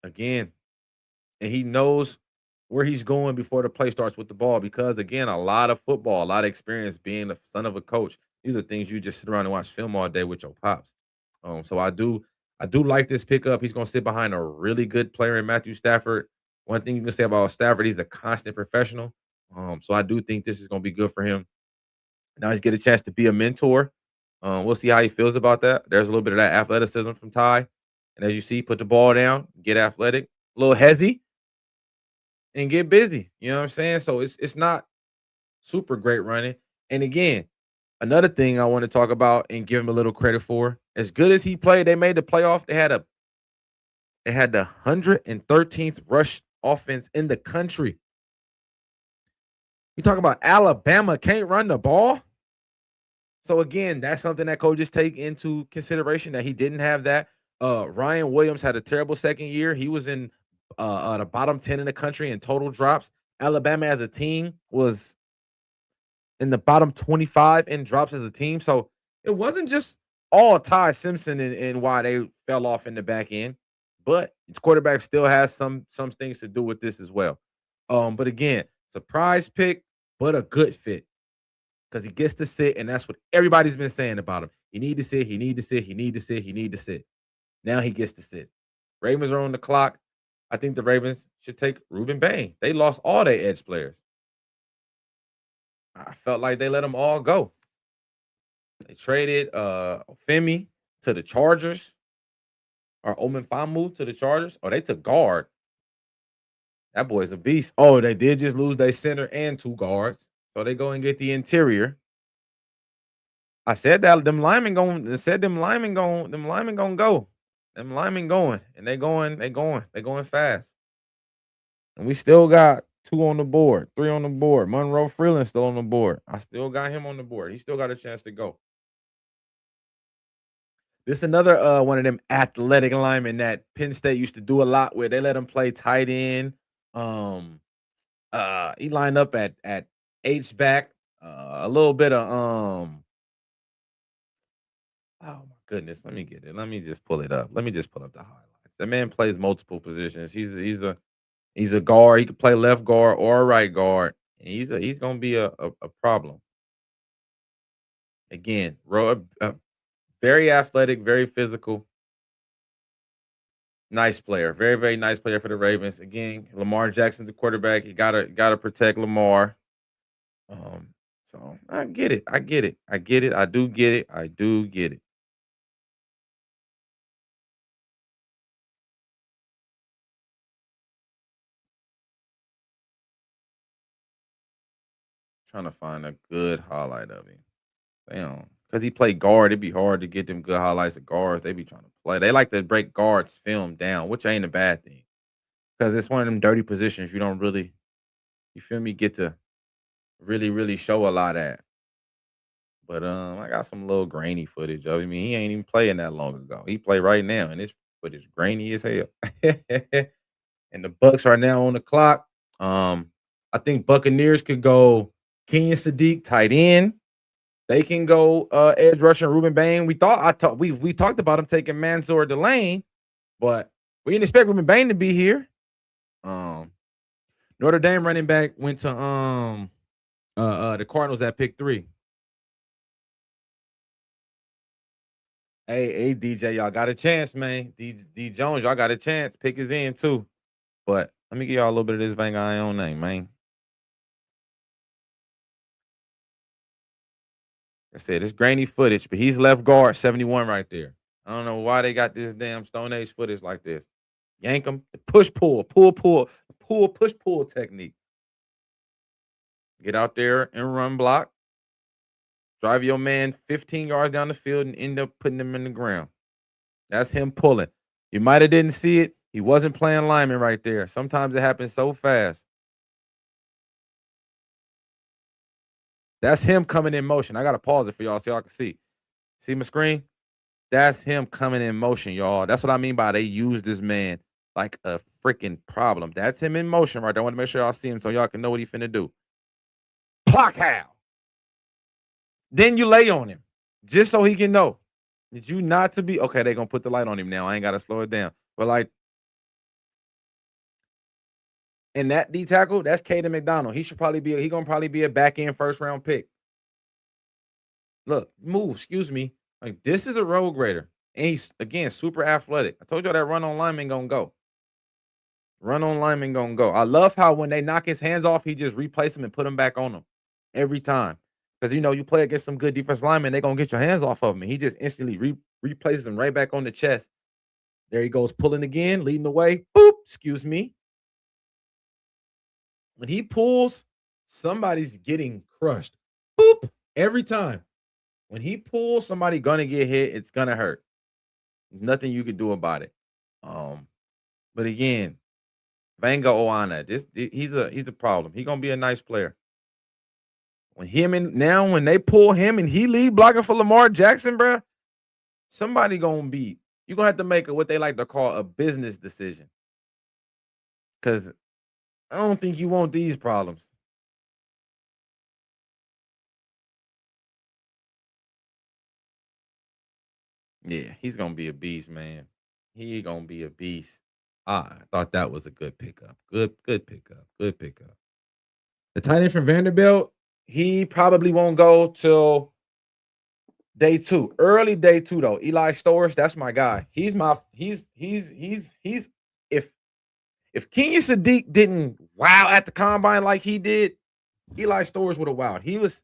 Again, and he knows where he's going before the play starts with the ball because again, a lot of football, a lot of experience being the son of a coach. These are things you just sit around and watch film all day with your pops. So I do like this pickup. He's gonna sit behind a really good player in Matthew Stafford. One thing you can say about Stafford, he's a constant professional. So I do think this is gonna be good for him. Now he's get a chance to be a mentor. We'll see how he feels about that. There's a little bit of that athleticism from Ty. And as you see, put the ball down, get athletic, a little hezzy, and get busy. You know what I'm saying? So it's not super great running. And again, another thing I want to talk about and give him a little credit for, as good as he played, they made the playoff. They had the 113th rush offense in the country. You talk about Alabama can't run the ball. So again, that's something that coaches take into consideration that he didn't have that. Ryan Williams had a terrible second year. He was in the bottom 10 in the country in total drops. Alabama as a team was in the bottom 25 in drops as a team. So it wasn't just all Ty Simpson and why they fell off in the back end, but its quarterback still has some things to do with this as well. But again, surprise pick, but a good fit because he gets to sit, and that's what everybody's been saying about him. He need to sit, he need to sit, he need to sit, he need to sit. Now he gets to sit. Ravens are on the clock. I think the Ravens should take Ruben Bain. They lost all their edge players. I felt like they let them all go. They traded Femi to the Chargers or Omen Famu to the Chargers. Oh, they took guard. That boy's a beast. Oh, they did just lose their center and 2 guards. So they go and get the interior. I said that them linemen going said them linemen going go. Them linemen going. And they going fast. And we still got 2 on the board, 3 on the board. Monroe Freeland still on the board. I still got him on the board. He still got a chance to go. This another one of them athletic linemen that Penn State used to do a lot with. They let him play tight end. Um, he lined up at H back. A little bit of oh my goodness, let me get it. Let me just pull it up. Let me just pull up the highlights. The man plays multiple positions. He's a guard. He could play left guard or a right guard. And he's gonna be a problem. Again, very athletic, very physical. Nice player. Very, very nice player for the Ravens. Again, Lamar Jackson's the quarterback. You gotta protect Lamar. Um, so I get it. I get it. I get it. I do get it. I do get it. Trying to find a good highlight of him. Damn. Because he played guard, it'd be hard to get them good highlights of guards. They be trying to play. They like to break guards film down, which ain't a bad thing. Because it's one of them dirty positions you don't really, you feel me, get to really, really show a lot at. But I got some little grainy footage of him. I mean, he ain't even playing that long ago. He play right now, and this footage grainy as hell. And the Bucks are now on the clock. Um, I think Buccaneers could go Kenyon Sadiq tight end. They can go edge rusher Ruben Bain. We talked about him taking Mansour Delane, but we didn't expect Ruben Bain to be here. Notre Dame running back went to the Cardinals at pick 3. Hey, DJ, y'all got a chance, man. D Jones, y'all got a chance. Pick is in too. But let me give y'all a little bit of this Van Guy on name, man. I said it's grainy footage, but he's left guard 71 right there. I don't know why they got this damn Stone Age footage like this. Yank him, push push pull technique. Get out there and run block. Drive your man 15 yards down the field and end up putting him in the ground. That's him pulling. You might have didn't see it. He wasn't playing lineman right there. Sometimes it happens so fast. That's him coming in motion. I gotta pause it for y'all so y'all can see. See my screen? That's him coming in motion, y'all. That's what I mean by they use this man like a freaking problem. That's him in motion right there. I want to make sure y'all see him so y'all can know what he finna do. Clock how. Then you lay on him just so he can know. Did you not to be okay? They gonna put the light on him now. I ain't gotta slow it down. But like in that D tackle, that's Caden McDonald. He gonna probably be a back end first round pick. Look, move, excuse me. Like this is a road grader. And he's again super athletic. I told y'all that run on lineman gonna go. Run on lineman gonna go. I love how when they knock his hands off, he just replace them and put them back on them every time. Because you play against some good defense linemen, they're gonna get your hands off of him. And he just instantly replaces them right back on the chest. There he goes, pulling again, leading the way. Boop, excuse me. When he pulls, somebody's getting crushed. Boop, every time. When he pulls, somebody gonna get hit. It's gonna hurt. Nothing you can do about it. But again, Vanga Oana, he's a problem. He gonna be a nice player. When they pull him and he lead blocking for Lamar Jackson, bro, somebody gonna be. You're gonna have to make what they like to call a business decision. Cause I don't think you want these problems. Yeah, he's gonna be a beast, man. He gonna be a beast. I thought that was a good pickup. Good pickup. Good pickup. The tight end from Vanderbilt, he probably won't go till day 2. Early day 2 though. Eli Storrs, that's my guy. He's if Kenyon Sadiq didn't wow at the combine like he did, Eli Storrs would have wowed. He was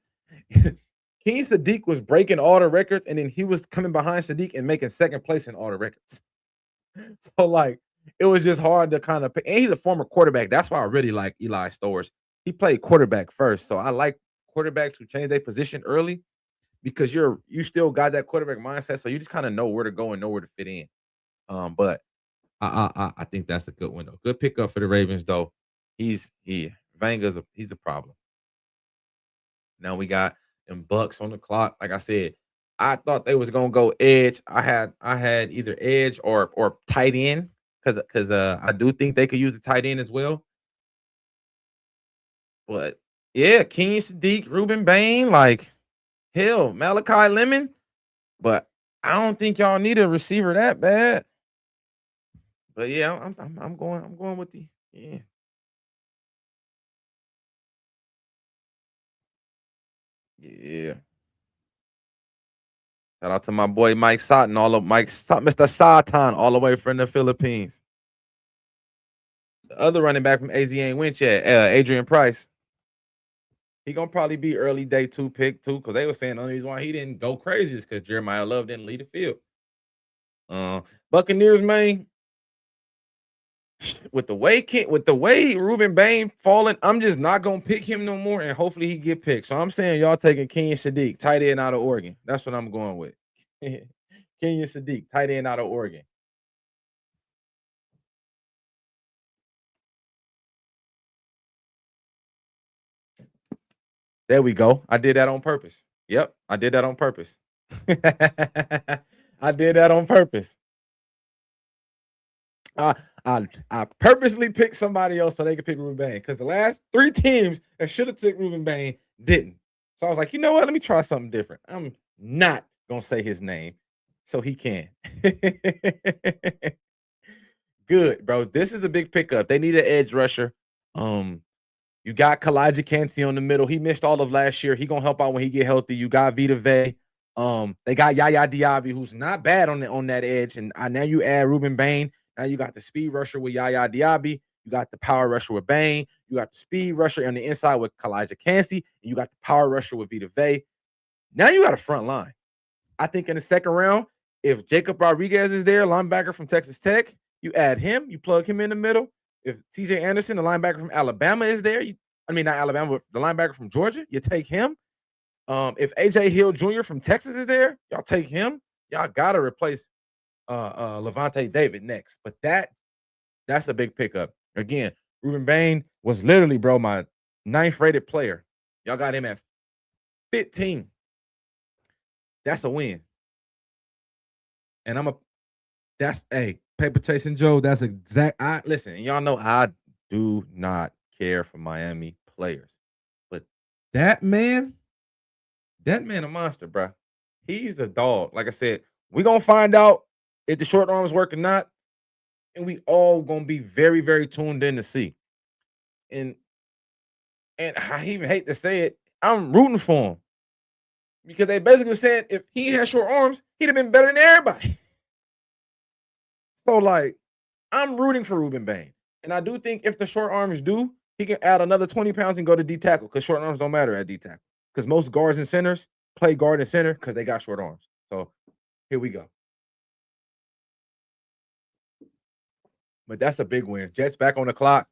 Kenyon Sadiq was breaking all the records, and then he was coming behind Sadiq and making second place in all the records. So like it was just hard to kind of pick. And he's a former quarterback. That's why I really like Eli Storrs. He played quarterback first. So I like quarterbacks who change their position early because you still got that quarterback mindset. So you just kind of know where to go and know where to fit in. But I think that's a good one though. Good pickup for the Ravens though. He's a problem. Now we got them Bucks on the clock. Like I said, I thought they was gonna go edge. I had either edge or tight end because I do think they could use the tight end as well. But yeah, Kenyon Sadiq, Ruben Bain, like hell, Malachi Lemon. But I don't think y'all need a receiver that bad. But yeah, I'm going with the yeah. Yeah. Shout out to my boy Mike Sutton, Mr. Satan, all the way from the Philippines. The other running back from AZ ain't went yet, Adrian Price. He gonna probably be early day 2 pick too, because they were saying the only reason why he didn't go crazy is because Jeremiah Love didn't lead the field. Buccaneers, man, with the way Ruben Bain falling, I'm just not gonna pick him no more, and hopefully he get picked. So I'm saying y'all taking Kenyon Sadiq, tight end out of Oregon. That's what I'm going with. Kenyon Sadiq, tight end out of Oregon. There we go. I did that on purpose. Yep, I did that on purpose. I did that on purpose. I I purposely picked somebody else so they could pick Ruben Bain because the last 3 teams that should have took Ruben Bain didn't. So I was like, you know what? Let me try something different. I'm not gonna say his name so he can. Good, bro. This is a big pickup. They need an edge rusher. Um, you got Kalijah Kancey on the middle. He missed all of last year. He gonna help out when he get healthy. You got Vita Vey. They got Yaya Diaby, who's not bad on that edge. And now you add Ruben Bain. Now you got the speed rusher with Yaya Diaby. You got the power rusher with Bain. You got the speed rusher on the inside with Kalijah Kancey. And you got the power rusher with Vita Vey. Now you got a front line. I think in the second round, if Jacob Rodriguez is there, linebacker from Texas Tech, you add him, you plug him in the middle. If TJ Anderson, the linebacker from Alabama, is there, not Alabama, but the linebacker from Georgia, you take him. If AJ Hill Jr. from Texas is there, y'all take him. Y'all gotta replace Levante David next. But that's a big pickup. Again, Ruben Bain was literally, bro, my 9th rated player. Y'all got him at 15. That's a win. And that's paper chasing Joe. That's exact. I listen. Y'all know I do not care for Miami players, but that man, that man, a monster, bro. He's a dog. Like I said, we gonna find out if the short arms work or not, and we all gonna be very, very tuned in to see. And I even hate to say it, I'm rooting for him because they basically said if he had short arms, he'd have been better than everybody. So like, I'm rooting for Ruben Bain, and I do think if the short arms do, he can add another 20 pounds and go to D tackle because short arms don't matter at D tackle because most guards and centers play guard and center because they got short arms. So here we go. But that's a big win. Jets back on the clock.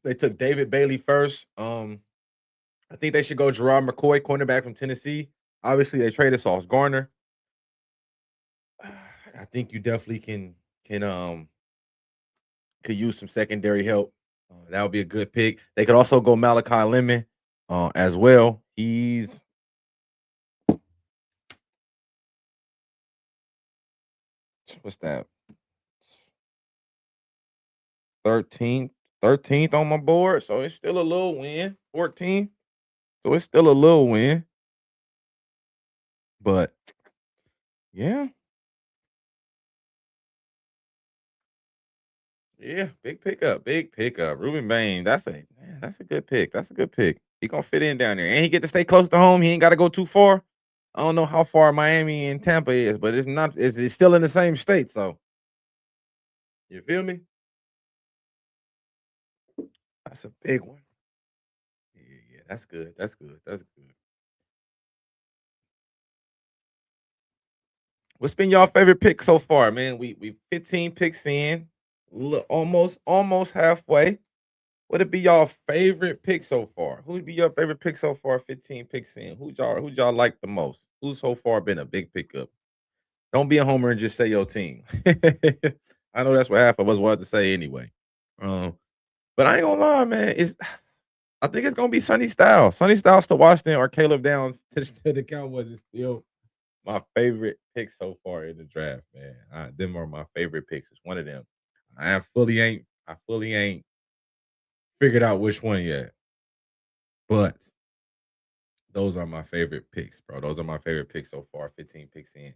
They took David Bailey first. I think they should go Gerard McCoy, cornerback from Tennessee. Obviously, they traded Sauce Garner. I think you definitely can could use some secondary help. That would be a good pick. They could also go Malachi Lemon as well. He's what's that? 13th, 13th on my board. So it's still a little win. 14. So it's still a little win. But yeah, yeah, big pickup, big pickup. Ruben Bain, that's a good pick. That's a good pick. He gonna fit in down there, and he get to stay close to home. He ain't got to go too far. I don't know how far Miami and Tampa is, but it's not. It's still in the same state. So you feel me? That's a big one. Yeah, yeah, that's good. That's good. That's good. What's been y'all favorite pick so far, man? We 15 picks in, almost halfway. What'd be y'all favorite pick so far? Who'd be your favorite pick so far? 15 picks in. Who'd y'all like the most? Who's so far been a big pickup? Don't be a homer and just say your team. I know that's what half of us wanted to say anyway. Um, but I ain't gonna lie, man. I think it's gonna be Sonny Styles. Sonny Styles to Washington or Caleb Downs to the Cowboys is still my favorite pick so far in the draft, man. Them are my favorite picks. It's one of them. I fully ain't figured out which one yet, but those are my favorite picks, bro. Those are my favorite picks so far. 15 picks in.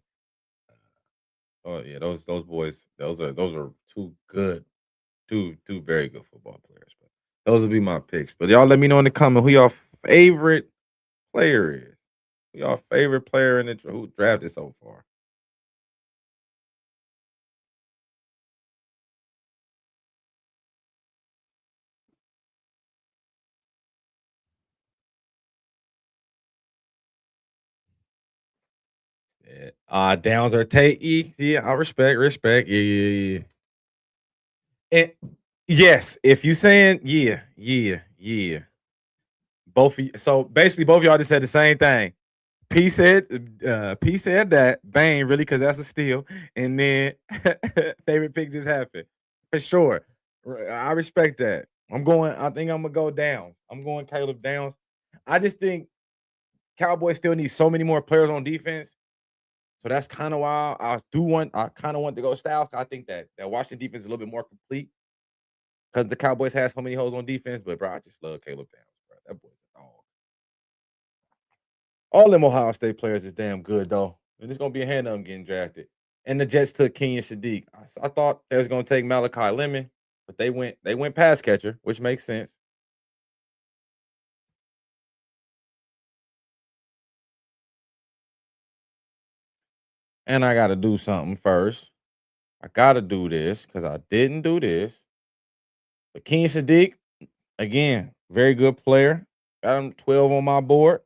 Oh yeah, those boys. Those are two very good football players. But those would be my picks. But y'all let me know in the comment who y'all favorite player is. Who y'all favorite player in the who drafted so far. Yeah. Downs or Tate. Yeah, I respect. Yeah, yeah, yeah. And yes, if you saying yeah. So basically both of y'all just said the same thing. P said that Bane really because that's a steal, and then favorite pick just happened for sure. I respect that. I think I'm gonna go Downs. I'm going Caleb Downs. I just think Cowboys still need so many more players on defense. So that's kind of why I kind of want to go Styles. I think that Washington defense is a little bit more complete because the Cowboys have so many holes on defense. But bro, I just love Caleb Downs, bro. That boy's a dog. All them Ohio State players is damn good though, and it's gonna be a hand of them getting drafted. And the Jets took Kenyon Sadiq. I thought they was gonna take Malachi Lemon, but they went pass catcher, which makes sense. And I got to do something first. I got to do this because I didn't do this. But Kenyon Sadiq, again, very good player. Got him 12 on my board.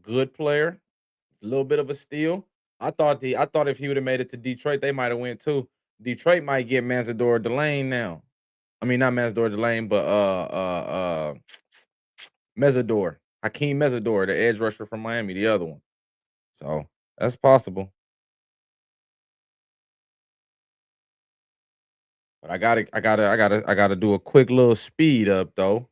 Good player. A little bit of a steal. I thought if he would have made it to Detroit, they might have went too. Detroit might get Manzador Delane now. I mean, not Mansador Delane, but Mesador, Hakeem Mesador, the edge rusher from Miami, the other one. So that's possible. But I gotta do a quick little speed up though.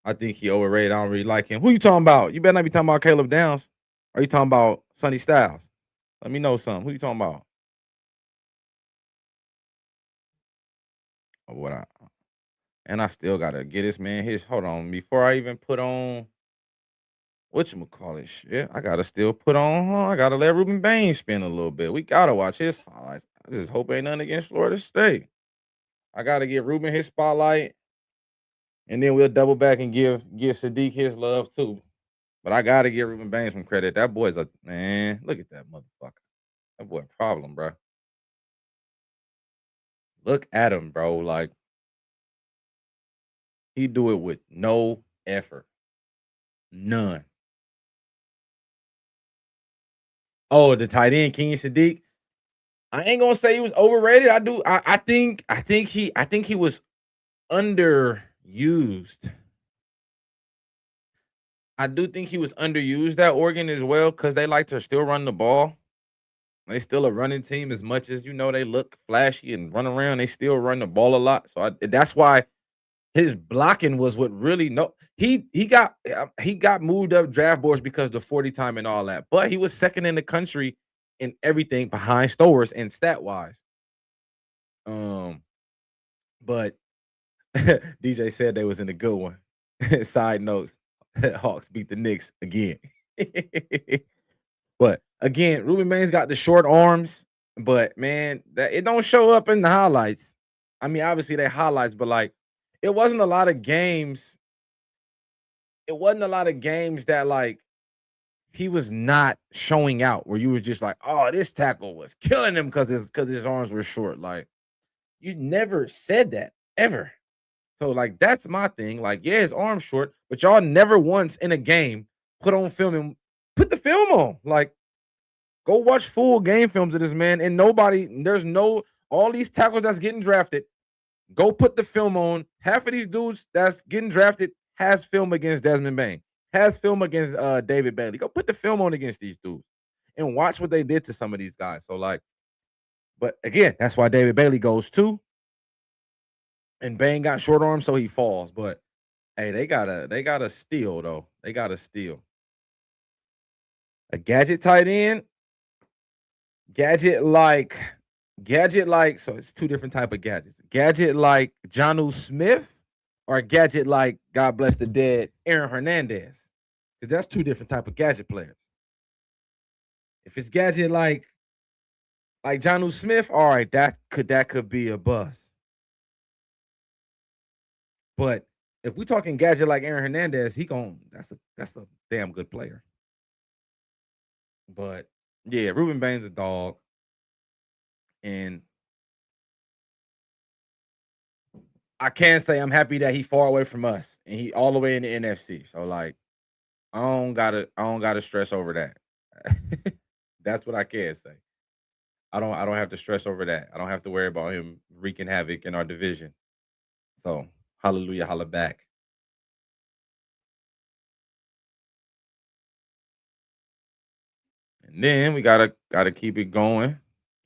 I think he overrated. I don't really like him. Who you talking about? You better not be talking about Caleb Downs. Are you talking about Sonny Styles? Let me know something. Who you talking about? What I and I still gotta get this man his. Hold on, before I even put on whatchamacallit shit, I gotta still put on. I gotta let Ruben Baines spin a little bit. We gotta watch his highlights. I just hope ain't nothing against Florida State. I gotta give Ruben his spotlight, and then we'll double back and give Sadiq his love too. But I gotta give Ruben Baines some credit. That boy's a man. Look at that motherfucker. That boy a problem, bro. Look at him, bro. Like he do it with no effort, none. Oh, the tight end, Kenyon Sadiq. I ain't gonna say he was overrated. I think he was underused. I do think he was underused at Oregon as well because they like to still run the ball. They still a running team as much as they look flashy and run around. They still run the ball a lot. So that's why his blocking was what really no he got moved up draft boards because the 40 time and all that. But he was second in the country in everything behind Stowers and stat wise. Um, but DJ said they was in a good one. Side notes: Hawks beat the Knicks again. But again, Ruben Baines got the short arms, but man, that it don't show up in the highlights. I mean, obviously they highlights, but like it wasn't a lot of games. It wasn't a lot of games that like he was not showing out where you was just like, oh, this tackle was killing him because his arms were short. Like you never said that ever. So like that's my thing. Like, yeah, his arm's short, but y'all never once in a game put on film and put the film on. Like, go watch full game films of this man. And there's no all these tackles that's getting drafted. Go put the film on. Half of these dudes that's getting drafted has film against Desmond Bain, has film against David Bailey. Go put the film on against these dudes and watch what they did to some of these guys. So like, but again, that's why David Bailey goes too. And Bain got short arms, so he falls. But hey, they gotta steal though. They gotta steal. A gadget tight end, gadget like so it's two different type of gadgets. Gadget like Jonu Smith or a gadget like God bless the dead Aaron Hernandez. Because that's two different type of gadget players. If it's gadget like Jonu Smith, all right, that could be a bust. But if we talking gadget like Aaron Hernandez, that's a damn good player. But yeah, Ruben Baines a dog, and I can say I'm happy that he far away from us and he all the way in the NFC. So like, I don't gotta stress over that. That's what I can say. I don't have to stress over that. I don't have to worry about him wreaking havoc in our division. So hallelujah, holla back. And then we gotta keep it going.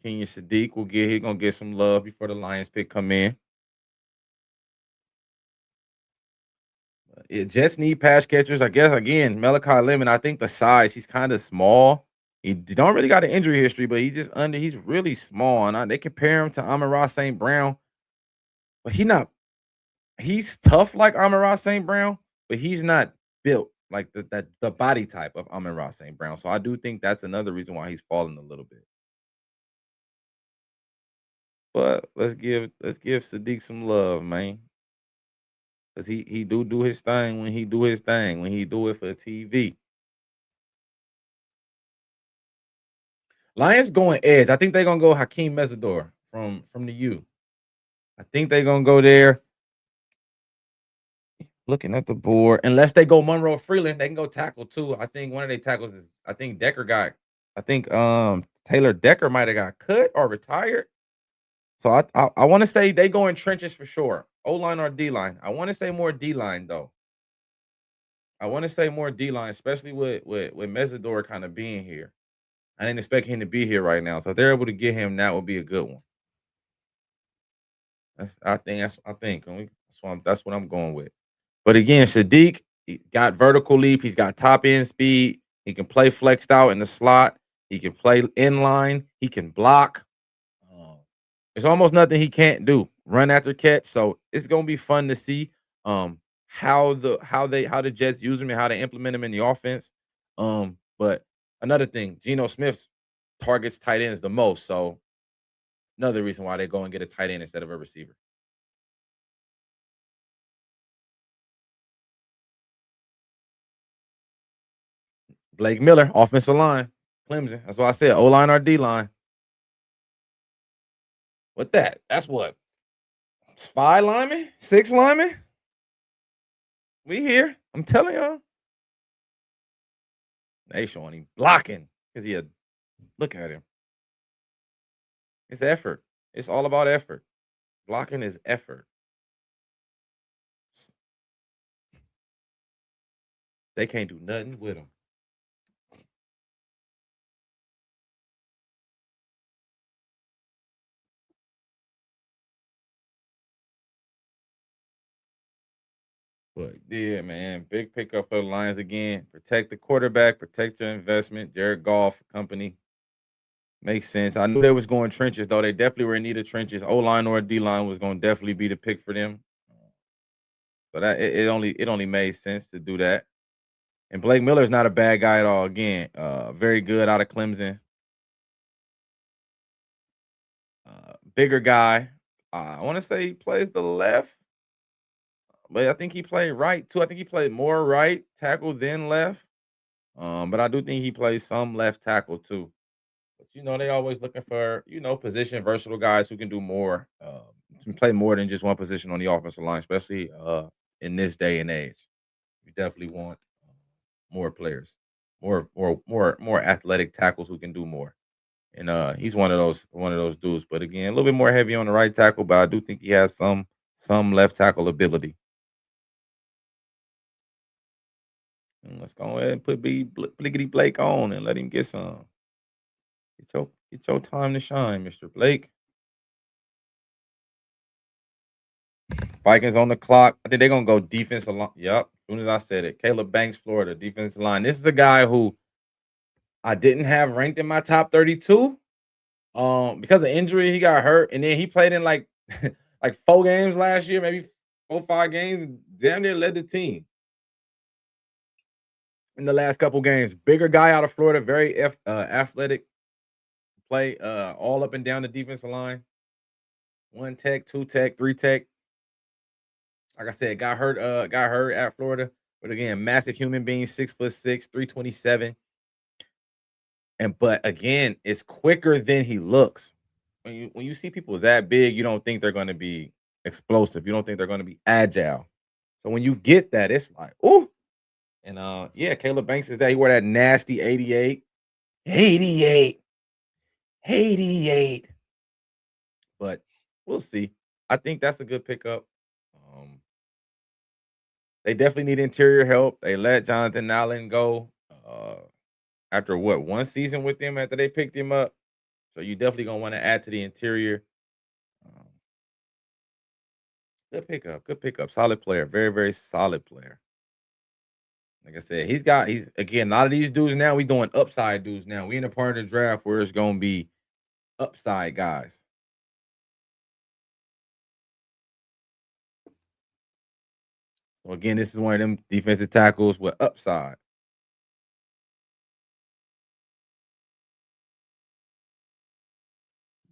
Kenyon Sadiq will get he gonna get some love before the Lions pick come in. It just need pass catchers. I guess again, Malachi Lemon. I think the size, he's kind of small. He don't really got an injury history, but he's really small. And they compare him to Amon-Ra St. Brown, but he's tough like Amon-Ra St. Brown, but he's not built like the body type of Amon-Ra St. Brown. So I do think that's another reason why he's falling a little bit. But let's give Sadiq some love, man. Cause he do his thing when he do his thing, when he do it for TV. Lions going edge. I think they're gonna go Hakeem Mesidor from the U. I think they're gonna go there. Looking at the board, unless they go Monroe Freeland, they can go tackle too. I think one of their tackles is. I think Decker got. I think Taylor Decker might have got cut or retired. So I want to say they go in trenches for sure. O line or D line. I want to say more D line though. I want to say more D line, especially with Mesidor kind of being here. I didn't expect him to be here right now. So if they're able to get him, that would be a good one. I think that's what I'm going with. But again, Sadiq, he got vertical leap. He's got top end speed. He can play flexed out in the slot. He can play inline. He can block. Um, there's almost nothing he can't do. Run after catch. So it's gonna be fun to see how the Jets use him and how they implement him in the offense. But another thing, Geno Smith targets tight ends the most. So another reason why they go and get a tight end instead of a receiver. Blake Miller, offensive line, Clemson. That's why I said O line or D line. What that? That's what? It's 5 linemen? 6 linemen? We here. I'm telling y'all. They showing him blocking because he had look at him. It's effort. It's all about effort. Blocking is effort. They can't do nothing with him. But yeah, man, big pickup for the Lions again. Protect the quarterback, protect your investment. Jared Goff company makes sense. I knew they was going trenches though. They definitely were in need of trenches. O line or D line was going to definitely be the pick for them. So that it only made sense to do that. And Blake Miller is not a bad guy at all. Again, very good out of Clemson. Bigger guy. I want to say he plays the left, but I think he played right too. I think he played more right tackle than left. But I do think he plays some left tackle too. But they always looking for position versatile guys who can do more, can play more than just one position on the offensive line, especially in this day and age. You definitely want more players, more athletic tackles who can do more. And he's one of those dudes. But again, a little bit more heavy on the right tackle, but I do think he has some left tackle ability. And let's go ahead and put Bliggity Blake on and let him get some. Get your time to shine, Mr. Blake. Vikings on the clock. I think they're gonna go defensive line. Yep. As soon as I said it. Caleb Banks, Florida, defensive line. This is a guy who I didn't have ranked in my top 32. Because of injury, he got hurt, and then he played in like like 4 games last year, maybe 4, 5 games. Damn near led the team in the last couple games. Bigger guy out of Florida, very athletic, play all up and down the defensive line. 1 tech, 2 tech, 3 tech. Like I said, got hurt at Florida. But again, massive human being, 6'6", 327. But again, it's quicker than he looks. When you see people that big, you don't think they're gonna be explosive. You don't think they're gonna be agile. So when you get that, it's like, ooh. And yeah, Caleb Banks is that. He wore that nasty 88. 88. 88. But we'll see. I think that's a good pickup. Um, they definitely need interior help. They let Jonathan Allen go after what, 1 season with him after they picked him up. So you definitely gonna want to add to the interior. Um, good pickup, solid player, very very solid player. Like I said, he's again a lot of these dudes now. We doing upside dudes now. We in a part of the draft where it's gonna be upside guys. So again, this is one of them defensive tackles with upside.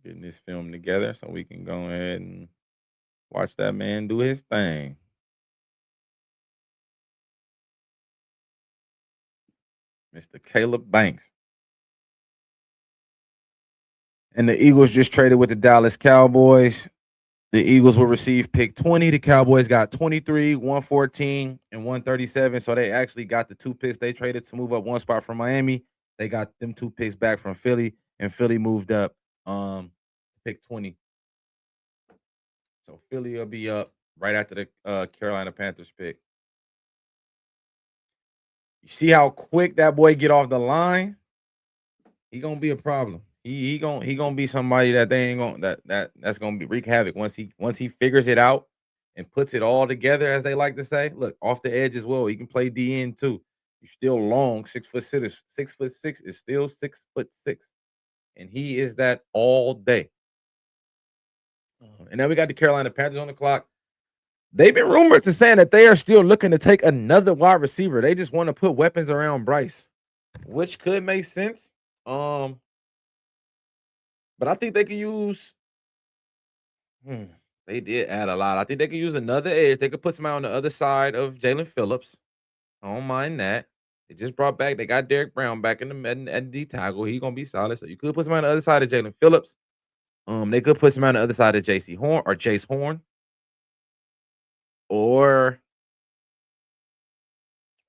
Getting this film together so we can go ahead and watch that man do his thing. Mr. Caleb Banks. And the Eagles just traded with the Dallas Cowboys. The Eagles will receive pick 20. The Cowboys got 23, 114, and 137. So they actually got the 2 picks they traded to move up one spot from Miami. They got them 2 picks back from Philly, and Philly moved up pick 20. So Philly will be up right after the Carolina Panthers pick. You see how quick that boy get off the line? He gonna be a problem. He gonna be somebody that they ain't gonna that's gonna be wreak havoc once he figures it out and puts it all together, as they like to say. Look, off the edge as well. He can play DN too. You're still long, 6'6". 6'6" is still 6'6", and he is that all day. And then we got the Carolina Panthers on the clock. They've been rumored to saying that they are still looking to take another wide receiver. They just want to put weapons around Bryce, which could make sense. Um, but I think they could use. Hmm, they did add a lot. I think they could use another edge. They could put somebody on the other side of Jalen Phillips. I don't mind that. They just brought back. They got Derek Brown back in the at D tackle. He's gonna be solid. So you could put somebody on the other side of Jalen Phillips. They could put somebody on the other side of JC Horn or Chase Horn or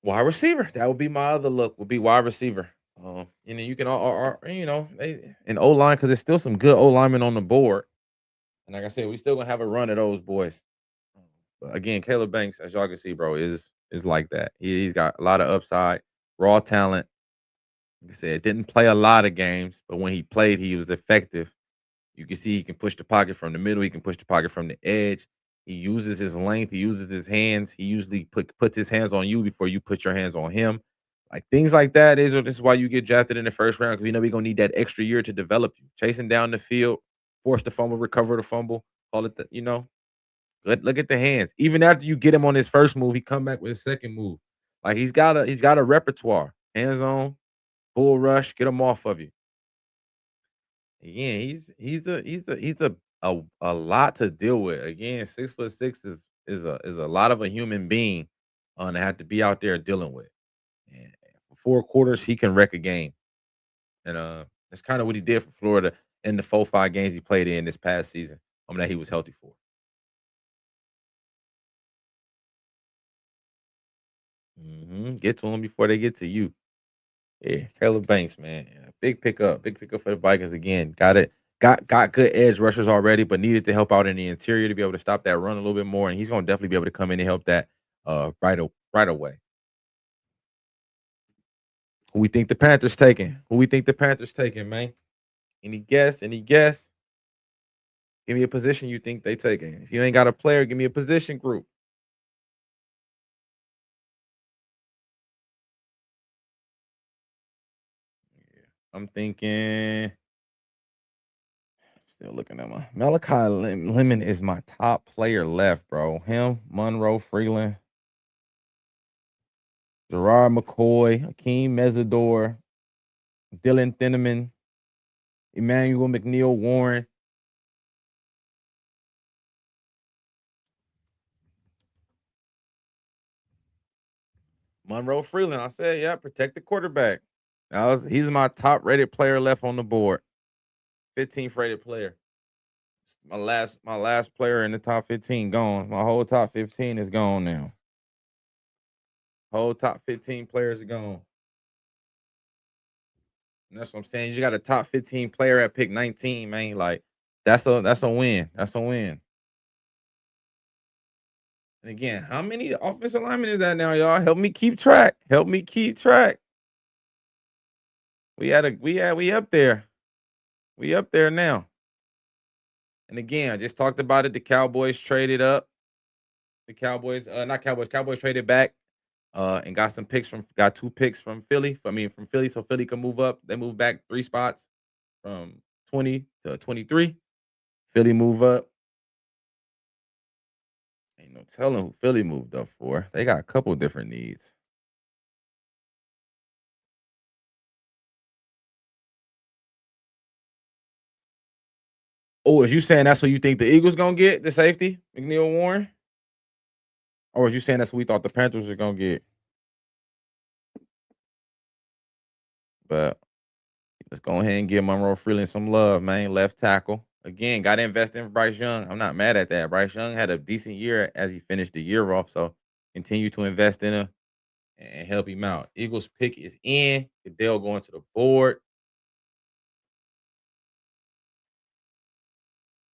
wide receiver. That would be my other look. Would be wide receiver. You can they in O line because there's still some good O linemen on the board. And like I said, we still gonna have a run of those boys. But again, Caleb Banks, as y'all can see, bro, is like that. He's got a lot of upside, raw talent. Like I said, didn't play a lot of games, but when he played, he was effective. You can see he can push the pocket from the middle. He can push the pocket from the edge. He uses his length. He uses his hands. He usually puts his hands on you before you put your hands on him. Like things like that this is why you get drafted in the first round because we know we're gonna need that extra year to develop you. Chasing down the field, force the fumble, recover the fumble, call it look at the hands. Even after you get him on his first move, he come back with his second move. Like he's got a repertoire. Hands on, bull rush, get him off of you. Again, he's a lot to deal with. Again, 6'6" is a lot of a human being to have to be out there dealing with. And for 4 quarters, he can wreck a game. And that's kind of what he did for Florida in the 4-5 games he played in this past season. That he was healthy for. Get to him before they get to you. Yeah, Caleb Banks, man. Yeah, big pickup for the Vikings again. Got it. Got good edge rushers already, but needed to help out in the interior to be able to stop that run a little bit more. And he's gonna definitely be able to come in and help that right away. Who we think the Panthers taking? Who we think the Panthers taking, man? Any guess? Any guess? Give me a position you think they taking. If you ain't got a player, give me a position group. Yeah, I'm thinking. Still looking at my Malachi Lemon is my top player left, bro. Him, Monroe Freeland, Gerard McCoy, Akeem Mesidor, Dylan Thineman, Emmanuel McNeil Warren. Monroe Freeland. I said, yeah, protect the quarterback. He's my top rated player left on the board. 15th rated player. My last player in the top 15 gone. My whole top 15 is gone now. Whole top 15 players are gone. And that's what I'm saying. You got a top 15 player at pick 19, man. Like that's a win. That's a win. And again, how many offensive linemen is that now, y'all? Help me keep track. Help me keep track. We up there. We up there now. And again, I just talked about it. The Cowboys traded up. The Cowboys, not Cowboys. Cowboys traded back, and got 2 picks from Philly. From Philly, so Philly can move up. They move back 3 spots from 20 to 23. Philly move up. Ain't no telling who Philly moved up for. They got a couple different needs. Oh, is you saying that's what you think the Eagles gonna get the safety, McNeil Warren, or was you saying that's what we thought the Panthers were gonna get? But let's go ahead and give Monroe Freeland some love, man. Left tackle. Again, got to invest in Bryce Young. I'm not mad at that. Bryce Young had a decent year as he finished the year off. So continue to invest in him and help him out. Eagles pick is in. Goodell going to the board.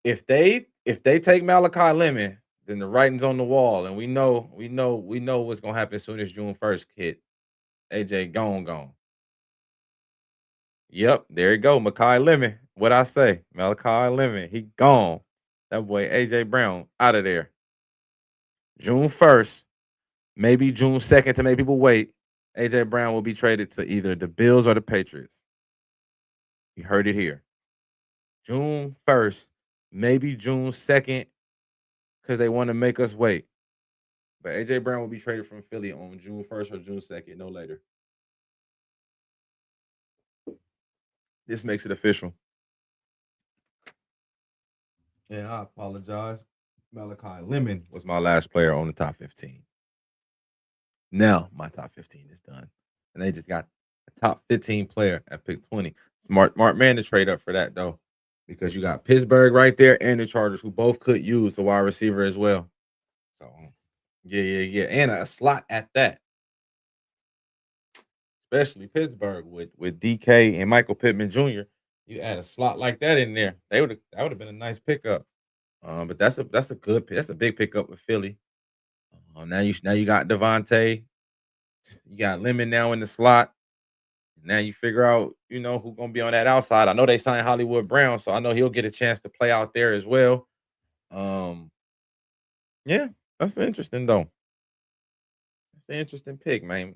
If they take Malachi Lemon, then the writing's on the wall, and we know what's gonna happen as soon as June 1st hit. AJ gone. Yep, there you go. Makai Lemon. What I say? Malachi Lemon. He gone. That boy AJ Brown out of there. June 1st, maybe June 2nd to make people wait. AJ Brown will be traded to either the Bills or the Patriots. You heard it here. June 1st, maybe June 2nd, because they want to make us wait. But AJ Brown will be traded from Philly on June 1st or June 2nd, no later. This makes it official. And I apologize. Malachi Lemon was my last player on the top 15. Now my top 15 is done. And they just got a top 15 player at pick 20. Smart man to trade up for that though. Because you got Pittsburgh right there and the Chargers who both could use the wide receiver as well. So yeah. And a slot at that. Especially Pittsburgh with DK and Michael Pittman Jr. You add a slot like that in there, that would have been a nice pickup. But that's a good that's a big pickup with Philly. Now you got Devontae, you got Lemon now in the slot. Now you figure out who's gonna be on that outside. I know they signed Hollywood Brown, so I know he'll get a chance to play out there as well. Um, yeah, that's interesting though. That's an interesting pick, man.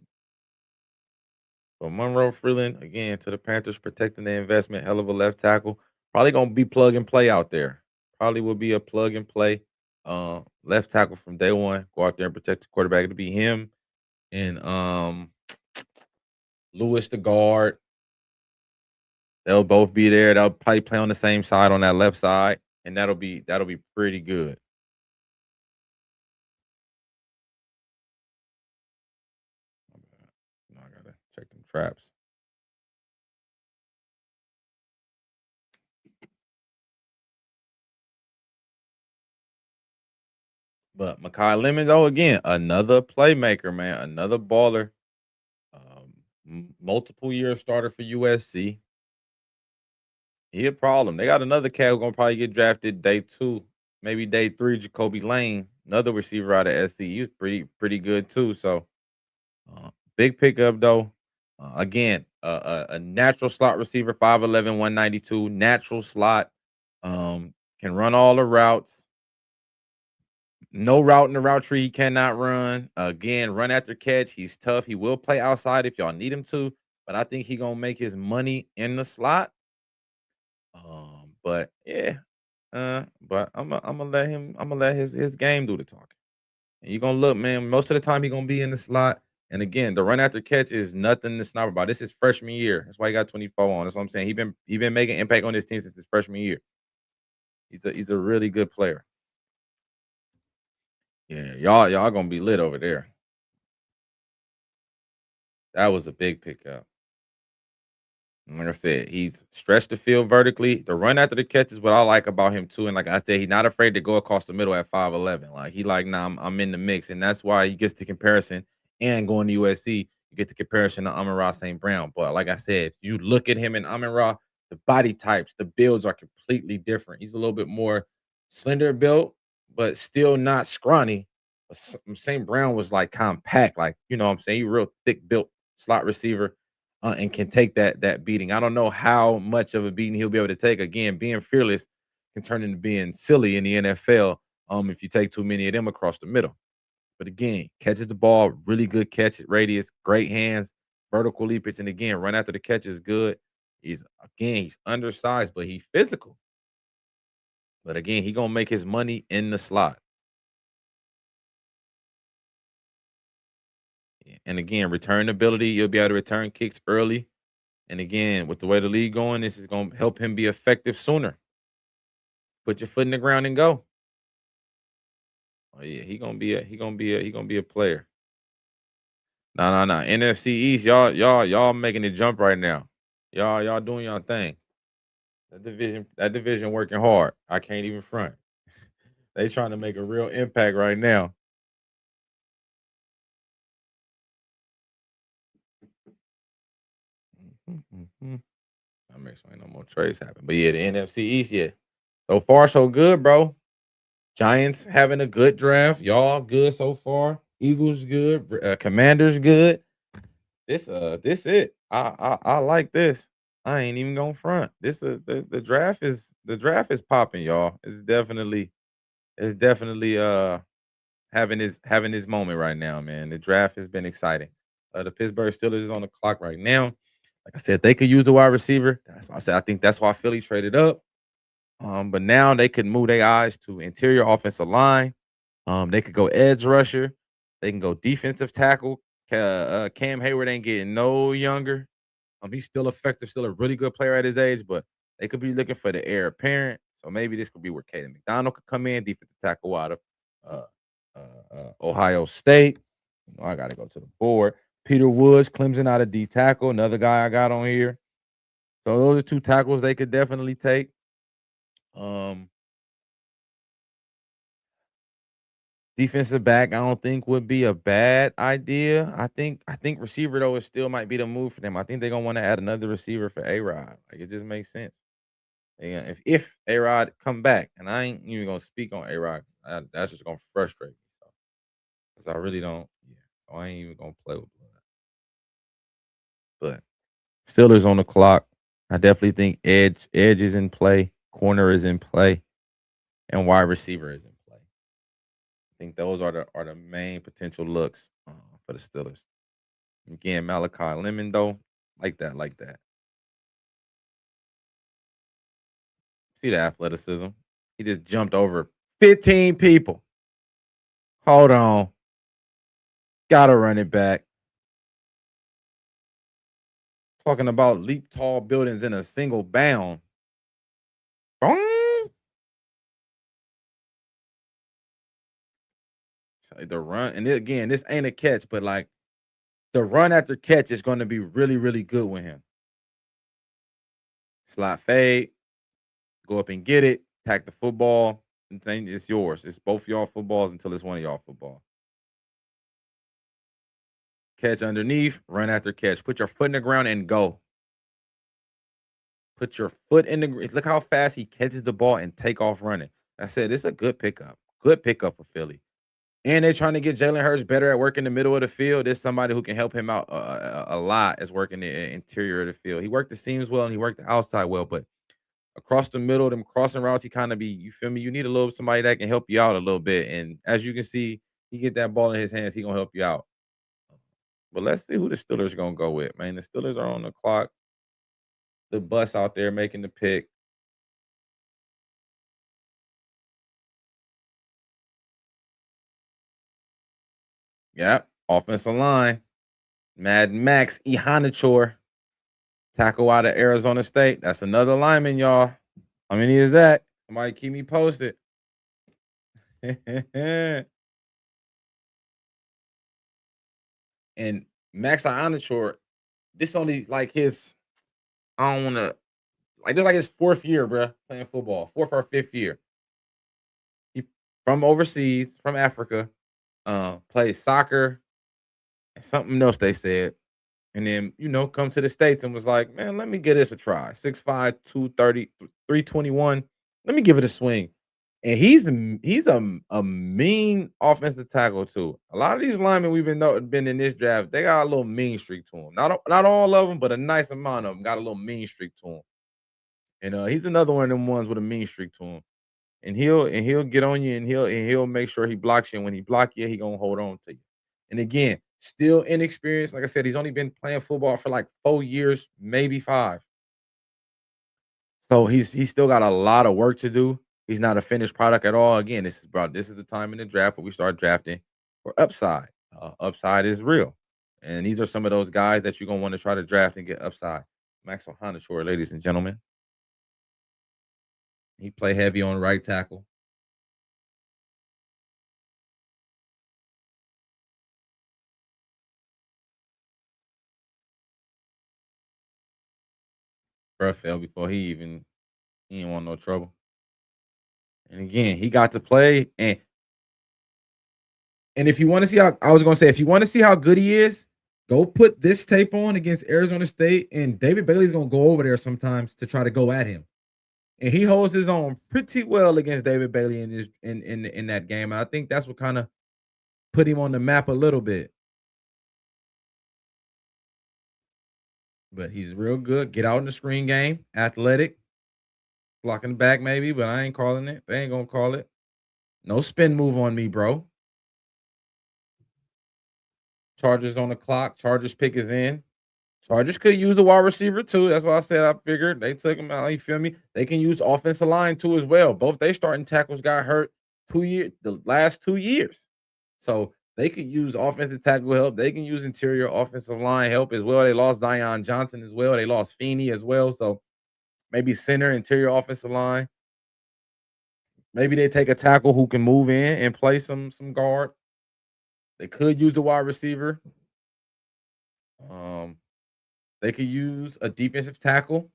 So Monroe Freeland again to the Panthers, protecting the investment. Hell of a left tackle. Probably gonna be plug and play out there. Probably will be a plug and play left tackle from day one. Go out there and protect the quarterback. It'll be him and Lewis the guard. They'll both be there. They'll probably play on the same side on that left side, and that'll be pretty good. My bad. Now I gotta check them traps. But Makai Lemon, though, again, another playmaker, man, another baller. Multiple year starter for USC. He a problem. They got another cat who's gonna probably get drafted day 2, maybe day 3. Jacoby Lane, another receiver out of SC. He's pretty good too. So big pickup though. Again, a natural slot receiver, 5'11", 192, natural slot. Can run all the routes. No route in the route tree he cannot run. Again, run after catch. He's tough. He will play outside if y'all need him to, but I think he gonna make his money in the slot. But yeah, but I'm gonna let his game do the talking. And you're gonna look, man. Most of the time he gonna be in the slot. And again, the run after catch is nothing to snipe about. This is freshman year. That's why he got 24 on. That's what I'm saying. He been making impact on this team since his freshman year. He's a really good player. Yeah, y'all gonna be lit over there. That was a big pickup. Like I said, he's stretched the field vertically. The run after the catch is what I like about him too. And like I said, he's not afraid to go across the middle at 5'11". Like he like, nah, I'm in the mix, and that's why he gets the comparison. And going to USC, you get the comparison to Amon-Ra St. Brown. But like I said, if you look at him and Amon-Ra, the body types, the builds are completely different. He's a little bit more slender built, but still not scrawny. St. Brown was like compact, like what I'm saying, he real thick built slot receiver and can take that beating. I don't know how much of a beating he'll be able to take. Again, being fearless can turn into being silly in the NFL if you take too many of them across the middle. But again, catches the ball, really good catch radius, great hands, vertical leapage, and again, run after the catch is good. He's undersized, but he's physical. But again, he gonna make his money in the slot. And again, return ability, you'll be able to return kicks early. And again, with the way the league going, this is gonna help him be effective sooner. Put your foot in the ground and go. Oh yeah, he gonna be a player. No. NFC East, y'all making the jump right now. Y'all doing y'all thing. That division working hard. I can't even front. They trying to make a real impact right now. Mhm. That makes ain't no more trades happen. But yeah, the NFC East, yeah. So far, so good, bro. Giants having a good draft. Y'all good so far. Eagles good. Commanders good. This it. I like this. I ain't even going front. The draft is popping, y'all. It's definitely having his moment right now, man. The draft has been exciting. The Pittsburgh Steelers is on the clock right now. Like I said, they could use the wide receiver. That's why I said I think that's why Philly traded up. But now they could move their eyes to interior offensive line. They could go edge rusher. They can go defensive tackle. Cam Hayward ain't getting no younger. He's still effective, still a really good player at his age, but they could be looking for the heir apparent. So maybe this could be where Caden McDonald could come in, defensive tackle out of uh, Ohio State. I got to go to the board. Peter Woods, Clemson out of D tackle, another guy I got on here. So those are two tackles they could definitely take. Um, Defensive back, I don't think would be a bad idea. I think receiver though, it still might be the move for them. I think they're gonna want to add another receiver for A-Rod. Like it just makes sense. Yeah, if A-Rod come back, and I ain't even gonna speak on A-Rod, that's just gonna frustrate me. So, because I really don't. Yeah, so I ain't even gonna play with blood. But Steelers on the clock. I definitely think edge is in play, corner is in play, and wide receiver is in play. I think those are the main potential looks for the Steelers. Again, Malachi Lemon though, like that, like that. See the athleticism. He just jumped over 15 people. Hold on. Gotta run it back. Talking about leap tall buildings in a single bound. Boom. The run, and again, this ain't a catch, but like the run after catch is going to be really, really good with him. Slot fade, go up and get it, tack the football. It's yours. It's both y'all footballs until it's one of y'all football. Catch underneath, run after catch. Put your foot in the ground and go. Put your foot in the look how fast he catches the ball and take off running. I said it's a good pickup. Good pickup for Philly. And they're trying to get Jalen Hurts better at working the middle of the field. There's somebody who can help him out a lot as working the interior of the field. He worked the seams well and he worked the outside well, but across the middle, them crossing routes, he kind of be, you feel me? You need a little somebody that can help you out a little bit. And as you can see, he get that ball in his hands, he gonna help you out. But let's see who the Steelers gonna go with, man. The Steelers are on the clock. The bus out there making the pick. Yep, offensive line. Mad Max Ihanachor, tackle out of Arizona State. That's another lineman, y'all. How many is that? Somebody keep me posted. And Max Ihanachor, this only like his, I don't want to, like this like his fourth year, bro, playing football, fourth or fifth year. He from overseas, from Africa, plays soccer and something else they said. And then, come to the States and was like, man, let me give this a try. 6'5", 230, 321. Let me give it a swing. And he's a mean offensive tackle too. A lot of these linemen we've been in this draft, they got a little mean streak to them. Not all of them, but a nice amount of them got a little mean streak to them. And he's another one of them ones with a mean streak to him. And he'll get on you and he'll make sure he blocks you. And when he block you, he gonna hold on to you. And again, still inexperienced. Like I said, he's only been playing football for like 4 years, maybe 5. So he's still got a lot of work to do. He's not a finished product at all. Again, this is the time in the draft where we start drafting for upside. Upside is real. And these are some of those guys that you're gonna want to try to draft and get upside. Max Ohanachor, ladies and gentlemen. He play heavy on right tackle. Bruh fell before he didn't want no trouble. And again, he got to play. And if you want to see how I was gonna say, if you want to see how good he is, go put this tape on against Arizona State, and David Bailey's gonna go over there sometimes to try to go at him. And he holds his own pretty well against David Bailey in that game. And I think that's what kind of put him on the map a little bit. But he's real good. Get out in the screen game, athletic, blocking the back maybe, but I ain't calling it. They ain't gonna call it. No spin move on me, bro. Chargers on the clock. Chargers pick is in. Chargers could use a wide receiver too. That's why I said I figured they took him out. You feel me? They can use offensive line too as well. Both they starting tackles got hurt the last 2 years. So they could use offensive tackle help. They can use interior offensive line help as well. They lost Zion Johnson as well. They lost Feeney as well. So maybe center, interior offensive line. Maybe they take a tackle who can move in and play some guard. They could use a wide receiver. Um, they could use a defensive tackle.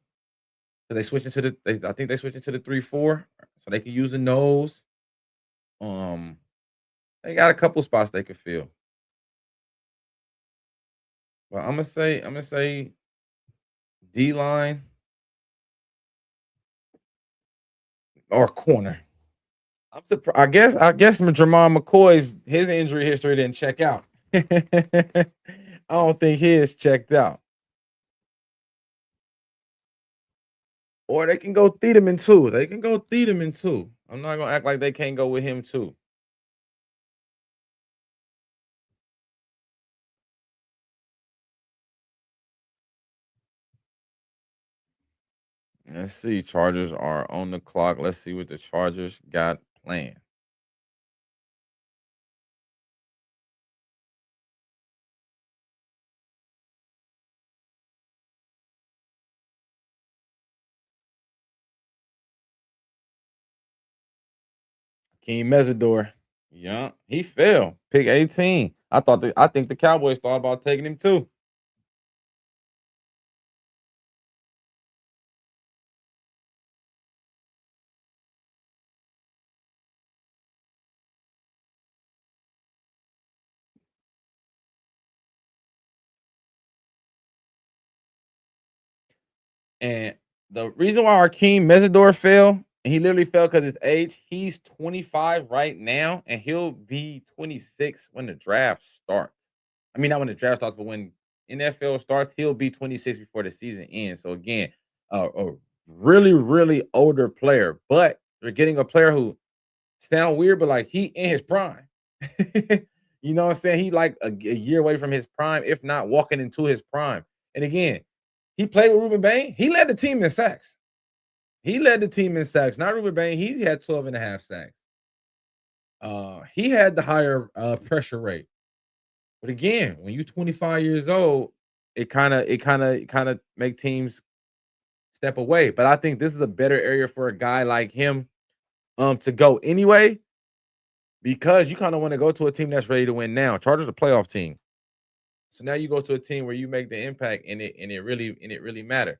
So they switch into I think they switch into the 3-4, so they can use a nose. Um, they got a couple spots they could fill. But I'm gonna say D line or corner. I'm surprised. I guess Jermon McCoy's his injury history didn't check out. I don't think his checked out. Or they can go Thiedemann too. They can go Thiedemann too. I'm not gonna act like they can't go with him too. Let's see. Chargers are on the clock. Let's see what the Chargers got planned. King Mesidor. Yeah, he fell. Pick 18. I think the Cowboys thought about taking him too. And the reason why Akeem Mesidor fell, and he literally fell because his age, he's 25 right now, and he'll be 26 when the draft starts. I mean, not when the draft starts, but when NFL starts, he'll be 26 before the season ends. So again, a really, really older player, but they're getting a player who sound weird, but like he in his prime. You know what I'm saying? He like a year away from his prime, if not walking into his prime. And again, he played with Ruben Bain. He led the team in sacks. He led the team in sacks. Not Ruben Bain. He had 12 and a half sacks. He had the higher pressure rate. But again, when you're 25 years old, it kind of make teams step away. But I think this is a better area for a guy like him to go anyway, because you kind of want to go to a team that's ready to win now. Chargers a playoff team. So now you go to a team where you make the impact and it really matter.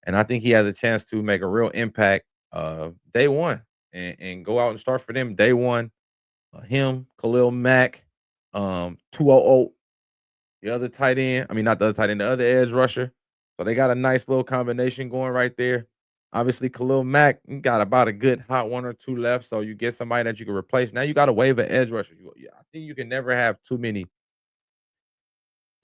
And I think he has a chance to make a real impact day one and go out and start for them day one. Him, Khalil Mack, 200, the other tight end. I mean, not the other tight end, the other edge rusher. So they got a nice little combination going right there. Obviously, Khalil Mack got about a good hot one or two left. So you get somebody that you can replace. Now you got a wave of edge rushers. I think you can never have too many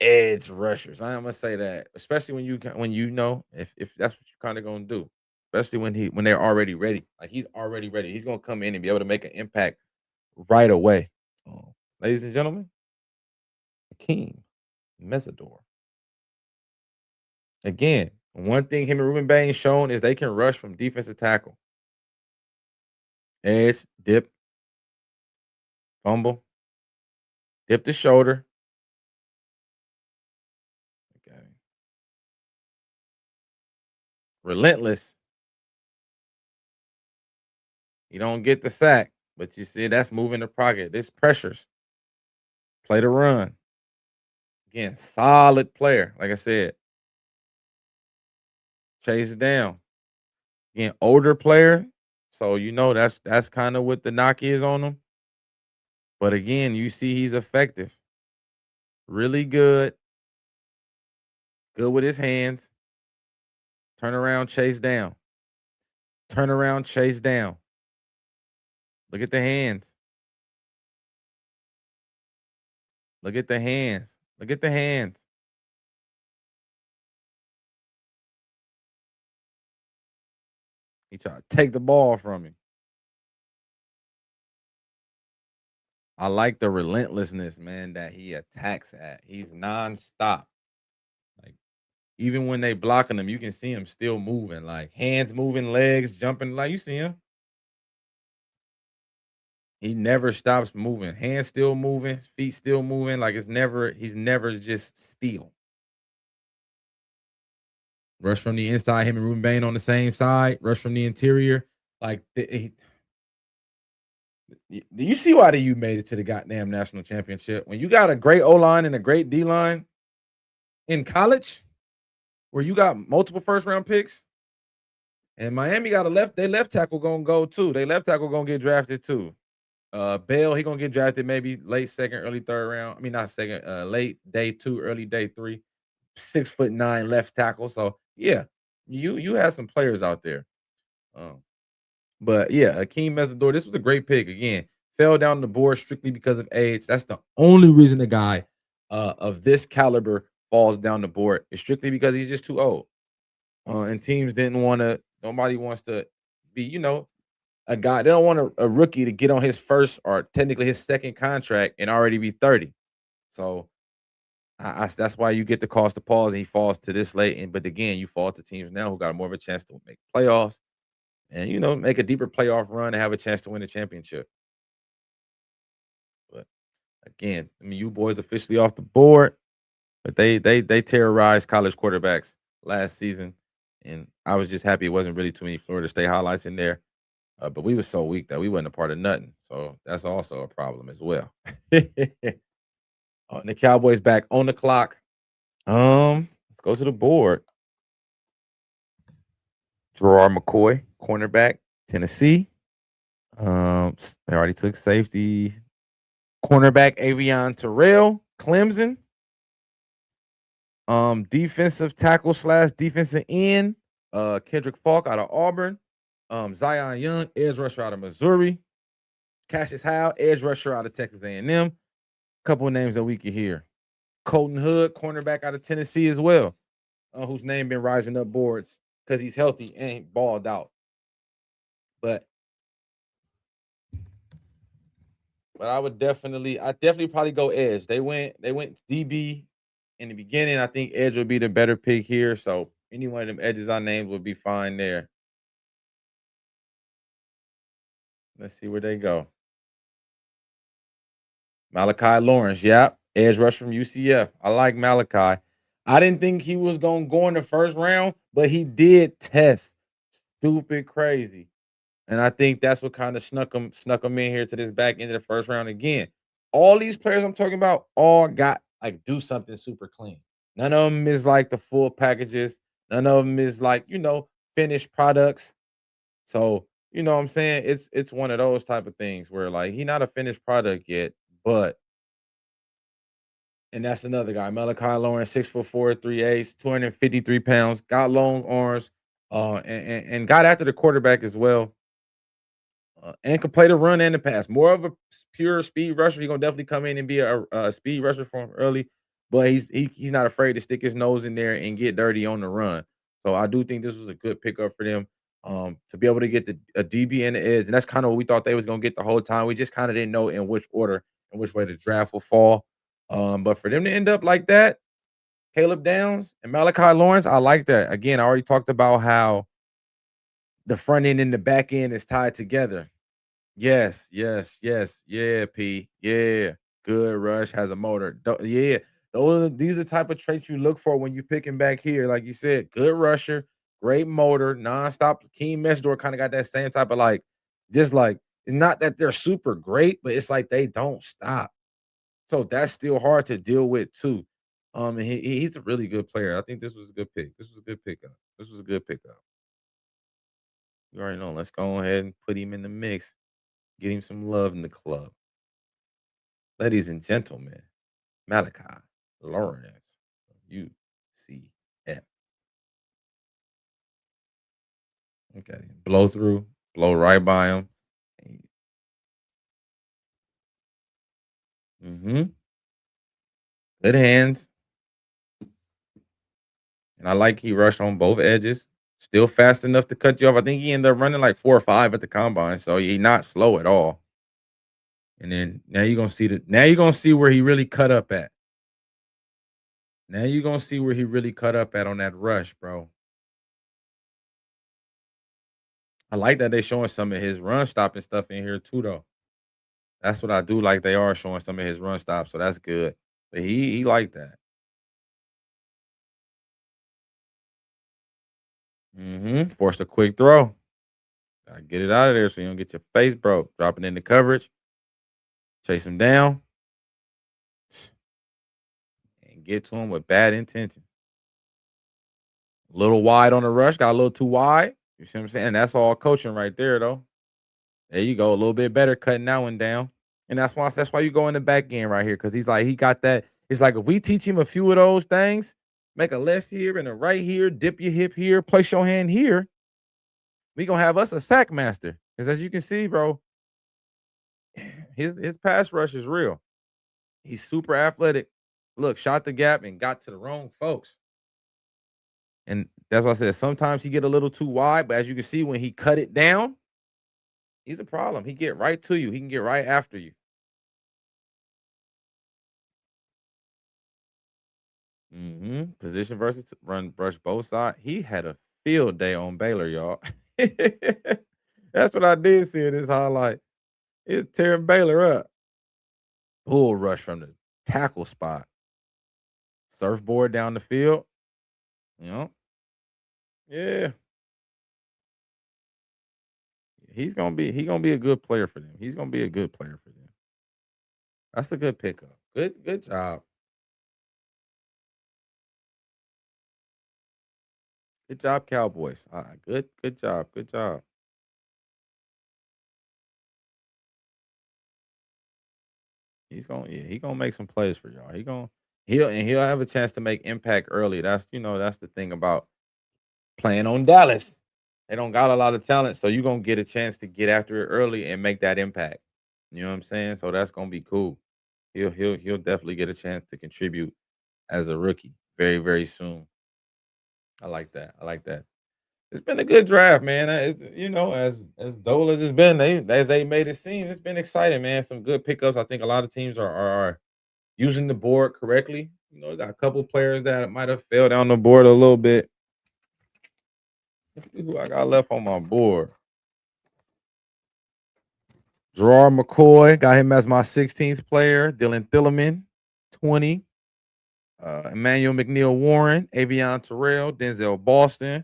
edge rushers. I'm gonna say that, especially when you know if that's what you're kind of gonna do, especially when they're already ready. Like he's already ready. He's gonna come in and be able to make an impact right away. Ladies and gentlemen, Akeem Mesidor. Again, one thing him and Ruben Bain shown is they can rush from defensive tackle, edge, dip, fumble, dip the shoulder. Okay. Relentless. You don't get the sack, but you see that's moving the pocket. This pressures. Play the run. Again, solid player. Like I said, chase it down. Again, older player. So you know that's kind of what the knock is on him. But again, you see he's effective. Really good. Good with his hands. Turn around, chase down. Turn around, chase down. Look at the hands. Look at the hands. Look at the hands. He tried to take the ball from him. I like the relentlessness, man, that he attacks at. He's nonstop. Like even when they blocking him, you can see him still moving, like hands moving, legs jumping. Like you see him, he never stops moving. Hands still moving, feet still moving. Like it's never. He's never just still. Rush from the inside, him and Ruben Bain on the same side. Rush from the interior. Like, do you see why the U made it to the goddamn national championship? When you got a great O line and a great D line in college, where you got multiple first round picks, and Miami got a left tackle gonna go too. They left tackle gonna get drafted too. Bell, he gonna get drafted maybe late second, early third round. I mean, not second, late day two, early day three. 6'9" left tackle. So yeah, you had some players out there. Um, but yeah, Akeem Mesidor, this was a great pick. Again, fell down the board strictly because of age. That's the only reason a guy of this caliber falls down the board. Is strictly because he's just too old. And teams didn't want to. Nobody wants to be, a guy. They don't want a rookie to get on his first or technically his second contract and already be 30. So that's why you get the cost of pause and he falls to this late. And but again, you fall to teams now who got more of a chance to make playoffs and make a deeper playoff run and have a chance to win a championship. But again, I mean, you boys officially off the board, but they terrorized college quarterbacks last season, and I was just happy it wasn't really too many Florida State highlights in there. But we were so weak that we wasn't a part of nothing, so that's also a problem as well. The Cowboys back on the clock. Let's go to the board. Gerard McCoy, cornerback, Tennessee. They already took safety. Cornerback Avion Terrell, Clemson. Defensive tackle slash defensive end, Kendrick Falk out of Auburn. Zion Young, edge rusher out of Missouri. Cassius Howe, edge rusher out of Texas A&M. Couple of names that we could hear. Colton Hood, cornerback out of Tennessee as well, whose name been rising up boards because he's healthy and ain't balled out. But I definitely probably go edge. They went DB in the beginning. I think edge would be the better pick here. So any one of them edges I named would be fine there. Let's see where they go. Malachi Lawrence, yep. Edge rush from UCF. I like Malachi. I didn't think he was gonna go in the first round, but he did test stupid crazy. And I think that's what kind of snuck him in here to this back end of the first round again. All these players I'm talking about all got like do something super clean. None of them is like the full packages. None of them is like, finished products. So, you know what I'm saying? It's one of those type of things where like he not a finished product yet, but and that's another guy, Malachi Lawrence, 6'4", 3 253 pounds, got long arms, and got after the quarterback as well, and can play the run and the pass. More of a pure speed rusher. He's gonna definitely come in and be a speed rusher for him early, but he's not afraid to stick his nose in there and get dirty on the run. So I do think this was a good pickup for them, to be able to get a DB and the edge, and that's kind of what we thought they was gonna get the whole time. We just kind of didn't know in which order and which way the draft will fall. But for them to end up like that, Caleb Downs and Malachi Lawrence, I like that. Again, I already talked about how the front end and the back end is tied together. Yes, yes, yes. Yeah, P. Yeah. Good rush, has a motor. Yeah. These are the type of traits you look for when you picking back here. Like you said, good rusher, great motor, nonstop. Keen mesh door kind of got that same type of like, just like it's not that they're super great, but it's like they don't stop. So that's still hard to deal with too. And he's a really good player. I think this was a good pick. This was a good pickup. This was a good pickup. You already know. Let's go ahead and put him in the mix. Get him some love in the club. Ladies and gentlemen, Malachi Lawrence, UCF. Okay. Blow through, blow right by him. Mm-hmm. Good hands. And I like he rushed on both edges. Still fast enough to cut you off. I think he ended up running like 4 or 5 at the combine. So he not slow at all. And then now you're gonna see where he really cut up at. Now you're gonna see where he really cut up at on that rush, bro. I like that they showing some of his run stopping stuff in here too, though. That's what I do like. They are showing some of his run stops, so that's good. But he like that. Forced a quick throw. Gotta get it out of there so you don't get your face broke. Drop it into coverage, chase him down, and get to him with bad intentions. A little wide on the rush, got a little too wide. You see what I'm saying? That's all coaching right there, though. There you go, a little bit better cutting that one down. And that's why you go in the back end right here, because he's like he got that. It's like if we teach him a few of those things, make a left here and a right here, dip your hip here, place your hand here, we gonna have us a sack master. Because as you can see, bro, his pass rush is real. He's super athletic. Look, shot the gap and got to the wrong folks. And that's why I said sometimes he get a little too wide, but as you can see, when he cut it down, he's a problem. He get right to you. He can get right after you. Position versus run brush both sides. He had a field day on Baylor, y'all. That's what I did see in this highlight. It's tearing Baylor up. Bull rush from the tackle spot. Surfboard down the field. You know, yeah. He gonna be a good player for them. He's gonna be a good player for them. That's a good pickup. Good job. Good job, Cowboys. Good job. Good job. He gonna make some plays for y'all. He'll have a chance to make impact early. That's the thing about playing on Dallas. They don't got a lot of talent, so you're gonna get a chance to get after it early and make that impact. You know what I'm saying? So that's gonna be cool. He'll definitely get a chance to contribute as a rookie very, very soon. I like that. I like that. It's been a good draft, man. As dull as it's been, they made it seem, it's been exciting, man. Some good pickups. I think a lot of teams are using the board correctly. Got a couple players that might have fell down the board a little bit. Let's see who I got left on my board. Gerard McCoy, got him as my 16th player. Dylan Thielemann, 20. Emmanuel McNeil Warren, Avion Terrell, Denzel Boston,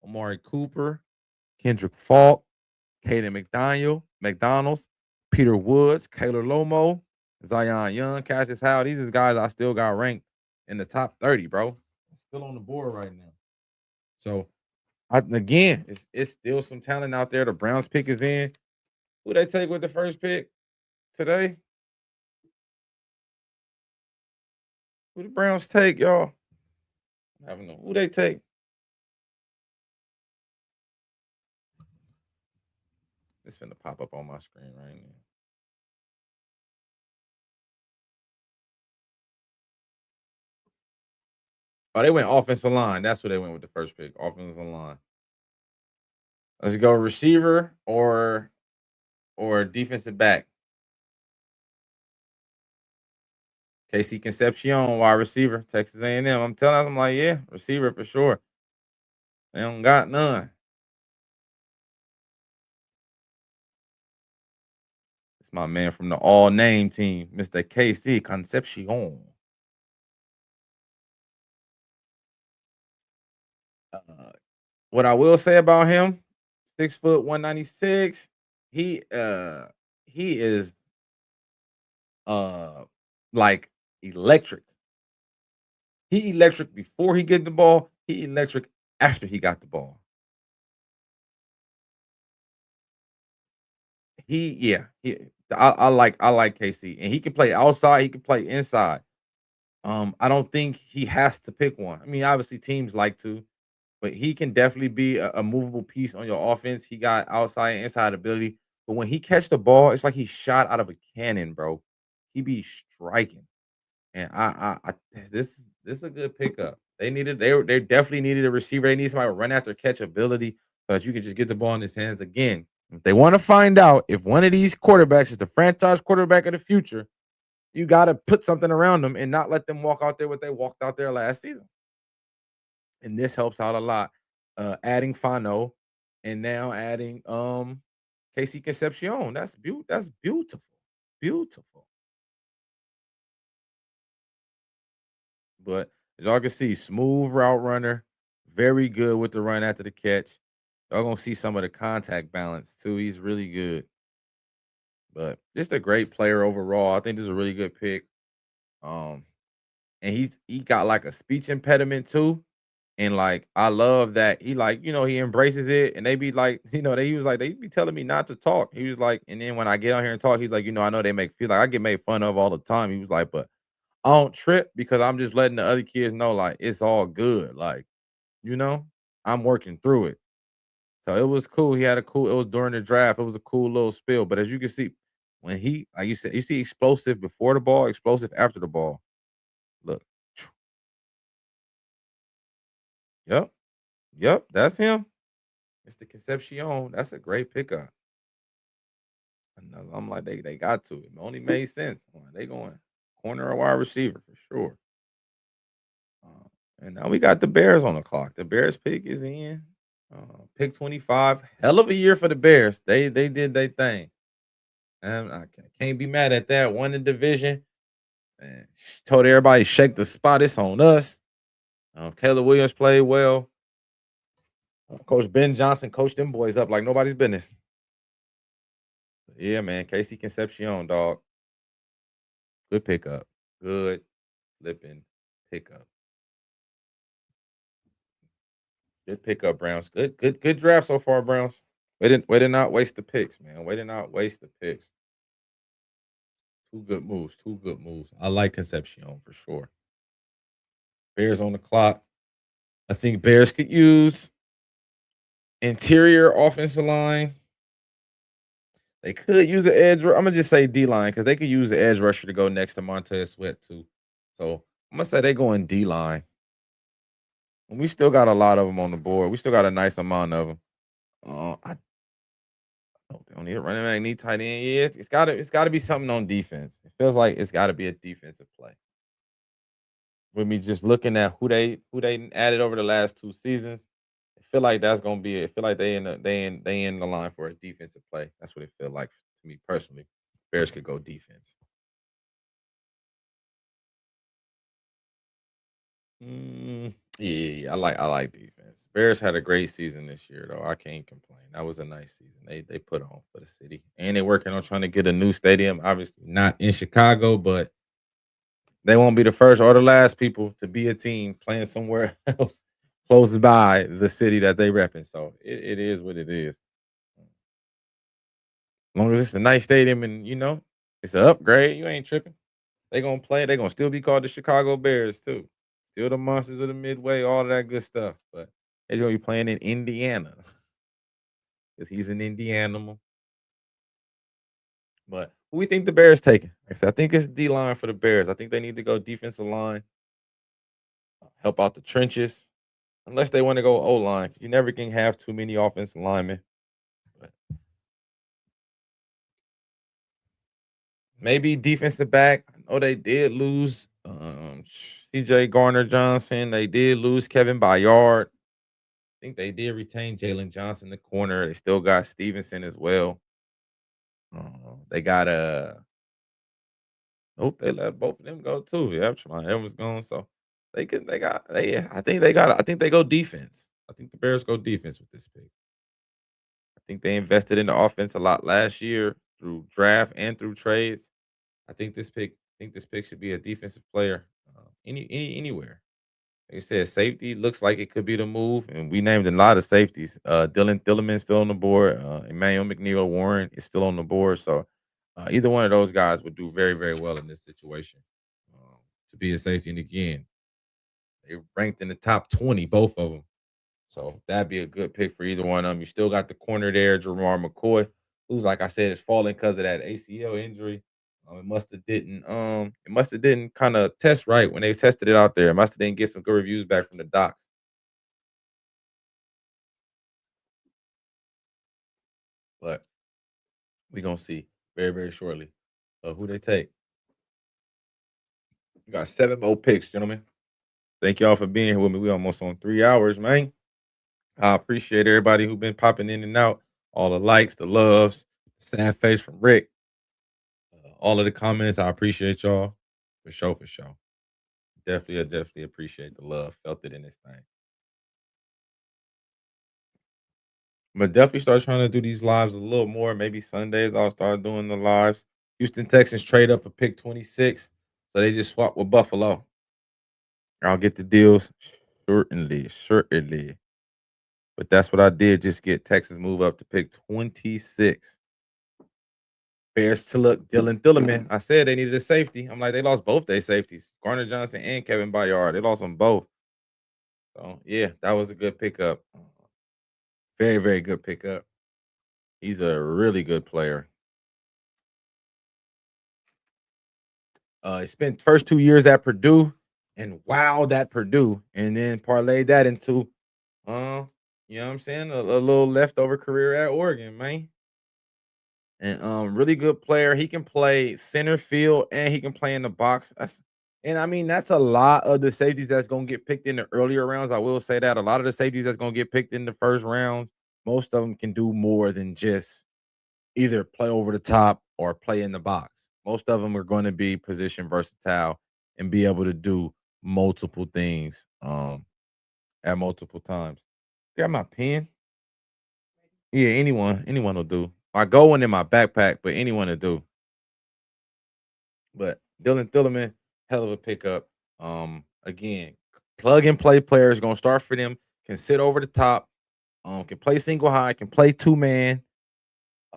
Amari Cooper, Kendrick Falk, Caden McDonald's, Peter Woods, Kaylor Lomo, Zion Young, Cassius Howard. These are guys I still got ranked in the top 30, bro. Still on the board right now. So again, it's still some talent out there. The Browns pick is in. Who they take with the first pick today? Who the Browns take, y'all? I don't know. Who they take? It's finna pop up on my screen right now. Oh, they went offensive line. That's who they went with the first pick. Offensive line. Let's go receiver or defensive back. KC Concepcion, wide receiver, Texas A&M. I'm telling them, I'm like, yeah, receiver for sure. They don't got none. It's my man from the all name team, Mr. KC Concepcion. Uh, what I will say about him, 6 foot 196. He is uh like electric. He electric before he get the ball. He electric after he got the ball. I like KC, and he can play outside. He can play inside. I don't think he has to pick one. I mean, obviously teams like to, but he can definitely be a movable piece on your offense. He got outside and inside ability, but when he catch the ball, it's like he shot out of a cannon, bro. He be striking, and this is a good pickup. They definitely needed a receiver. They need somebody to run after catch ability, so that you can just get the ball in his hands again. If they want to find out if one of these quarterbacks is the franchise quarterback of the future, you got to put something around them and not let them walk out there what they walked out there last season. And this helps out a lot. Adding Fano and now adding Casey Concepcion. That's beautiful. Beautiful. But as y'all can see, smooth route runner, very good with the run after the catch. Y'all gonna see some of the contact balance too. He's really good. But just a great player overall. I think this is a really good pick. Um, and he got like a speech impediment too. And like I love that he like, he embraces it and they be like, he was like, they be telling me not to talk. He was like, and then when I get on here and talk, he's like, I know they make feel like I get made fun of all the time. He was like, but I don't trip because I'm just letting the other kids know like it's all good. Like, you know, I'm working through it. So it was cool. He had a cool, it was during the draft. It was a cool little spill. But as you can see, when he, like you said, you see explosive before the ball, explosive after the ball. Look. Yep. Yep. That's him. Mr. Concepcion. That's a great pickup. I'm like, they got to. It only made sense. I'm like, they going corner or wide receiver for sure. And now we got the Bears on the clock. The Bears pick is in. Pick 25. Hell of a year for the Bears. They did their thing. And I can't be mad at that. Won the division. And told everybody shake the spot. It's on us. Caleb Williams played well. Coach Ben Johnson coached them boys up like nobody's business. Yeah, man. Casey Concepcion, dog. Good pickup. Good flipping pickup. Good pickup, Browns. Good draft so far, Browns. Way to not waste the picks, man. Way to not waste the picks. Two good moves. Two good moves. I like Concepcion for sure. Bears on the clock. I think Bears could use interior offensive line. They could use the edge. I'm gonna just say D line because they could use the edge rusher to go next to Montez Sweat too. So I'm gonna say they go in D line. And we still got a lot of them on the board. We still got a nice amount of them. I don't need a running back, need tight end. Yeah, it's gotta be something on defense. It feels like it's gotta be a defensive play. With me just looking at who they added over the last 2 seasons, I feel like that's gonna be it. I feel like they in the line for a defensive play. That's what it feel like to me personally. Bears could go defense. Yeah, I like defense. Bears had a great season this year though. I can't complain. That was a nice season. They put on for the city. And they're working on trying to get a new stadium. Obviously not in Chicago, but they won't be the first or the last people to be a team playing somewhere else close by the city that they repping. So it is what it is. As long as it's a nice stadium and it's an upgrade, you ain't tripping. They gonna play. They gonna still be called the Chicago Bears too. Still the monsters of the Midway, all of that good stuff. But they're gonna be playing in Indiana because he's an Indianimal. But who we think the Bears taking? I think it's D line for the Bears. I think they need to go defensive line, help out the trenches, unless they want to go O line. You never can have too many offensive linemen. But maybe defensive back. I know they did lose CJ Garner Johnson. They did lose Kevin Byard. I think they did retain Jalen Johnson, the corner. They still got Stevenson as well. They got nope, they let both of them go too. Yeah, Tremont Evans gone. So I think they go defense. I think the Bears go defense with this pick. I think they invested in the offense a lot last year through draft and through trades. I think this pick should be a defensive player. Anywhere. Like I said, safety looks like it could be the move, and we named a lot of safeties. Dylan Thieleman's still on the board. Emmanuel McNeil Warren is still on the board. So either one of those guys would do very, very well in this situation to be a safety. And again, they ranked in the top 20, both of them. So that'd be a good pick for either one of them. You still got the corner there, Jamar McCoy, who's like I said is falling because of that ACL injury. It must have didn't kind of test right when they tested it out there. It must have didn't get some good reviews back from the docs. but we gonna see very, very shortly who they take. We got 7 more picks, gentlemen. Thank y'all for being here with me. We almost on 3 hours, man. I appreciate everybody who been popping in and out. All the likes, the loves, sad face from Rick, all of the comments. I appreciate y'all for sure, for sure. Definitely, I definitely appreciate the love. Felt it in this thing. But definitely start trying to do these lives a little more. Maybe Sundays I'll start doing the lives. Houston Texans trade up for pick 26. So they just swap with Buffalo. I'll get the deals. Certainly, certainly. But that's what I did. Just get Texas move up to pick 26. Bears to look Dylan Thieleman. I said they needed a safety. I'm like, they lost both their safeties. Garner Johnson and Kevin Bayard. They lost them both. So yeah, that was a good pickup. Very, very good pickup. He's a really good player. He spent first 2 years at Purdue and wowed at Purdue, and then parlayed that into, you know what I'm saying, a little leftover career at Oregon, man. And really good player. He can play center field and he can play in the box. And I mean that's a lot of the safeties that's gonna get picked in the earlier rounds. I will say that a lot of the safeties that's gonna get picked in the first round, most of them can do more than just either play over the top or play in the box. Most of them are going to be position versatile and be able to do multiple things at multiple times. Got my pen. Yeah, anyone will do. I go one in my backpack, but anyone will do. But Dylan Thieleman, hell of a pickup. Again, plug and play players gonna start for them. Can sit over the top. Can play single high. Can play 2 man.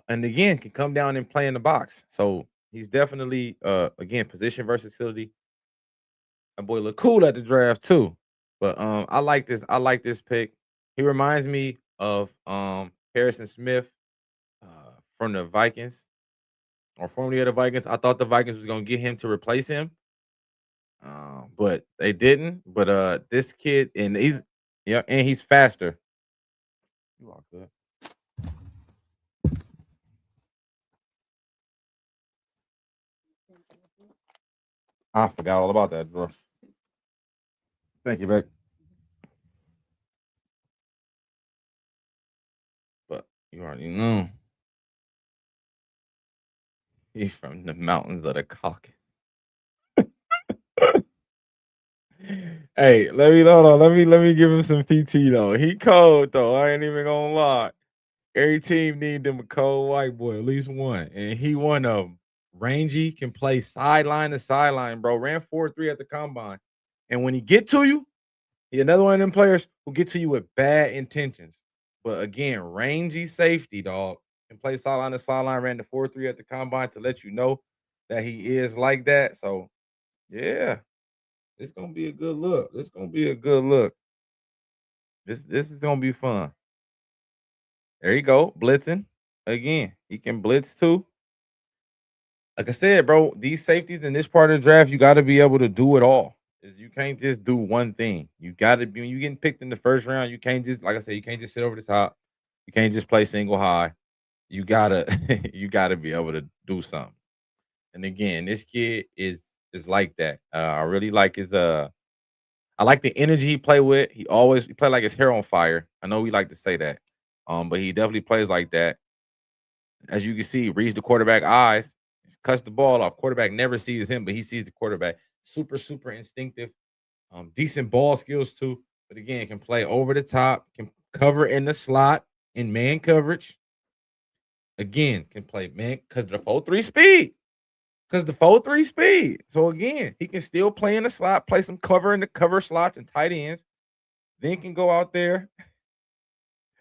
And again, can come down and play in the box. So he's definitely again position versatility. That boy look cool at the draft too. But I like this. I like this pick. He reminds me of Harrison Smith from the Vikings or formerly of the Vikings. I thought the Vikings was gonna get him to replace him, but they didn't. But this kid and he's yeah, and he's faster. You all good. I forgot all about that, bro. Thank you, Beck. But you already know he's from the mountains of the Caucasus. Hey, let me hold on. Let me give him some PT though. He cold though. I ain't even gonna lie. Every team need them a cold white boy, at least one, and he one of them. Rangy can play sideline to sideline, bro. Ran 4.3 at the combine, and when he get to you, he another one of them players who get to you with bad intentions. But again, rangy safety dog can play sideline to sideline. Ran the 4.3 at the combine to let you know that he is like that. So yeah, it's gonna be a good look. It's gonna be a good look. This is gonna be fun. There you go, blitzing again. He can blitz too. Like I said, bro, these safeties in this part of the draft, you got to be able to do it all. You can't just do one thing. You got to be when you getting picked in the first round. You can't just like I said, you can't just sit over the top. You can't just play single high. You gotta you gotta be able to do something. And again, this kid is like that. I really like his I like the energy he play with. He play like his hair on fire. I know we like to say that. But he definitely plays like that. As you can see, reads the quarterback eyes, cuts the ball off. Quarterback never sees him, but he sees the quarterback. Super, super instinctive. Decent ball skills too. But again, can play over the top, can cover in the slot in man coverage. Again, can play man because the 4-3 speed. Because the 4-3 speed. So again, he can still play in the slot, play some cover in the cover slots and tight ends. Then can go out there.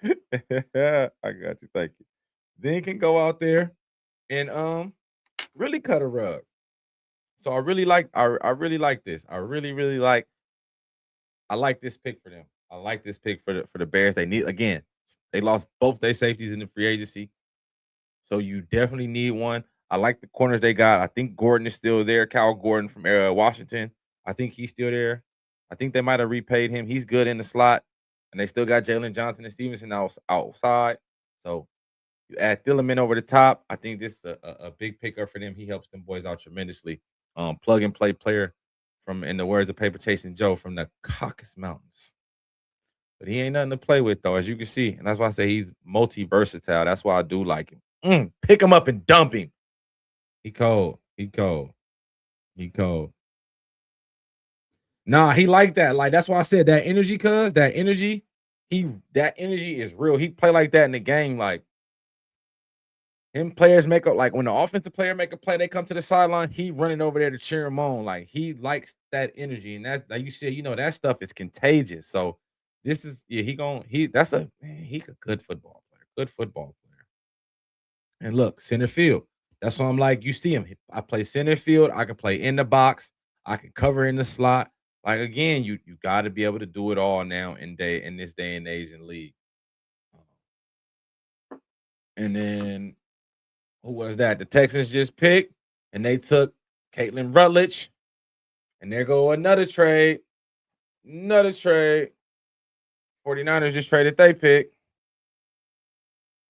I got you. Thank you. Then can go out there and really cut a rug. So I really like this. I really, really I like this pick for them. I like this pick for the Bears. They need again, they lost both their safeties in the free agency. So you definitely need one. I like the corners they got. I think Gordon is still there. Cal Gordon from Washington. I think he's still there. I think they might have repaid him. He's good in the slot. And they still got Jalen Johnson and Stevenson outside. So You add Thielemann over the top. I think this is a big pickup for them. He helps them boys out tremendously. Plug and play player from, in the words of Paper Chasing Joe, from the Caucasus Mountains. But he ain't nothing to play with, though, as you can see. And that's why I say he's multi versatile. That's why I do like him. Pick him up and dump him. He cold. He cold. He cold. Nah, he like that. Like, that's why I said that energy, cuz that energy, that energy is real. He play like that in the game. Like, him players make up, like when the offensive player make a play, they come to the sideline, he running over there to cheer him on. Like, he likes that energy. And that's like you said, that stuff is contagious. So this is, yeah, that's a man, he a good football player. Good football player. And look, center field. That's why I'm like, you see him. I play center field. I can play in the box. I can cover in the slot. Like, again, you got to be able to do it all now in this day and age in league. And then who was that? The Texans just picked, and they took Caitlin Rutledge. And there go another trade. Another trade. 49ers just traded they pick.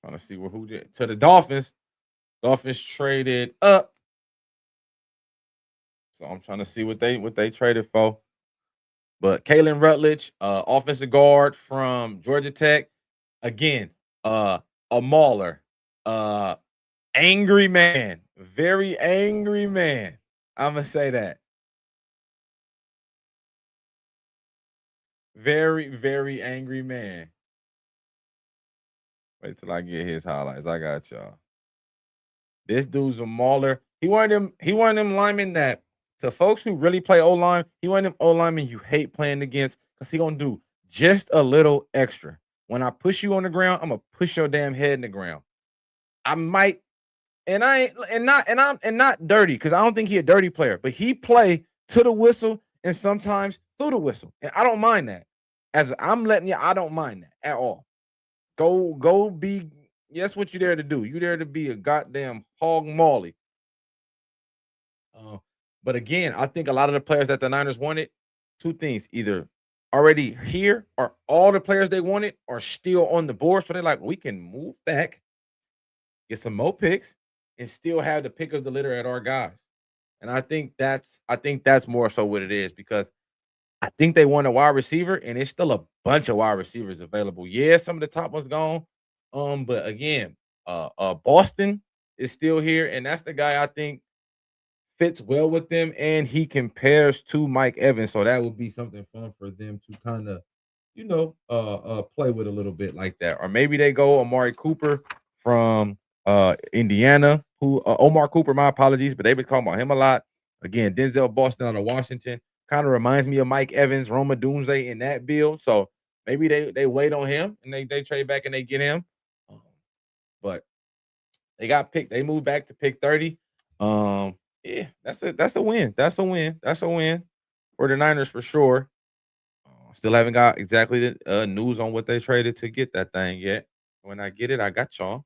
Trying to see who did to the Dolphins. Dolphins traded up. So I'm trying to see what they traded for. But Kalen Rutledge, offensive guard from Georgia Tech, again, a mauler, angry man, very angry man. I'm gonna say that. Very, very angry man. Wait till I get his highlights. I got y'all. This dude's a mauler. He one of them linemen that, to folks who really play O-line, he one of them O-linemen you hate playing against because he gonna do just a little extra. When I push you on the ground, I'm gonna push your damn head in the ground. I might, and I ain't and not dirty, because I don't think he a dirty player, but he play to the whistle and sometimes through the whistle. And I don't mind that. As I'm letting you, I don't mind that at all. Go be, that's what you there to do. You there to be a goddamn hog molly. Uh, but again, I think a lot of the players that the Niners wanted, two things: either already here, or all the players they wanted are still on the board. So they're like, we can move back, get some more picks, and still have the pick of the litter at our guys. And I think that's more so what it is, because I think they want a wide receiver, and it's still a bunch of wide receivers available. Yeah, some of the top ones gone. But again, Boston is still here, and that's the guy I think fits well with them, and he compares to Mike Evans. So that would be something fun for them to kind of, play with a little bit like that. Or maybe they go Amari Cooper from Indiana, who Omar Cooper, my apologies, but they've been talking about him a lot. Again, Denzel Boston out of Washington kind of reminds me of Mike Evans, Roma Doomsday in that build. So maybe they wait on him and they trade back and they get him. But they got picked. They moved back to pick 30. Yeah, that's a win. That's a win. That's a win for the Niners for sure. Still haven't got exactly the news on what they traded to get that thing yet. When I get it, I got y'all.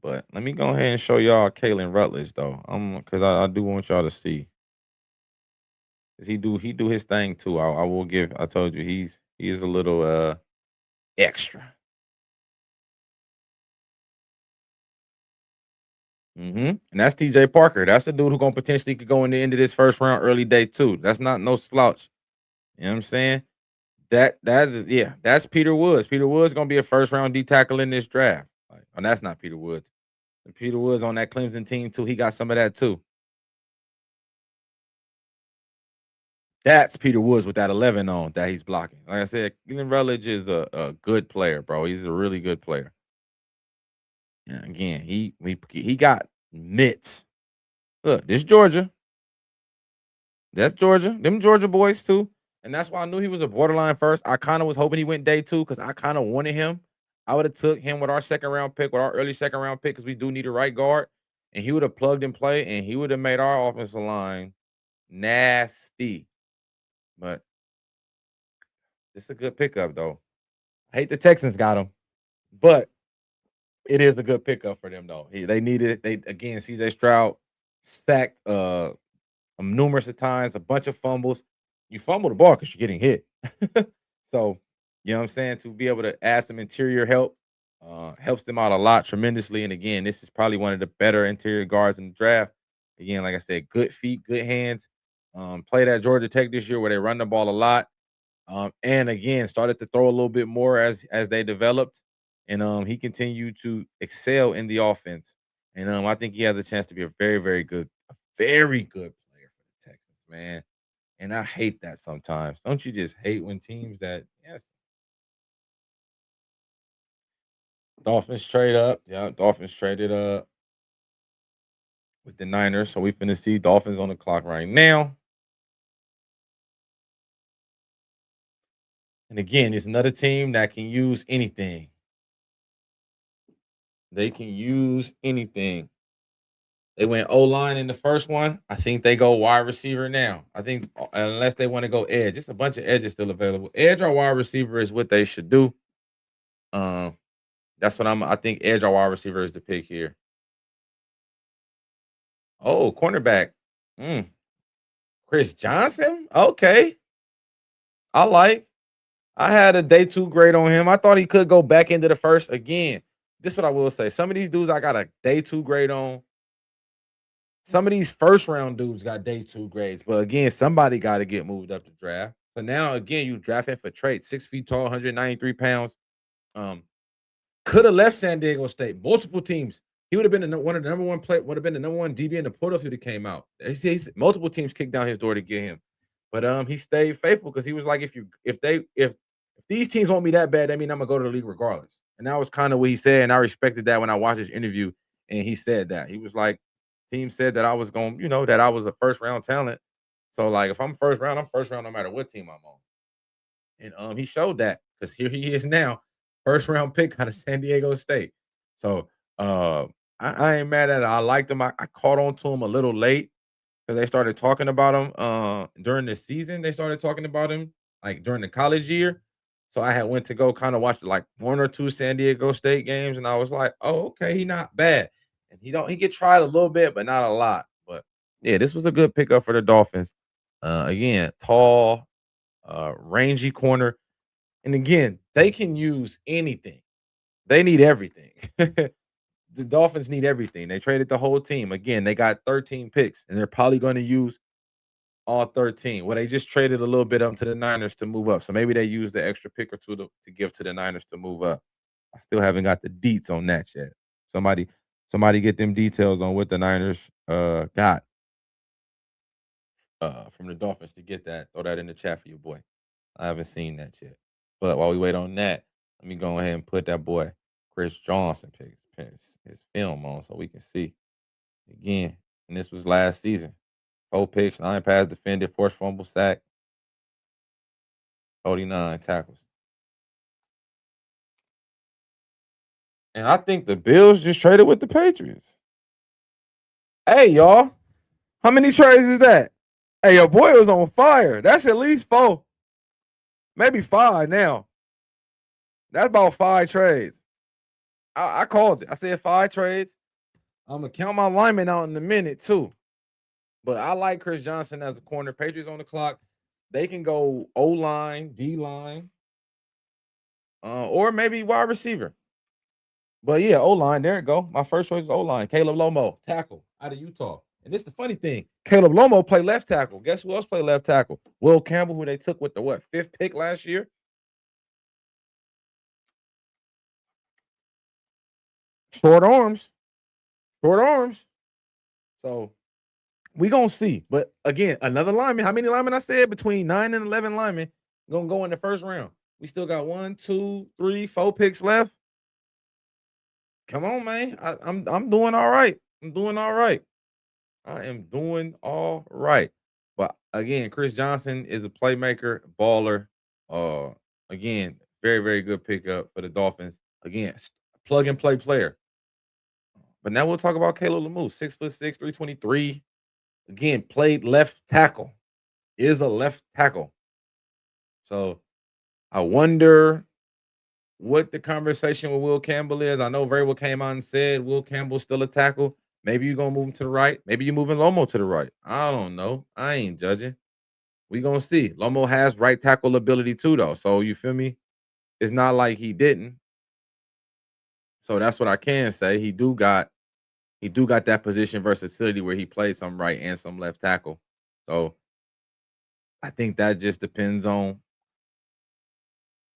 But let me go ahead and show y'all Kalen Rutledge though. Because I do want y'all to see. Cause he do his thing too. I will give. I told you he is a little extra. And that's TJ Parker. That's a dude who gonna potentially could go in the end of this first round, early day too. That's not no slouch. You know what I'm saying? That is, yeah, that's Peter Woods. Peter Woods gonna be a first round D tackle in this draft. Like, and that's not Peter Woods. Peter Woods on that Clemson team too. He got some of that too. That's Peter Woods with that 11 on that he's blocking. Like I said, Keelan Rutledge is a good player, bro. He's a really good player. And again, he got mitts. Look, this Georgia. That's Georgia. Them Georgia boys too. And that's why I knew he was a borderline first. I kind of was hoping he went day two because I kind of wanted him. I would have took him with our second round pick, with our early second round pick, because we do need a right guard. And he would have plugged and play, and he would have made our offensive line nasty. But it's a good pickup, though. I hate the Texans got him, but it is a good pickup for them, though. They needed it. They, again, CJ Stroud sacked numerous of times, a bunch of fumbles. You fumble the ball because you're getting hit. So, you know what I'm saying? To be able to add some interior help, Helps them out a lot tremendously. And again, this is probably one of the better interior guards in the draft. Again, like I said, good feet, good hands. Played at Georgia Tech this year where they run the ball a lot. And again, started to throw a little bit more as they developed. And he continued to excel in the offense. And I think he has a chance to be a very good player for the Texans, man. And I hate that sometimes. Don't you just hate when teams that yes, Dolphins trade up. Yeah, Dolphins traded up with the Niners. So we finna see Dolphins on the clock right now. And again, it's another team that can use anything. They can use anything. They went O line in the first one. I think they go wide receiver now. I think unless they want to go edge, just a bunch of edges still available. Edge or wide receiver is what they should do. Um, that's what I think edge or wide receiver is the pick here. Oh, cornerback. Mm, Chris Johnson. Okay, I like. I had a day two grade on him. I thought he could go back into the first again. This is what I will say. Some of these dudes I got a day two grade on. Some of these first round dudes got day two grades, but again, somebody got to get moved up the draft. So now again, you drafting for trade, 6 feet tall, 193 pounds. Um, could have left San Diego State. Multiple teams. He would have been one of the number one play. Would have been the number one DB in the portal if he would have came out. Multiple teams kicked down his door to get him, but he stayed faithful because he was like, if these teams want me that bad, that mean I'm gonna go to the league regardless. And that was kind of what he said, and I respected that when I watched his interview. And he said that he was like, team said that I was going, that I was a first round talent. So like, if I'm first round, I'm first round no matter what team I'm on. And he showed that because here he is now, first round pick out of San Diego State. So I ain't mad at it. I liked him. I caught on to him a little late because they started talking about him during the season. They started talking about him like during the college year. So I had went to go kind of watch like one or two San Diego State games, and I was like, oh, okay, he not bad. And he get tried a little bit, but not a lot. But yeah, this was a good pickup for the Dolphins. Again, tall, rangy corner. And again, they can use anything. They need everything. The Dolphins need everything. They traded the whole team. Again, they got 13 picks, and they're probably going to use all 13. Well, they just traded a little bit up to the Niners to move up. So maybe they use the extra pick or two to give to the Niners to move up. I still haven't got the deets on that yet. Somebody, somebody get them details on what the Niners got from the Dolphins to get that. Throw that in the chat for you, boy. I haven't seen that yet. But while we wait on that, let me go ahead and put that boy Chris Johnson his film on so we can see again. And this was last season. 4 picks, 9 pass defended, forced fumble sack, 49 tackles. And I think the Bills just traded with the Patriots. Hey, y'all. How many trades is that? Hey, your boy was on fire. That's at least 4. Maybe 5 now. That's about 5 trades. I called it. I said 5 trades. I'm gonna count my linemen out in a minute too. But I like Chris Johnson as a corner. Patriots on the clock. They can go O line, D line, or maybe wide receiver. But yeah, O line. There it go. My first choice is O line. Caleb Lomo, tackle out of Utah. And this is the funny thing. Caleb Lomo played left tackle. Guess who else played left tackle? Will Campbell, who they took with the 5th pick last year. Short arms. Short arms. So we gonna see. But again, another lineman. How many linemen I said? Between 9 and 11 linemen gonna go in the first round. We still got 1, 2, 3, 4 picks left. Come on, man. I'm doing all right. I'm doing all right. I am doing all right. But again, Chris Johnson is a playmaker, baller. Uh, again, very, very good pickup for the Dolphins. Again, plug and play player. But now we'll talk about Caleb Lemieux, 6'6", 323. Again, played left tackle. Is a left tackle. So I wonder what the conversation with Will Campbell is. I know very well came on and said Will Campbell's still a tackle. Maybe you're gonna move him to the right. Maybe you're moving Lomo to the right. I don't know. I ain't judging. We gonna see. Lomo has right tackle ability too, though. So you feel me? It's not like he didn't. So that's what I can say. He do got that position versatility where he plays some right and some left tackle. So I think that just depends on.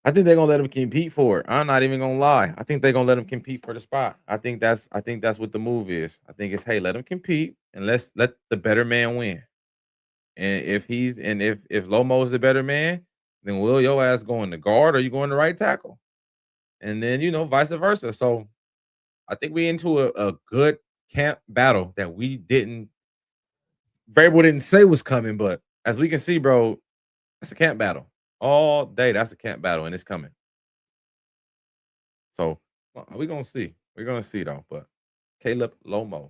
I think they're gonna let him compete for it. I'm not even gonna lie. I think they're gonna let him compete for the spot. I think that's what the move is. I think it's hey, let him compete and let's let the better man win. And if Lomo's the better man, then will your ass go in the guard or you go in the right tackle? And then vice versa. So I think we into a good camp battle that we didn't Vrabel didn't say was coming, but as we can see, bro, that's a camp battle. All day, that's a camp battle, and it's coming. So we're gonna see. We're gonna see though. But Caleb Lomo,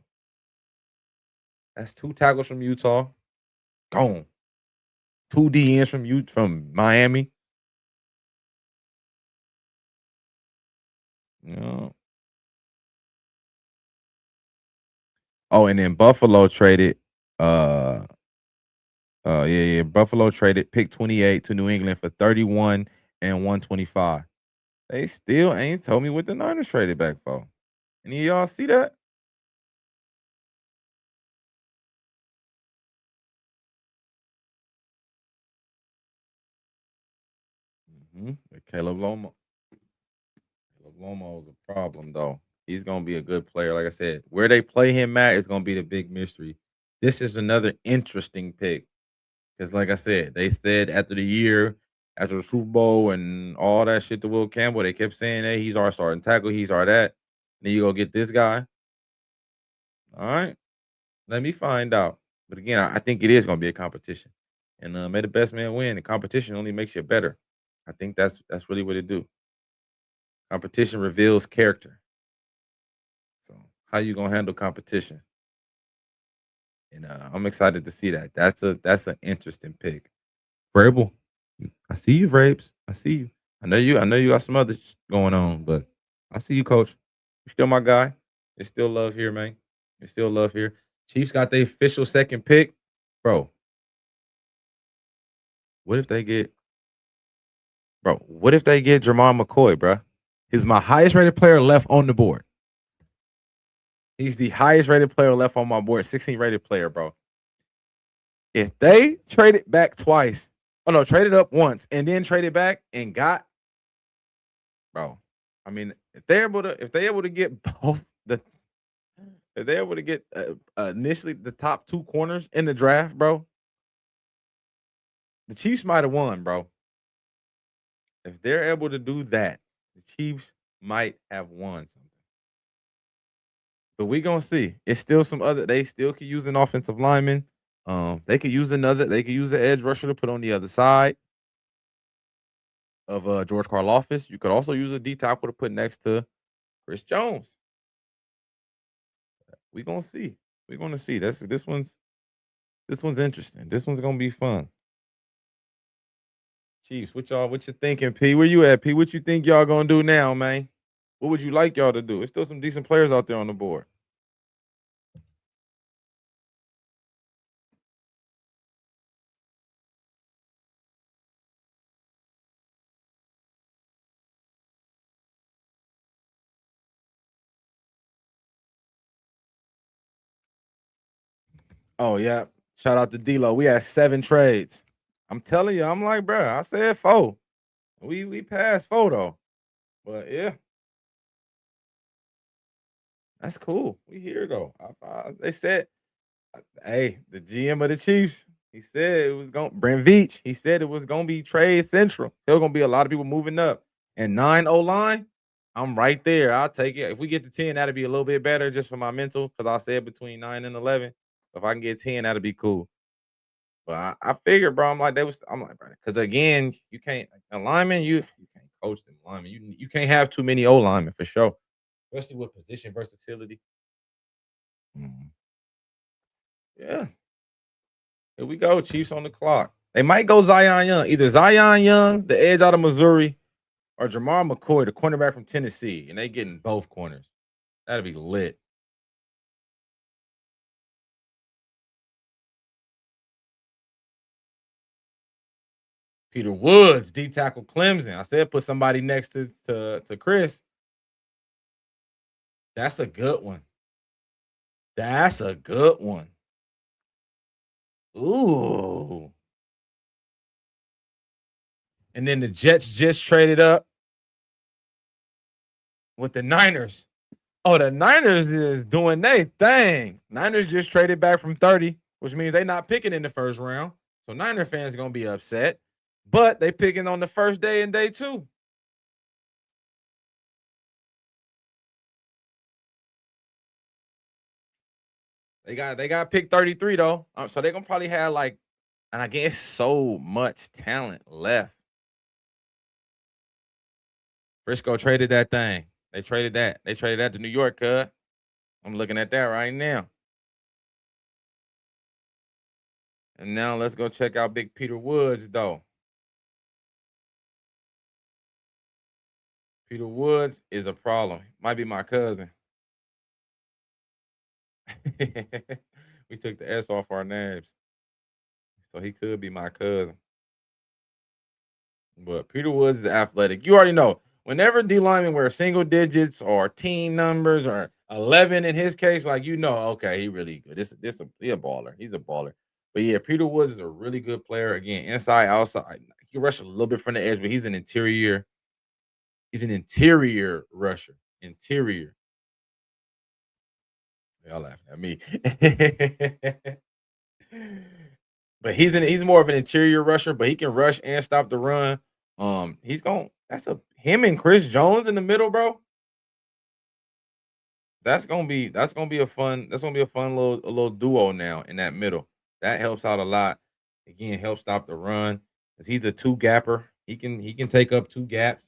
that's two tackles from Utah. Gone. Two DNs from Miami. You know. Oh, and then Buffalo traded. Yeah. Buffalo traded pick 28 to New England for 31 and 125. They still ain't told me what the Niners traded back for. Any of y'all see that? Caleb Lomo. Caleb Lomo is a problem though. He's gonna be a good player. Like I said, where they play him at is gonna be the big mystery. This is another interesting pick because, like I said, they said after the year, after the Super Bowl and all that shit to Will Campbell, they kept saying, "Hey, he's our starting tackle. He's our that." Then you go get this guy. All right, let me find out. But again, I think it is gonna be a competition, and may the best man win. The competition only makes you better. I think that's really what it do. Competition reveals character. So how you gonna handle competition? And I'm excited to see that. That's an interesting pick. Vrabel, I see you, Vrabes. I see you. I know you got some other going on, but I see you, Coach. You still my guy. There's still love here, man. There's still love here. Chiefs got their official second pick, bro. What if they get, bro? What if they get Jermon McCoy, bro? He's my highest rated player left on the board. He's the highest rated player left on my board. 16 rated player, bro. If they traded back twice, oh no, traded up once and then traded back and got, bro. I mean, if they able to get both the if they're able to get initially the top two corners in the draft, bro, the Chiefs might have won, bro. If they're able to do that, the Chiefs might have won something. But we gonna see. It's still some other. They still could use an offensive lineman. They could use another. They could use the edge rusher to put on the other side of George Karlaftis. You could also use a D tackle to put next to Chris Jones. We gonna see. We're gonna see. This one's interesting. This one's gonna be fun. Chiefs, what you thinking, P? Where you at, P? What you think y'all gonna do now, man? What would you like y'all to do? There's still some decent players out there on the board. Oh yeah. Shout out to D'Lo. We had 7 trades. I'm telling you, I'm like, bro, I said 4. We passed 4 though. But yeah, that's cool. We here though. They said, hey, the GM of the Chiefs, he said it was going Brent Veach. He said it was gonna be trade central. There's gonna be a lot of people moving up. And 9 O line, I'm right there. I'll take it. If we get to 10, that'd be a little bit better just for my mental because I said between 9 and 11. If I can get 10, that'd be cool. But I figured, bro. I'm like, bro, because again, you can't a lineman. You can't coach them linemen. You can't have too many O linemen for sure, especially with position versatility. Mhm. Yeah, here we go. Chiefs on the clock. They might go Zion Young, either Zion Young, the edge out of Missouri, or Jamar McCoy, the cornerback from Tennessee, and they getting both corners. That'd be lit. Peter Woods, D tackle Clemson. I said put somebody next to Chris. That's a good one. That's a good one. Ooh. And then the Jets just traded up with the Niners. Oh, the Niners is doing their thing. Niners just traded back from 30, which means they're not picking in the first round. So Niner fans are gonna be upset. But they picking on the first day and day two. They got pick 33 though. So they're gonna probably have like, and I guess so much talent left. Frisco traded that thing. They traded that. They traded that to New York, cuz. I'm looking at that right now. And now let's go check out Big Peter Woods, though. Peter Woods is a problem. Might be my cousin. We took the S off our names. So he could be my cousin. But Peter Woods is athletic. You already know. Whenever D linemen wear single digits or team numbers or 11 in his case, like okay, he really good. He a baller. He's a baller. But yeah, Peter Woods is a really good player. Again, inside, outside. He can rush a little bit from the edge, but he's an interior. He's an interior rusher. Interior. Y'all laughing at me. But he's more of an interior rusher, but he can rush and stop the run. He's going that's a him and Chris Jones in the middle, bro. That's gonna be a fun little duo now in that middle. That helps out a lot. Again, helps stop the run. 'Cause he's a two gapper. He can take up two gaps.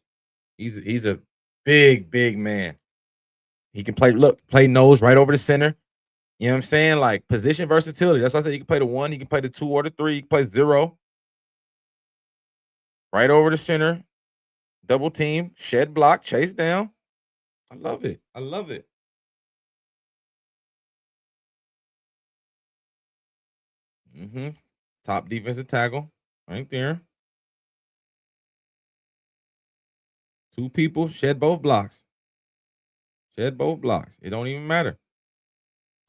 He's a big man. He can play nose right over the center. You know what I'm saying? Like position versatility. That's why I said he can play the one, he can play the two or the three, he can play zero, right over the center, double team, shed block, chase down. I love it. I love it. hmm Top defensive tackle, right there. Two people, shed both blocks. Shed both blocks. It don't even matter.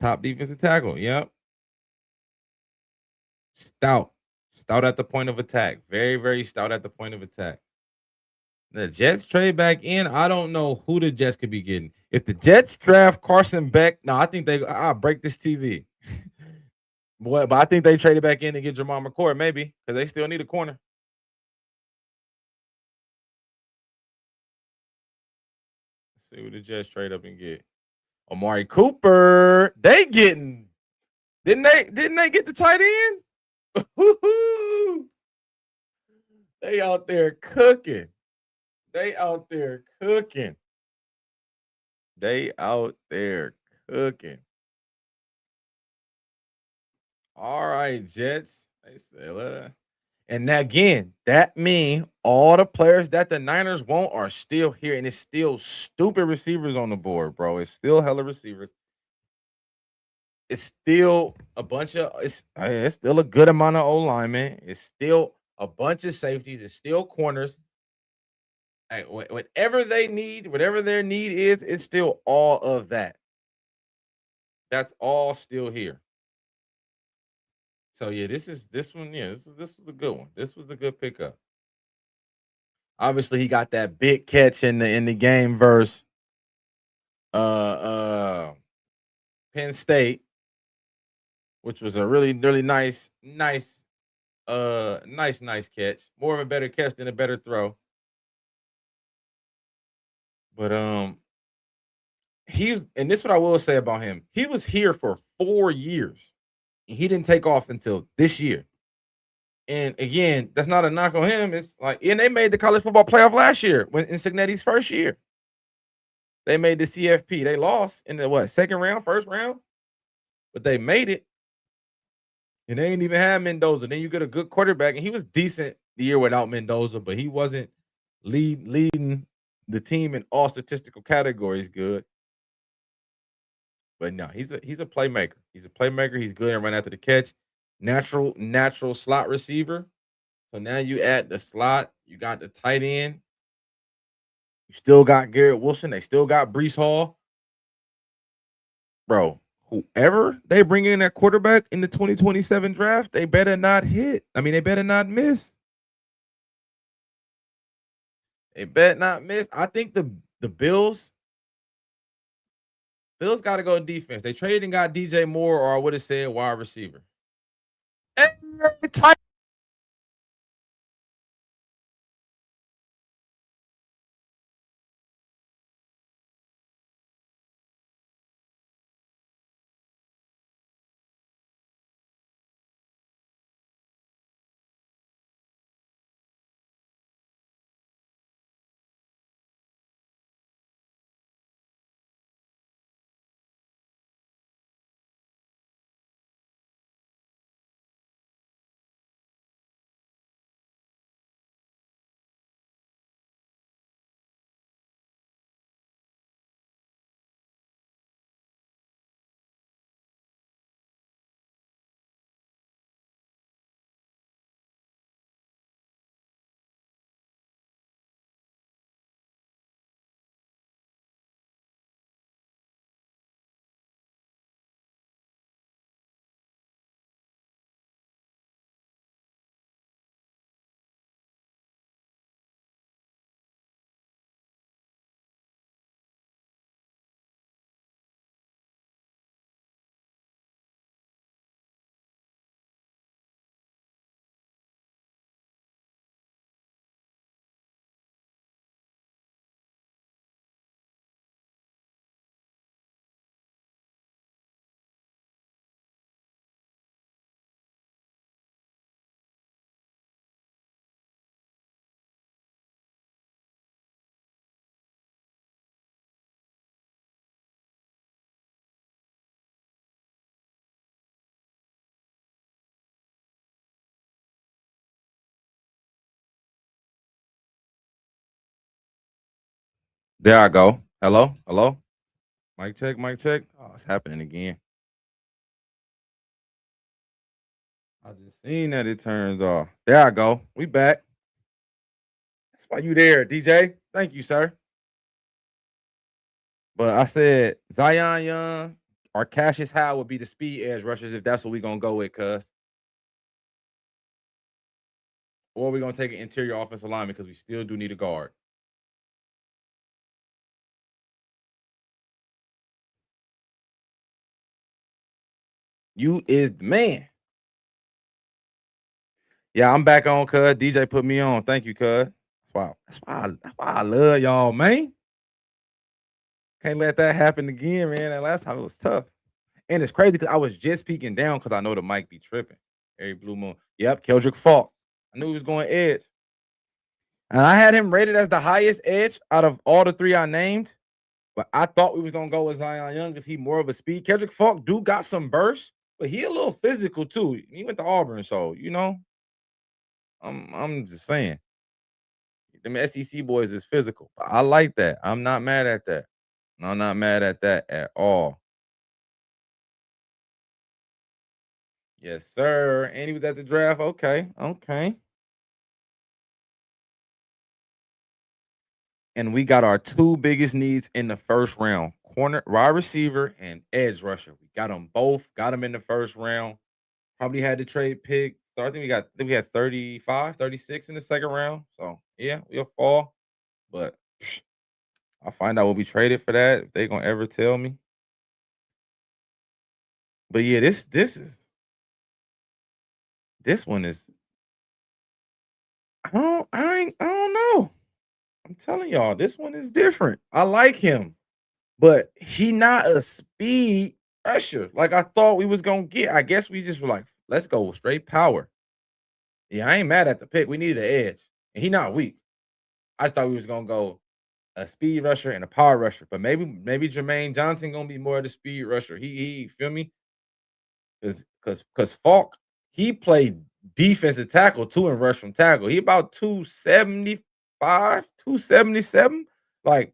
Top defensive tackle. Yep. Stout. Stout at the point of attack. Very, very stout at the point of attack. The Jets trade back in. I don't know who the Jets could be getting. If the Jets draft Carson Beck, no, I think I'll break this TV. Boy, but I think they traded back in to get Jamal McCoy, maybe, because they still need a corner. Let's see what the Jets trade up and get. Amari Cooper. They getting didn't they get the tight end? They out there cooking. They out there cooking. They out there cooking. All right, Jets. They said, and again, that mean all the players that the Niners want are still here, and it's still stupid receivers on the board, bro. It's still hella receivers. It's still a bunch of it's still a good amount of O linemen. It's still a bunch of safeties. It's still corners. Hey, whatever they need, whatever their need is, it's still all of that. That's all still here. So yeah, this one. Yeah, this was a good one. This was a good pickup. Obviously, he got that big catch in the game versus uh Penn State, which was a really really nice catch. More of a better catch than a better throw. But and this is what I will say about him. He was here for 4 years. And he didn't take off until this year. And again, that's not a knock on him. It's like, and they made the college football playoff last year when in Cignetti's first year. They made the CFP. They lost in the second round, first round, but they made it. And they ain't even have Mendoza. Then you get a good quarterback, and he was decent the year without Mendoza, but he wasn't leading the team in all statistical categories good. But no, he's a playmaker. He's a playmaker. He's good and run after the catch. Natural slot receiver. So now you add the slot. You got the tight end. You still got Garrett Wilson. They still got Brees Hall. bro, whoever they bring in that quarterback in the 2027 draft, they better not hit. I mean, they better not miss. They better not miss. I think the Bills got to go defense. They traded and got DJ Moore, or I would have said wide receiver. Every time. There I go. Hello, hello. Mic check, mic check. Oh, it's happening again. I just seen that it turns off. There I go. We back. That's why you there, DJ. Thank you, sir. But I said Zion Young or Cassius Howe would be the speed edge rushers if that's what we're gonna go with, cuz. Or we're gonna take an interior offensive lineman because we still do need a guard. You is the man. Yeah, I'm back on, cuz. DJ put me on. Thank you, cuz. That's why I love y'all, man. Can't let that happen again, man. That last time it was tough. And it's crazy because I was just peeking down because I know the mic be tripping. Every blue moon. Yep, Keldrick Falk. I knew he was going edge. And I had him rated as the highest edge out of all the three I named. But I thought we was gonna go with Zion Young because he more of a speed. Kendrick Falk do got some burst, but he a little physical too. He went to Auburn, so I'm just saying. Them SEC boys is physical. I like that. I'm not mad at that. I'm not mad at that at all. Yes, sir. And he was at the draft. Okay, okay. And we got our two biggest needs in the first round: corner, wide receiver, and edge rusher. We got them both. Got them in the first round. Probably had to trade pick. So I think we had 35, 36 in the second round. So yeah, we'll fall. But I'll find out what we traded for that if they gonna ever tell me. But yeah, this one is I don't know. I'm telling y'all, this one is different. I like him, but he not a speed rusher like I thought we was gonna get. I guess we just were like, let's go straight power. Yeah, I ain't mad at the pick. We needed an edge, and he not weak. I thought we was gonna go a speed rusher and a power rusher, but maybe Jermaine Johnson gonna be more of the speed rusher. He feel me? Because Falk he played defensive tackle too and rush from tackle. He about 275, 277. Like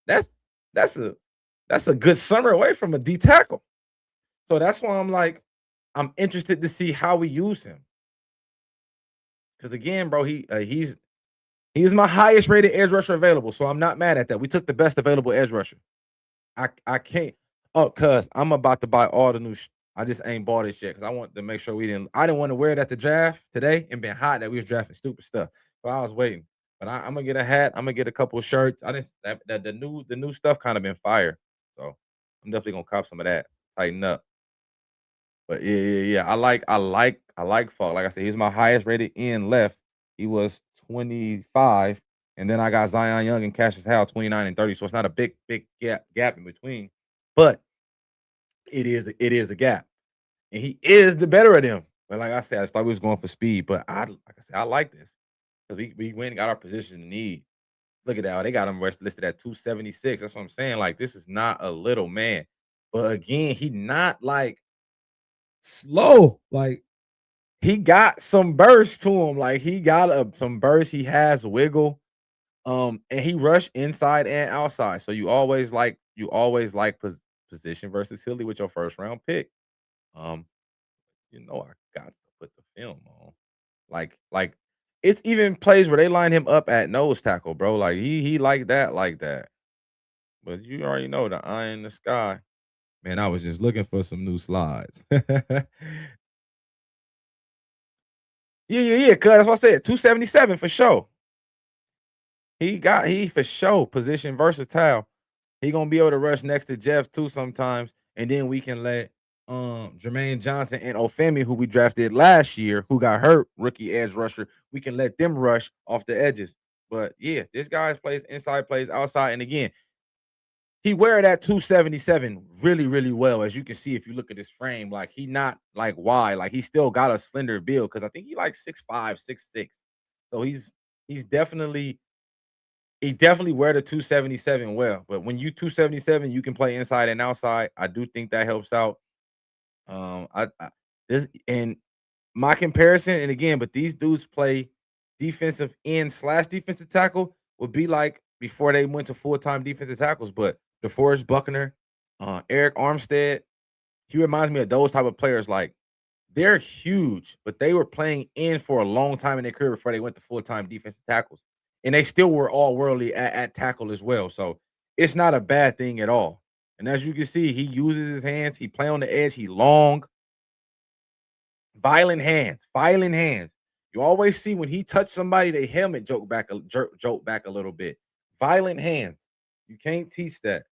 that's that's a that's a good summer away from a D tackle. So that's why I'm like, I'm interested to see how we use him. Because again, bro, he's my highest rated edge rusher available. So I'm not mad at that. We took the best available edge rusher. I can't. Oh, cause I'm about to buy all the new. I just ain't bought it yet because I want to make sure we didn't. I didn't want to wear it at the draft today and been hot that we was drafting stupid stuff. So I was waiting, but I'm gonna get a hat. I'm gonna get a couple of shirts. I didn't that the new stuff kind of been fire. So I'm definitely gonna cop some of that. Tighten up. But yeah. I like Falk. Like I said, he's my highest rated end left. He was 25, and then I got Zion Young and Cassius Howell 29 and 30. So it's not a big gap in between, but it is a gap, and he is the better of them. But like I said, I thought we was going for speed, but like I said, I like this because we went and got our position in need. Look at that, they got him listed at 276. That's what I'm saying. Like this is not a little man, but again, he not like slow. Like he got some burst to him. Like he got some burst. He has wiggle. And he rushed inside and outside. So you always like position versatility with your first round pick. Um, I got to put the film on. Like it's even plays where they line him up at nose tackle, bro. Like he like that. But you already know the eye in the sky. Man, I was just looking for some new slides. Yeah. Cuz that's what I said. 277 for sure. He for sure position versatile. He gonna be able to rush next to Jeff too sometimes, and then we can let Jermaine Johnson and Ofemi, who we drafted last year, who got hurt, rookie edge rusher. We can let them rush off the edges. But yeah, this guy plays inside, plays outside, and again, he wear that 277 really, really well. As you can see, if you look at his frame, like he not like wide, like he still got a slender build because I think he like 6'5", 6'6". So he's definitely wear the 277 well, but when you 277, you can play inside and outside. I do think that helps out. I this and my comparison, and again, but these dudes play defensive end slash defensive tackle would be like before they went to full time defensive tackles. But DeForest Buckner, Eric Armstead, he reminds me of those type of players. Like they're huge, but they were playing in for a long time in their career before they went to full-time defensive tackles. And they still were all worldly at tackle as well. So it's not a bad thing at all. And as you can see, he uses his hands, he play on the edge, he long, violent hands, violent hands. You always see when he touched somebody, they helmet joke back a little bit. Violent hands. You can't teach that.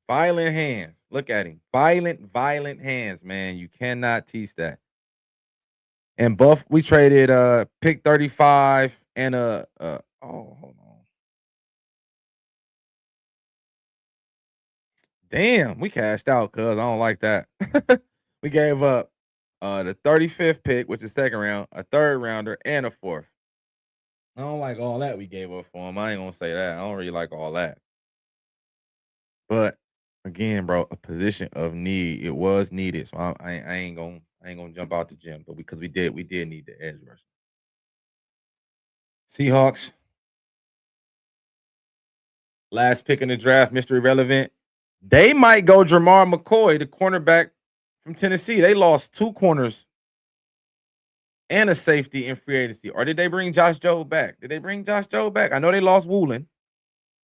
Violent hands. Look at him. Violent hands, man. You cannot teach that. And Buff, we traded pick 35 and hold on. Damn, we cashed out cuz I don't like that. We gave up the 35th pick, which is second round, a third rounder, and a fourth. I don't like all that we gave up for him. I ain't gonna say that. I don't really like all that. But again, bro, a position of need. It was needed. So I ain't gonna jump out the gym, but because we did need the edge rush. Seahawks, last pick in the draft, Mr. Irrelevant. They might go Jamar McCoy, the cornerback from Tennessee. They lost two corners and a safety in free agency. Or did they bring Josh Jobe back? Did they bring Josh Jobe back? I know they lost Woolen.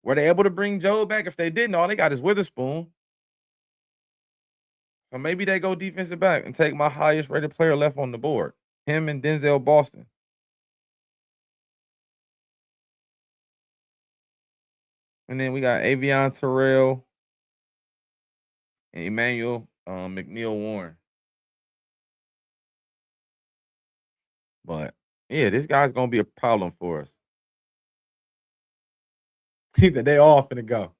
Were they able to bring Jobe back? If they didn't, all they got is Witherspoon. So maybe they go defensive back and take my highest rated player left on the board. Him and Denzel Boston. And then we got Avion Terrell and Emmanuel McNeil Warren. But yeah, this guy's gonna be a problem for us. They all finna go.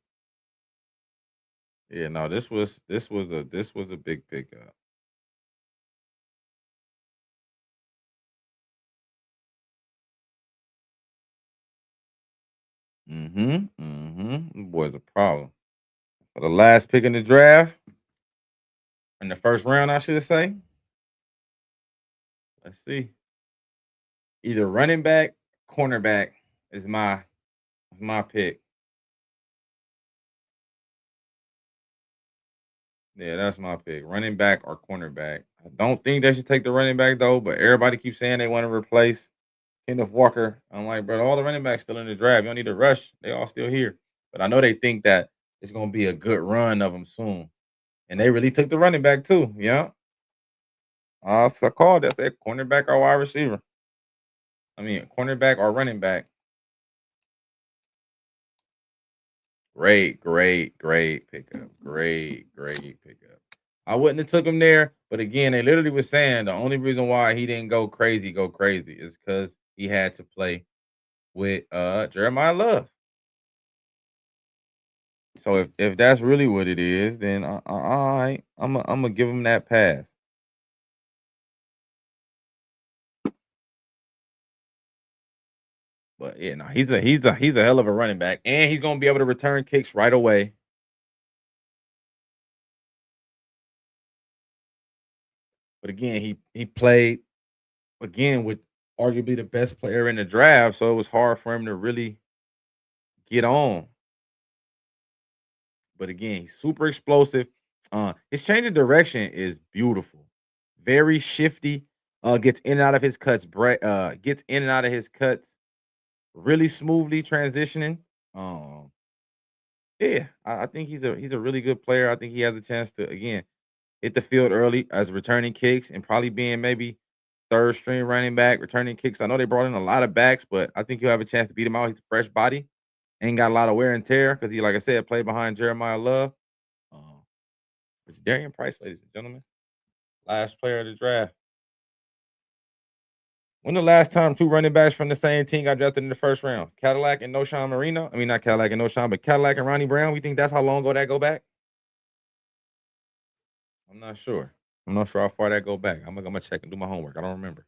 Yeah, no, this was a big pickup. Boy's a problem. For the last pick in the draft, in the first round, I should say. Let's see. Either running back, cornerback is my pick. Yeah, that's my pick. Running back or cornerback. I don't think they should take the running back though, but everybody keeps saying they want to replace Kenneth Walker. I'm like, bro, all the running backs still in the draft. You don't need to rush. They all still here. But I know they think that it's gonna be a good run of them soon. And they really took the running back too. Yeah. So I called that said cornerback or wide receiver. I mean, cornerback or running back. Great pickup. Great pickup. I wouldn't have took him there, but again, they literally was saying the only reason why he didn't go crazy is because he had to play with Jeremiah Love. So if that's really what it is, then all right, I'm gonna give him that pass. But yeah, no, he's a hell of a running back, and he's gonna be able to return kicks right away. But again, he played again with arguably the best player in the draft, so it was hard for him to really get on. But again, he's super explosive. His change of direction is beautiful. Very shifty. Gets in and out of his cuts. Gets in and out of his cuts really smoothly transitioning. Um, yeah, I think he's a really good player. I think he has a chance to again hit the field early as returning kicks and probably being maybe third string running back, returning kicks. I know they brought in a lot of backs, but I think he'll have a chance to beat him out. He's a fresh body, ain't got a lot of wear and tear because he, like I said, played behind Jeremiah Love. Um, it's Darian Price, ladies and gentlemen, last player of the draft. When the last time two running backs from the same team got drafted in the first round? Cadillac and Noshawn Marino. I mean, not Cadillac and Noshawn, but Cadillac and Ronnie Brown. We think that's how long ago that go back? I'm not sure. I'm not sure how far that go back. I'm gonna check and do my homework. I don't remember.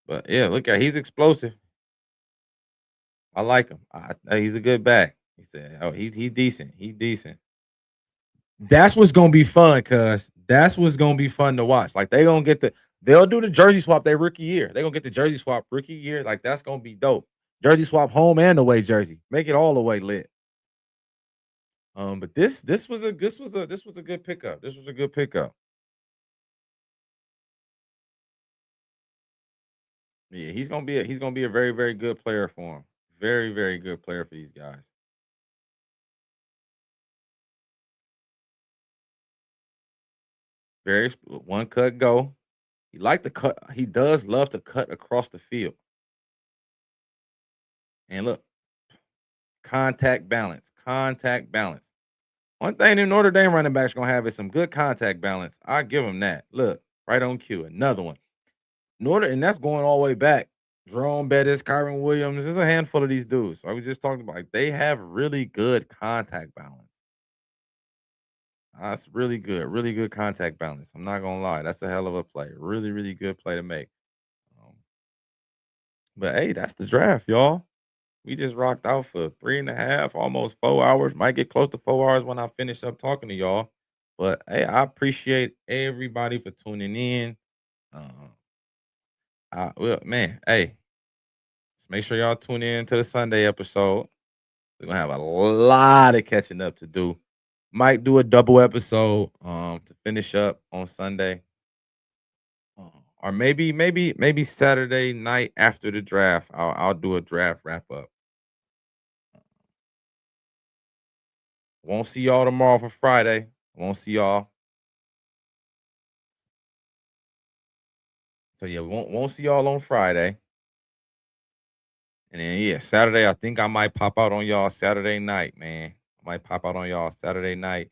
But yeah, look at he's explosive. I like him. He's a good back. He said, "Oh, he's decent. He's decent." That's what's gonna be fun, cuz that's what's gonna be fun to watch. Like they'll do the jersey swap their rookie year. They're gonna get the jersey swap rookie year. Like that's gonna be dope. Jersey swap home and away jersey. Make it all the way lit. But this was a good pickup. This was a good pickup. Yeah, he's gonna be a very, very good player for him. Very, very good player for these guys. One cut go. He like to cut. He does love to cut across the field. And look, contact balance, contact balance. One thing the Notre Dame running backs gonna have is some good contact balance. I give them that. Look, right on cue. Another one. And that's going all the way back. Jerome Bettis, Kyron Williams. There's a handful of these dudes. I was just talking about. Like, they have really good contact balance. That's really good contact balance. I'm not gonna lie. That's a hell of a play. Really, really good play to make. Um, but hey, that's the draft, y'all. We just rocked out for 3.5, almost 4 hours. Might get close to 4 hours when I finish up talking to y'all. But hey, I appreciate everybody for tuning in. Uh, well, man, hey, make sure y'all tune in to the Sunday episode. We're gonna have a lot of catching up to do. Might do a double episode to finish up on Sunday. Or maybe Saturday night after the draft. I'll do a draft wrap up. Won't see y'all tomorrow for Friday. Won't see y'all. So yeah, won't see y'all on Friday. And then yeah, Saturday, I think I might pop out on y'all Saturday night, man. I might pop out on y'all Saturday night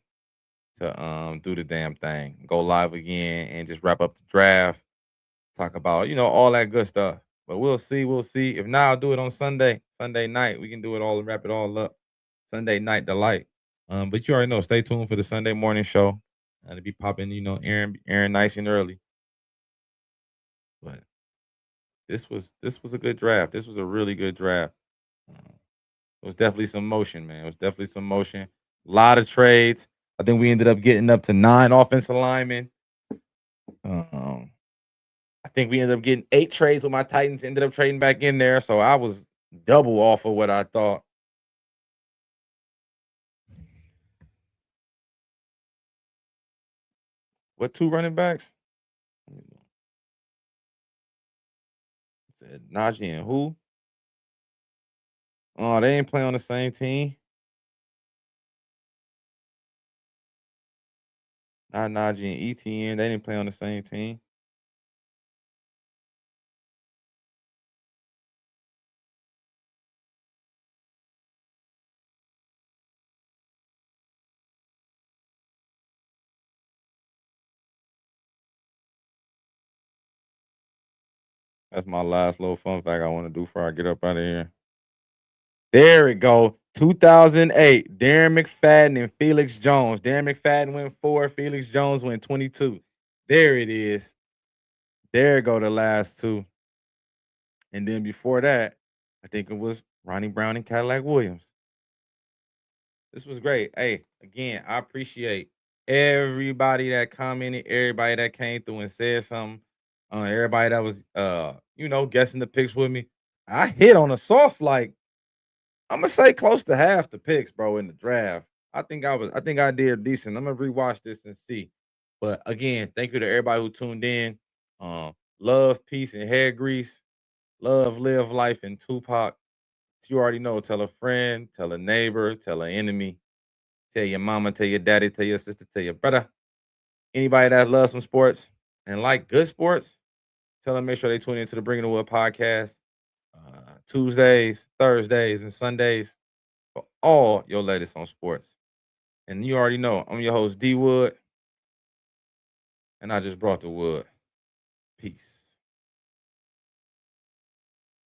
to do the damn thing. Go live again and just wrap up the draft. Talk about, all that good stuff. But we'll see, we'll see. If not, I'll do it on Sunday. Sunday night. We can do it all and wrap it all up. Sunday night delight. But you already know, stay tuned for the Sunday morning show. To be popping, Aaron nice and early. But this was a good draft. This was a really good draft. It was definitely some motion, man. It was definitely some motion. A lot of trades. I think we ended up getting up to 9 offensive linemen. Um, I think we ended up getting 8 trades with my Titans. Ended up trading back in there, so I was double off of what I thought. What 2 running backs? Said Najee and who? Oh, they ain't play on the same team. Not Najee and ETN. They didn't play on the same team. That's my last little fun fact I want to do before I get up out of here. There it go. 2008. Darren McFadden and Felix Jones. Darren McFadden went 4. Felix Jones went 22. There it is. There go the last two. And then before that, I think it was Ronnie Brown and Cadillac Williams. This was great. Hey, again, I appreciate everybody that commented, everybody that came through and said something, everybody that was guessing the picks with me. I hit on a soft like I'm gonna say close to half the picks, bro, in the draft. I think I did decent. I'm gonna rewatch this and see. But again, thank you to everybody who tuned in. Love, peace, and hair grease. Love, live life, and Tupac. You already know. Tell a friend, tell a neighbor, tell an enemy, tell your mama, tell your daddy, tell your sister, tell your brother. Anybody that loves some sports and like good sports, tell them make sure they tune into the Bringing the Wood podcast Tuesdays, Thursdays, and Sundays for all your latest on sports. And you already know I'm your host D Wood, and I just brought the wood. Peace.